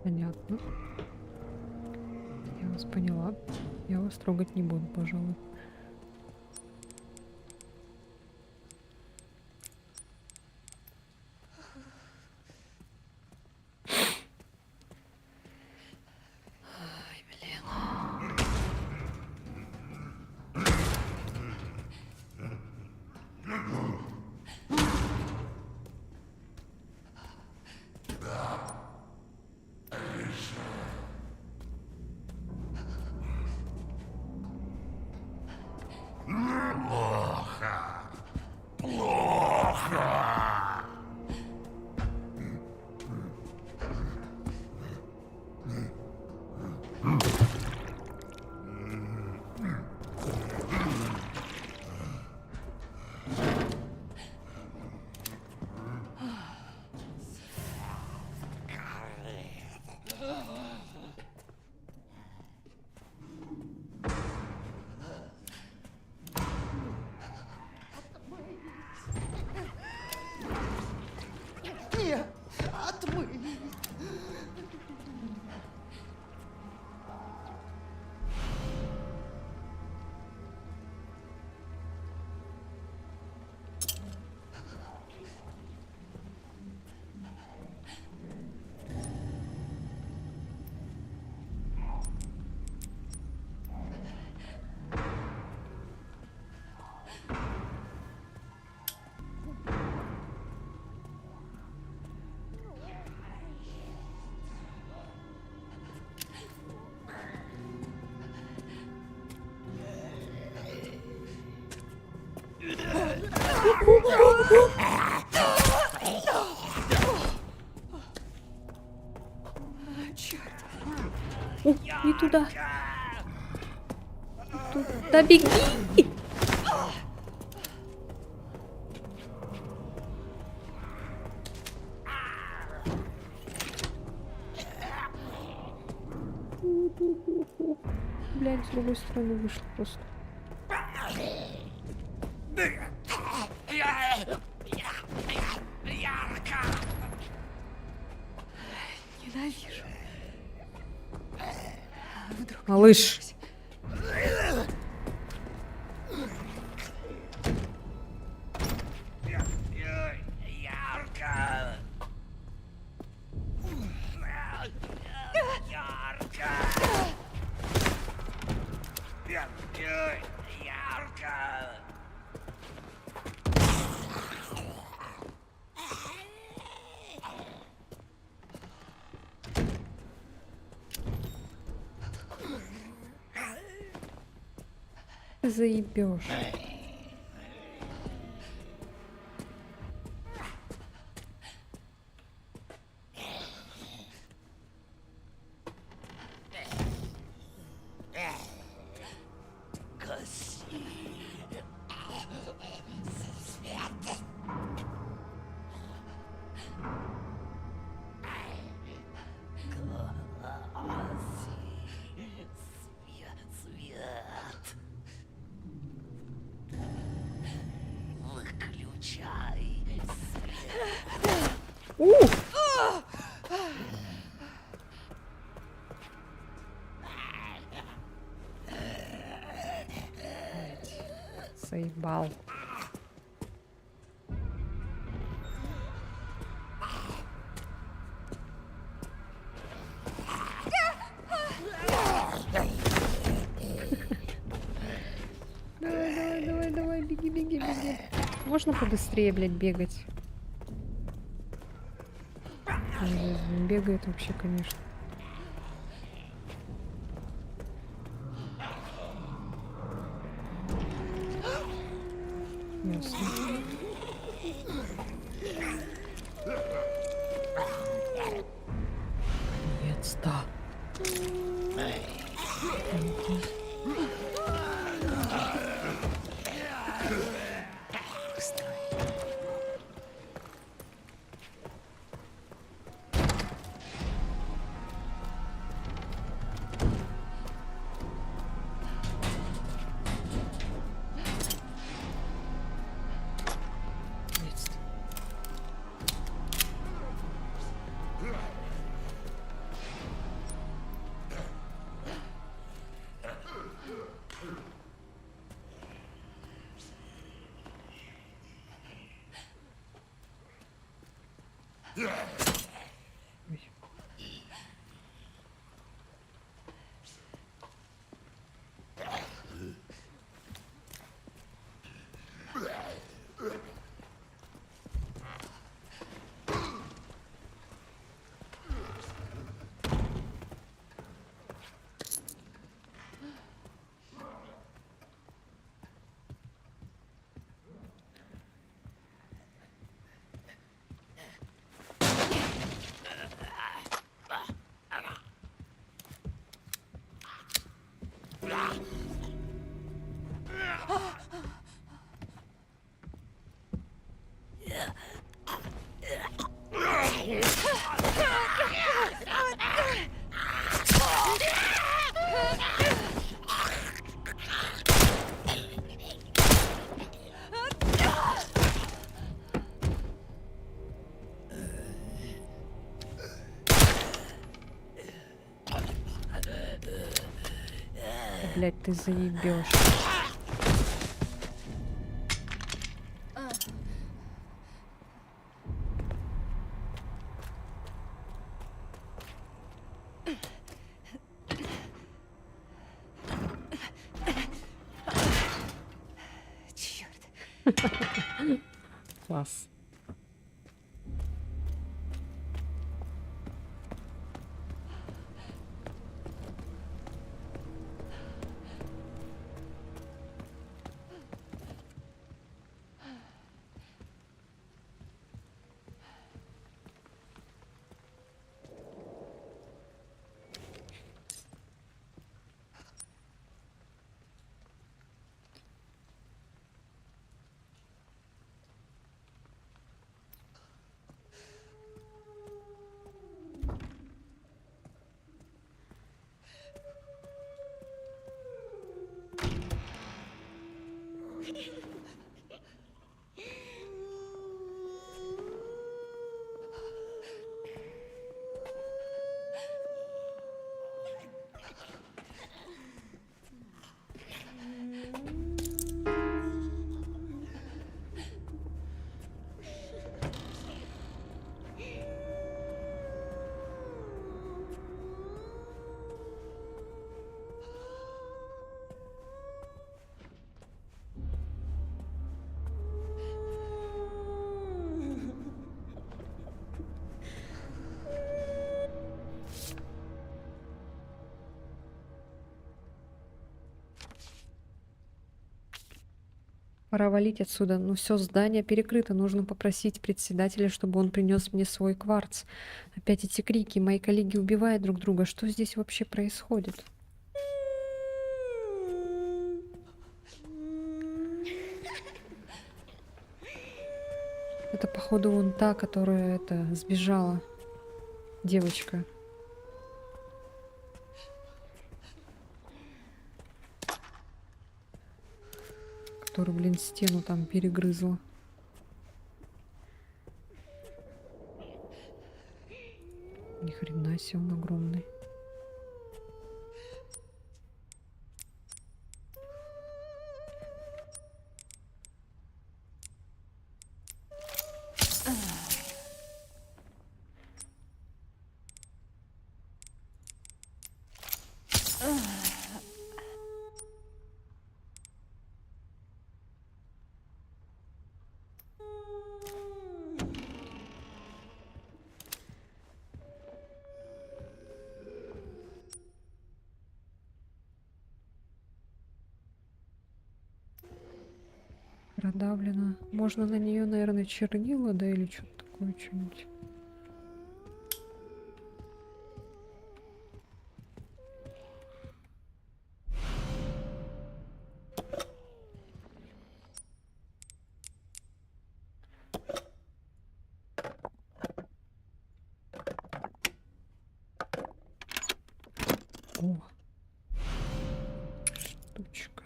Понятно. Я вас поняла. Я вас трогать не буду, пожалуй. Ай, блин. О, не туда. Туда беги. Блядь, с другой стороны вышло просто. Ненавижу. Малыш. Заебешь. Заебал. Давай, беги. Можно побыстрее, блядь, бегать? Не бегает вообще, конечно. Ясно. Наконец-то. Блять, ты заебешь. Черт. Класс. Пора валить отсюда. Ну все, здание перекрыто. Нужно попросить председателя, чтобы он принес мне свой кварц. Опять эти крики. Мои коллеги убивают друг друга. Что здесь вообще происходит? Это, походу, вон та, которая сбежала. Девочка. Которая, блин, стену там перегрызла. Ни хрена себе, он огромный. Продавлено. Можно на нее, наверное, чернила, да, или что-то такое, что-нибудь. О, штучка.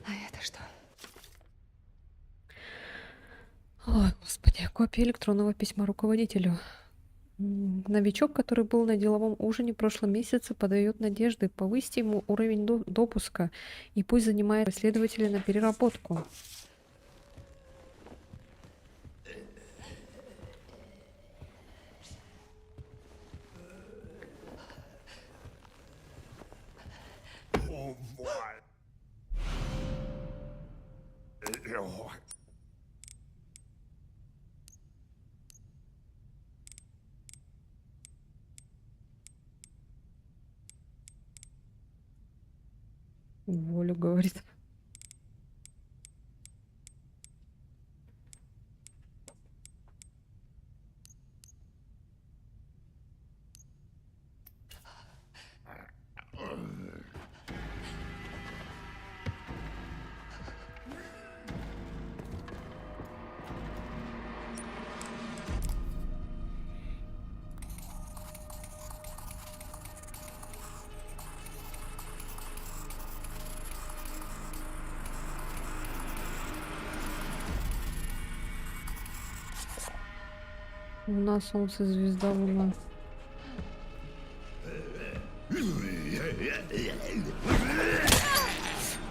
А это что? Ой, господи, копия электронного письма руководителю. Новичок, который был на деловом ужине в прошлом месяце, подает надежды. Повысьте ему уровень допуска и пусть занимает следователя на переработку. Волю, говорит. Луна, солнце, звезда, луна.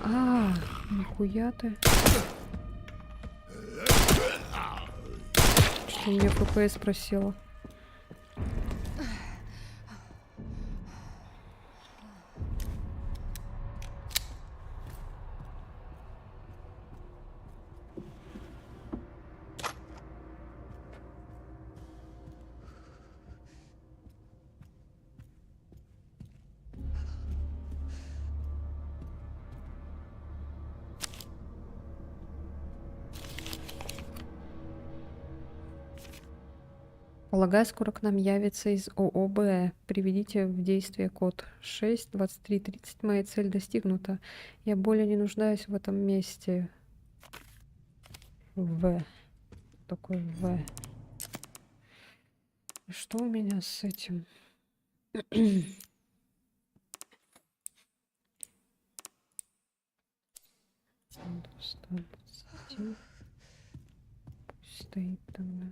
А, нихуя ты. Что мне ФПС спросила? Полагаю, скоро к нам явится из ООБ. Приведите в действие код 62330. Моя цель достигнута. Я более не нуждаюсь в этом месте. В. Такой В. Что у меня с этим? Пусть стоит тогда.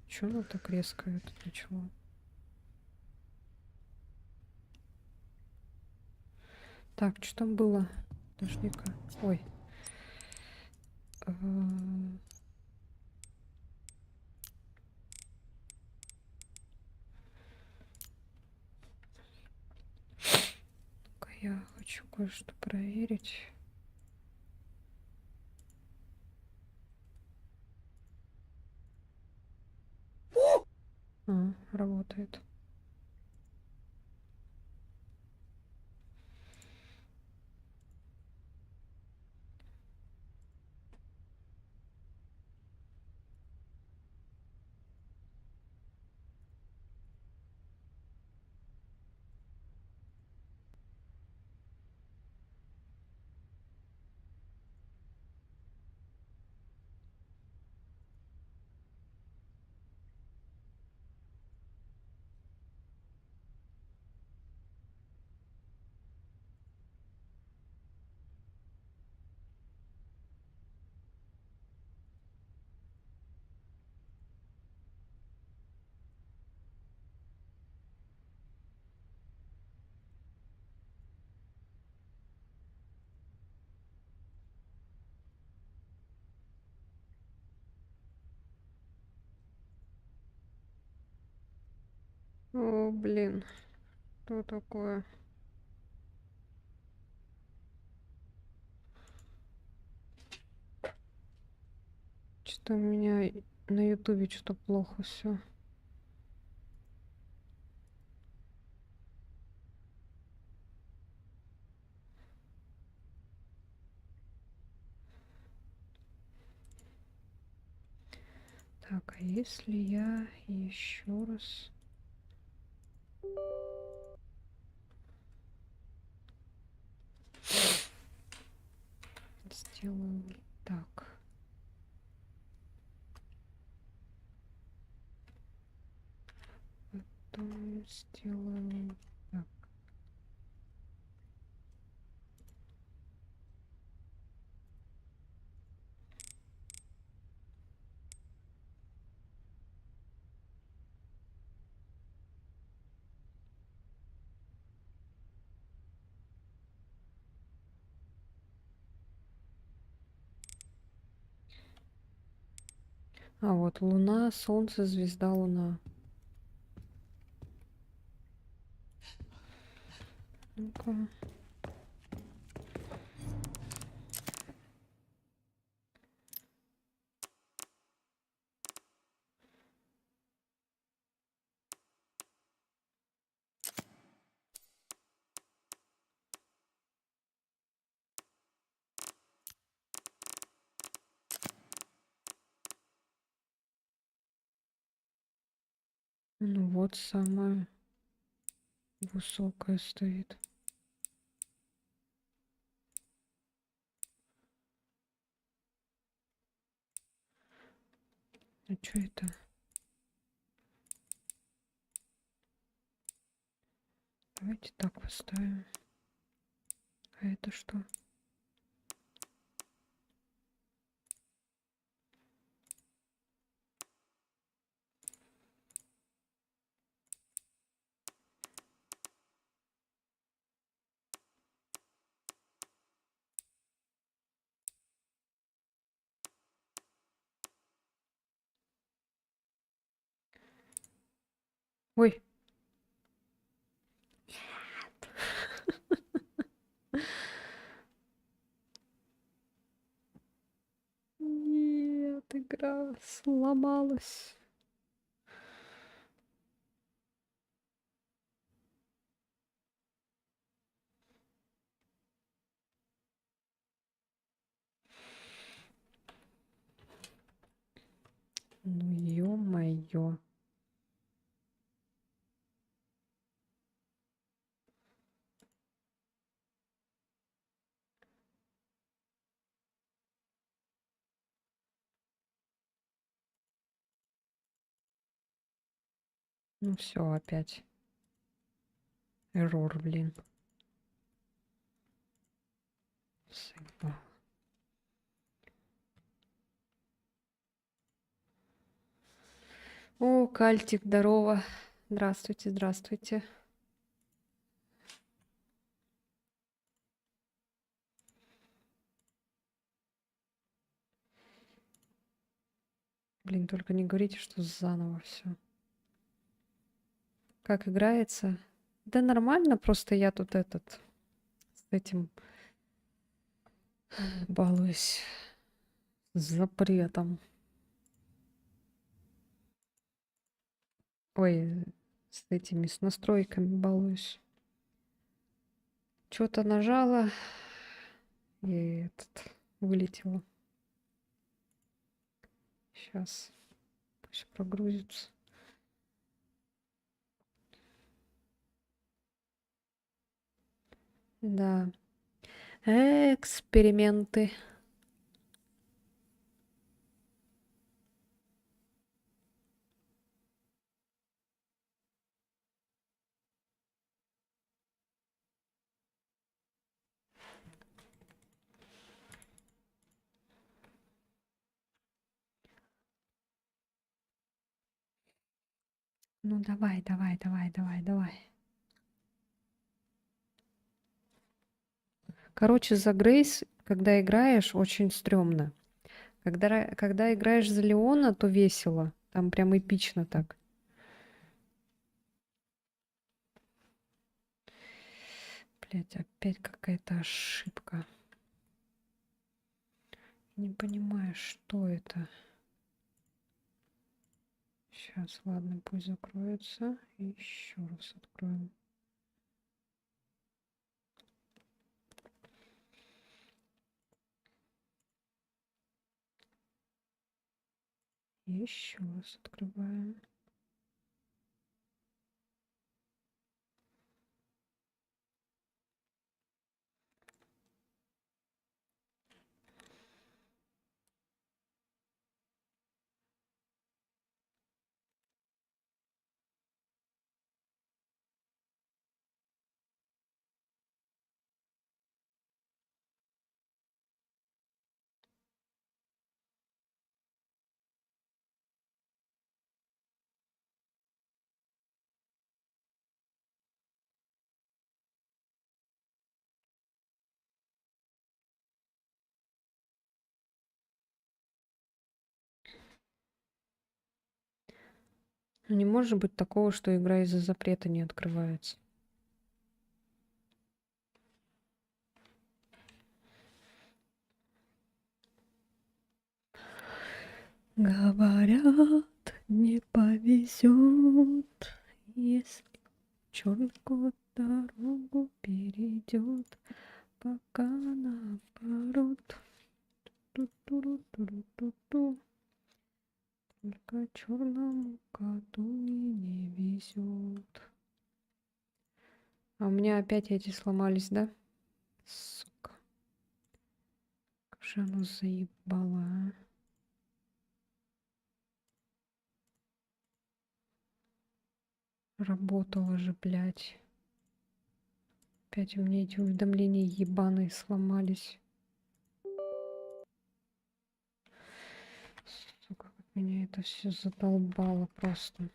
Чё оно так резко это начало? Так, что там было? Подожди-ка. Ой. я хочу кое-что проверить. Работает. О, блин. Что такое? Что-то у меня на ютубе что-то плохо все. Так, а если я еще раз сделаю вот так. Потом сделаю вот так. А вот Луна, Солнце, звезда, Луна. Ну-ка. Ну вот самая высокая стоит. А что это? Давайте так поставим. А это что? Ой. Нет, игра сломалась. Ну, ё-моё. Ну все, опять. Эррор, блин. Заебал. О, Кальтик, здорово. Здравствуйте, здравствуйте. Блин, только не говорите, что заново все. Как играется? Да нормально, просто я тут этот этим балуюсь. С запретом. Ой, с этими, с настройками балуюсь. Что-то нажала и вылетело. Сейчас пусть прогрузится. Да. Эксперименты. Ну давай, давай, давай, давай, давай. Короче, за Грейс, когда играешь, очень стрёмно. Когда играешь за Леона, то весело. Там прям эпично так. Блять, опять какая-то ошибка. Не понимаю, что это. Сейчас, ладно, пусть закроется. И еще раз откроем. Еще раз открываем. Ну, не может быть такого, что игра из-за запрета не открывается. Говорят, не повезет, если человеку дорогу перейдет, пока наоборот. Ту-ту-ру-ту-ру-ту-ту. Только черному коту и не везет. А у меня опять эти сломались, да? Сука. Как же оно заебало, а? Работала же, блядь. Опять у меня эти уведомления ебаные сломались. Сука, как меня это все задолбало просто.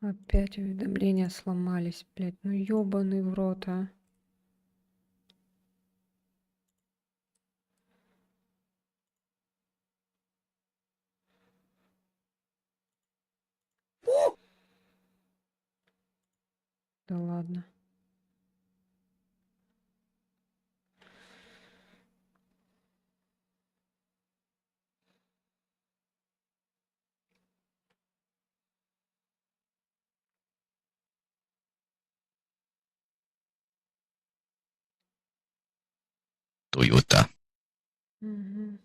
Опять уведомления сломались, блядь. Ну ёбаный в рот, а. Да ладно. Toyota. Мгм.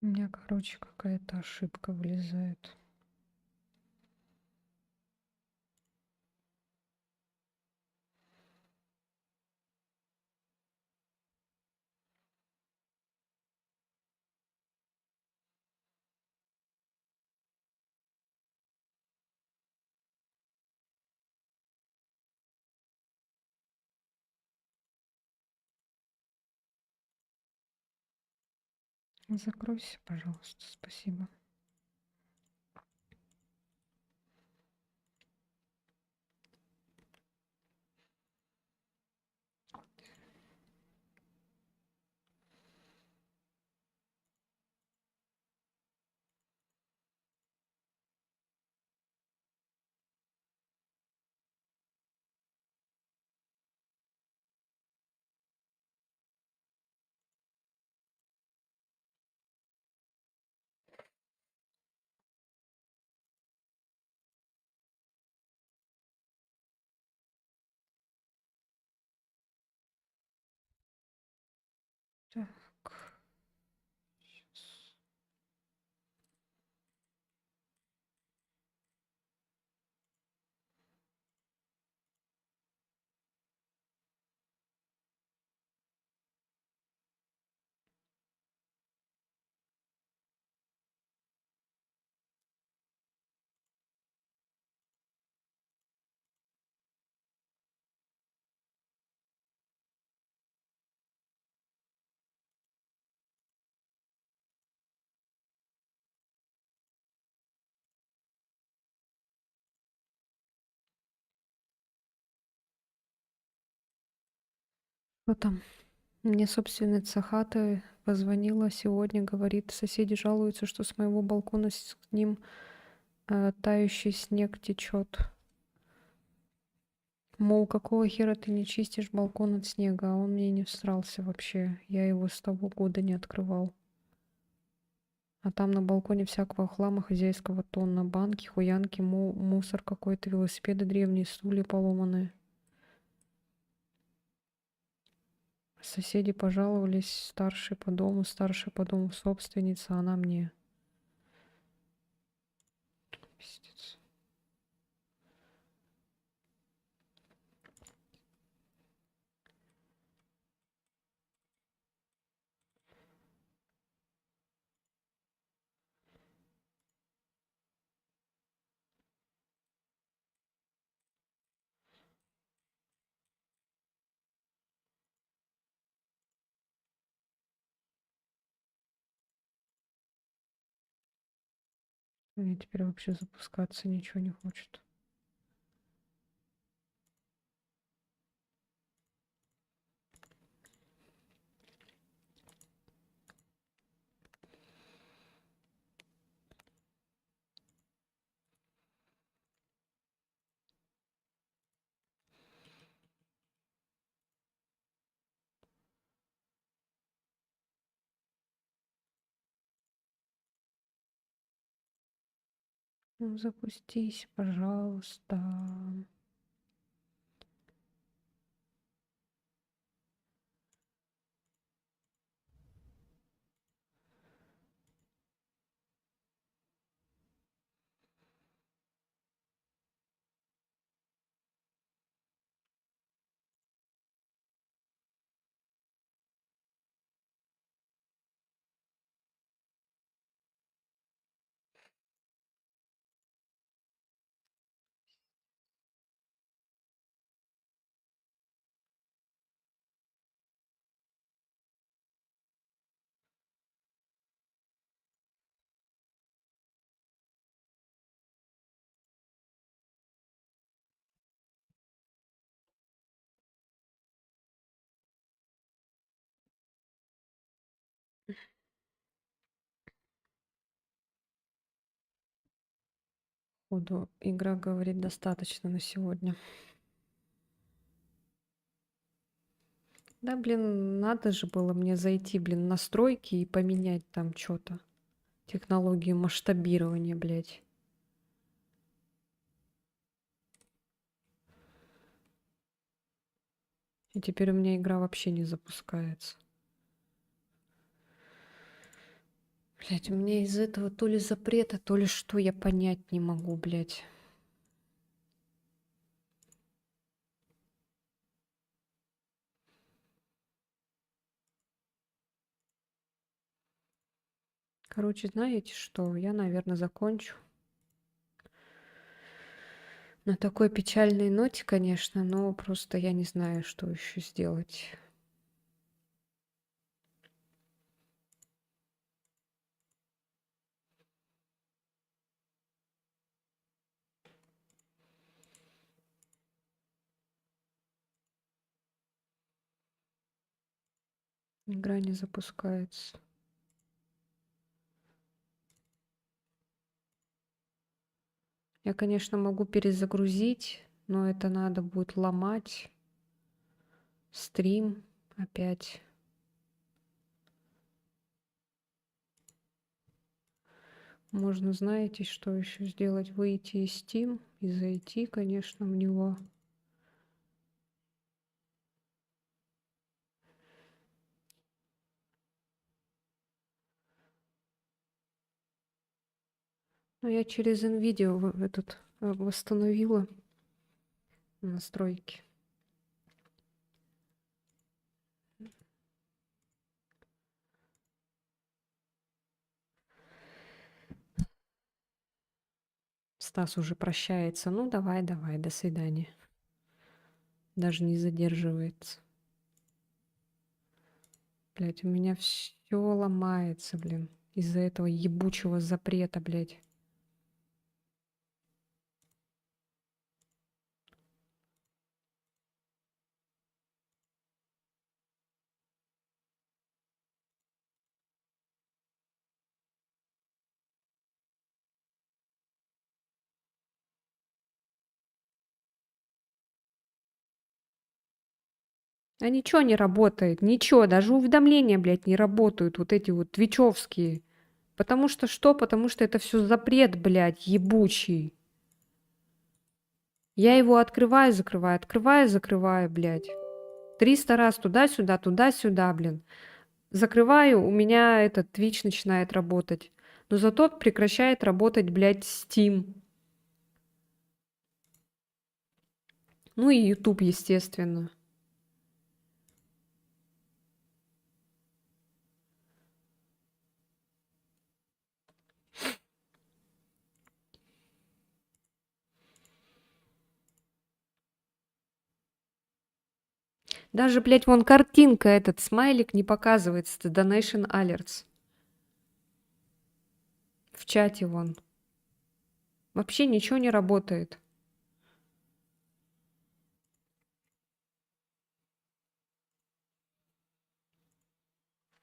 У меня, короче, какая-то ошибка вылезает. Закройся, пожалуйста, спасибо. Так. Что там? Мне собственница хаты позвонила сегодня, говорит, соседи жалуются, что с моего балкона с ним тающий снег течет. Мол, какого хера ты не чистишь балкон от снега, а он мне не всрался вообще. Я его с того года не открывал. А там на балконе всякого хлама хозяйского тонна. Банки, хуянки, мусор какой-то, велосипеды древние, стулья поломанные. Соседи пожаловались, старшая по дому собственница, она мне. Пиздец. Мне теперь вообще запускаться ничего не хочет. Ну, запустись, пожалуйста. Походу, игра говорит достаточно на сегодня. Да, блин, надо же было мне зайти, блин, в настройки и поменять там что-то. Технологию масштабирования, блядь. И теперь у меня игра вообще не запускается. Блять, у меня из этого то ли запрета, то ли что, я понять не могу, блять. Короче, знаете что? Я, наверное, закончу. На такой печальной ноте, конечно, но просто я не знаю, что еще сделать. Игра не запускается. Я, конечно, могу перезагрузить, но это надо будет ломать стрим опять. Можно, знаете, что еще сделать? Выйти из Steam и зайти, конечно, в него. Но я через NVIDIA этот восстановила настройки. Стас уже прощается. Ну, давай, давай, до свидания. Даже не задерживается. Блять, у меня все ломается, блин. Из-за этого ебучего запрета, блять. А ничего не работает, ничего, даже уведомления, блядь, не работают, вот эти вот твичевские. Потому что что? Потому что это все запрет, блядь, ебучий. Я его открываю, закрываю, блядь. 300 раз туда-сюда, блин. Закрываю, у меня этот Twitch начинает работать. Но зато прекращает работать, блядь, Steam. Ну и YouTube, естественно. Даже, блядь, вон картинка, этот смайлик не показывается. Это Donation Alerts. В чате вон. Вообще ничего не работает.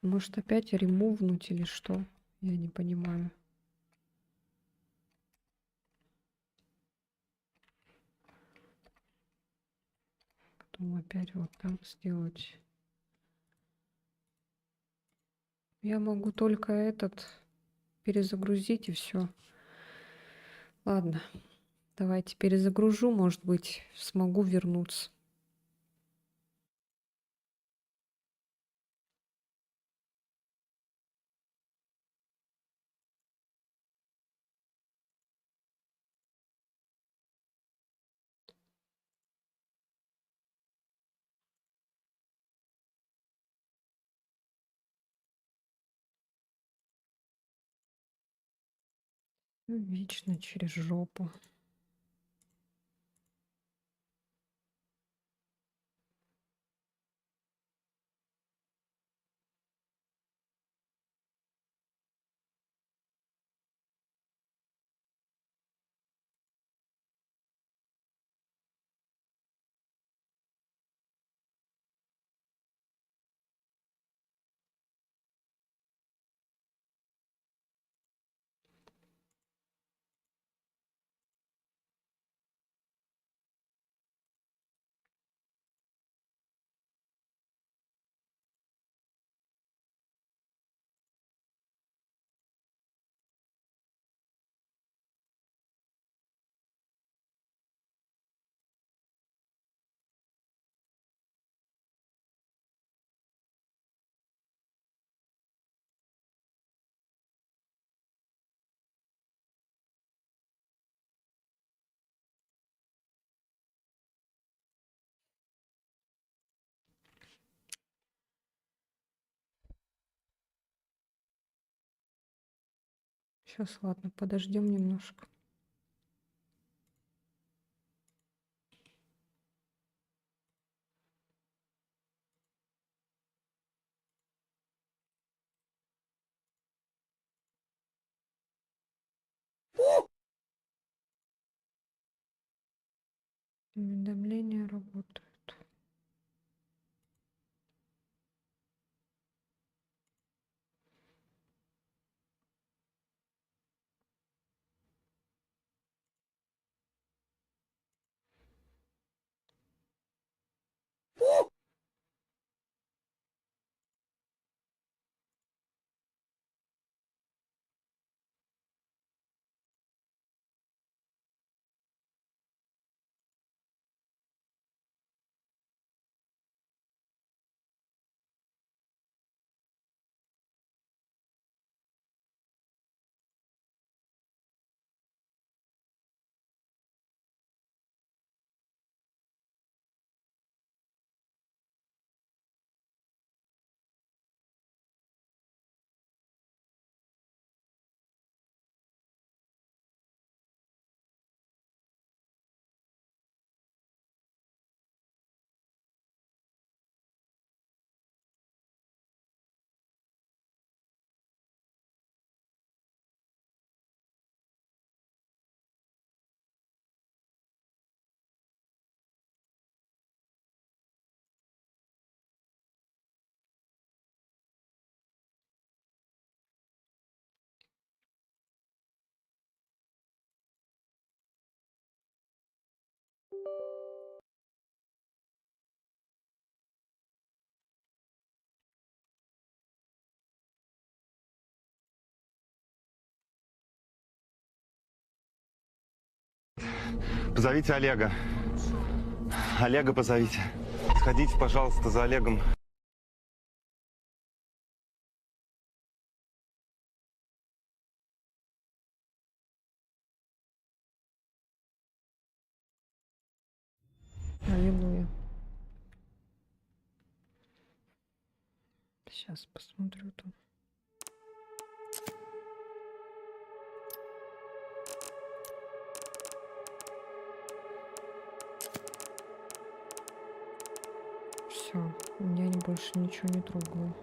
Может, опять ремувнуть или что? Я не понимаю. Потом опять вот так сделать. Я могу только этот перезагрузить и все. Ладно, давайте перезагружу, может быть, смогу вернуться. Вечно через жопу. Сейчас, ладно, подождем немножко. Уведомления работают. Позовите Олега. Олега позовите. Сходите, пожалуйста, за Олегом. Аллилуйя. Сейчас посмотрю там. Все, я больше ничего не трогаю.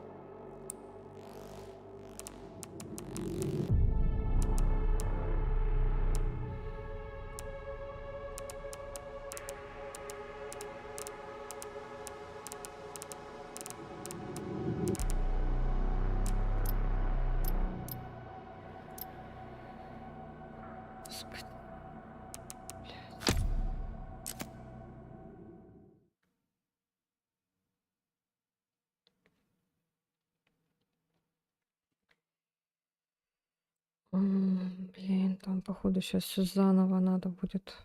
Господи. Блин, там, походу, сейчас все заново надо будет.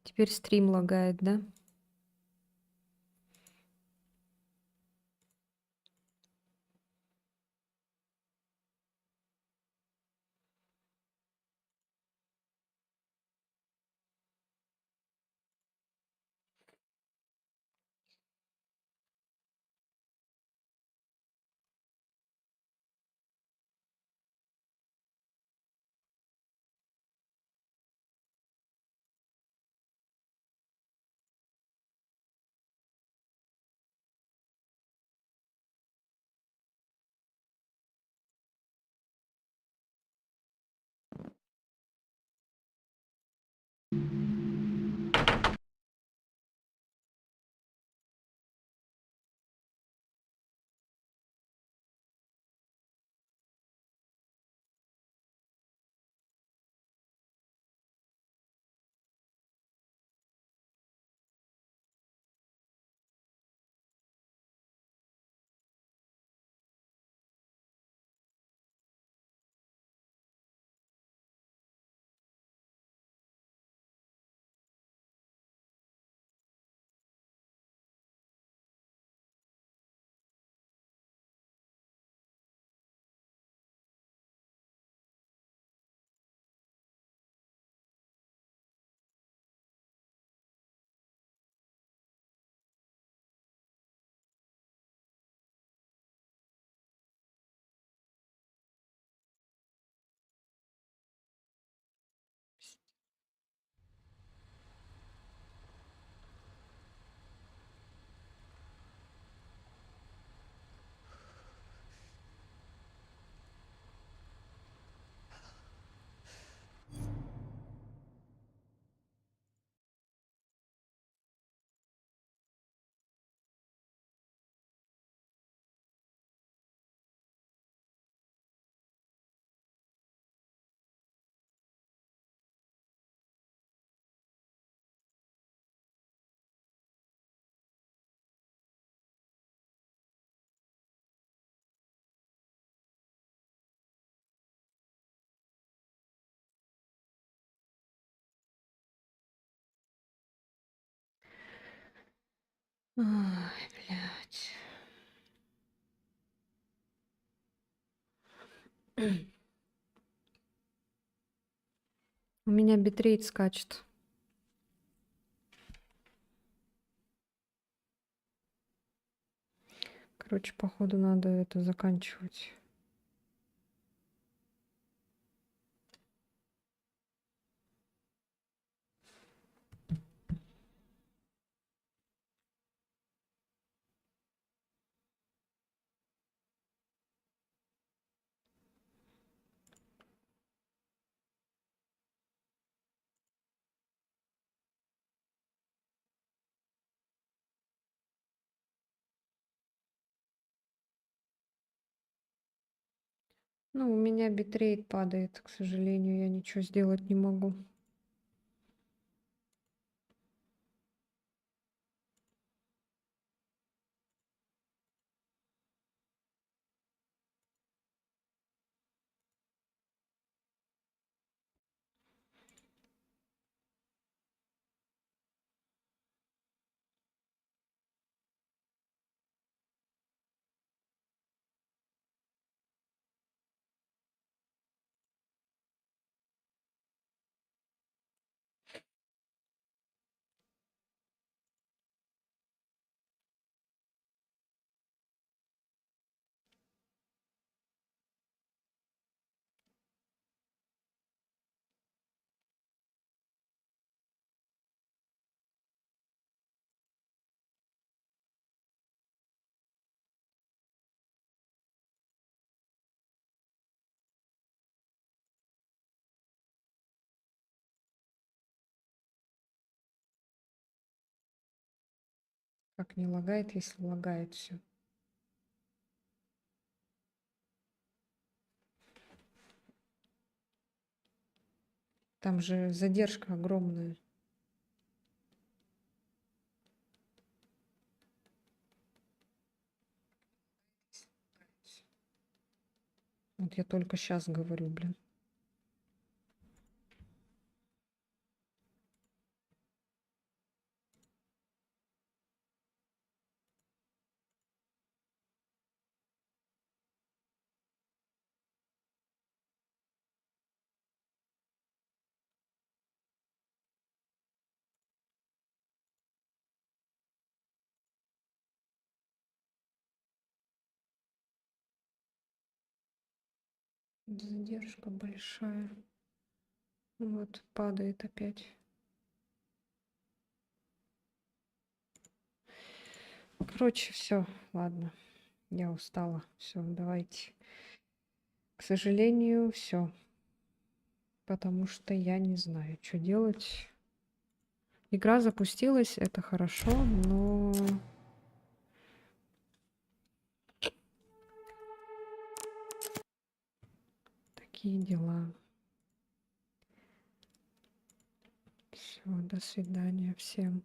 Теперь стрим лагает, да? Ай, блядь. У меня битрейт скачет. Короче, походу надо это заканчивать. Ну, у меня битрейт падает, к сожалению, я ничего сделать не могу. Как не лагает, если лагает все. Там же задержка огромная. Вот я только сейчас говорю, блин. Задержка большая. Вот, падает опять. Короче, все, ладно. Я устала. Все, давайте. К сожалению, все. Потому что я не знаю, что делать. Игра запустилась, это хорошо, но... Такие дела. Все, до свидания всем.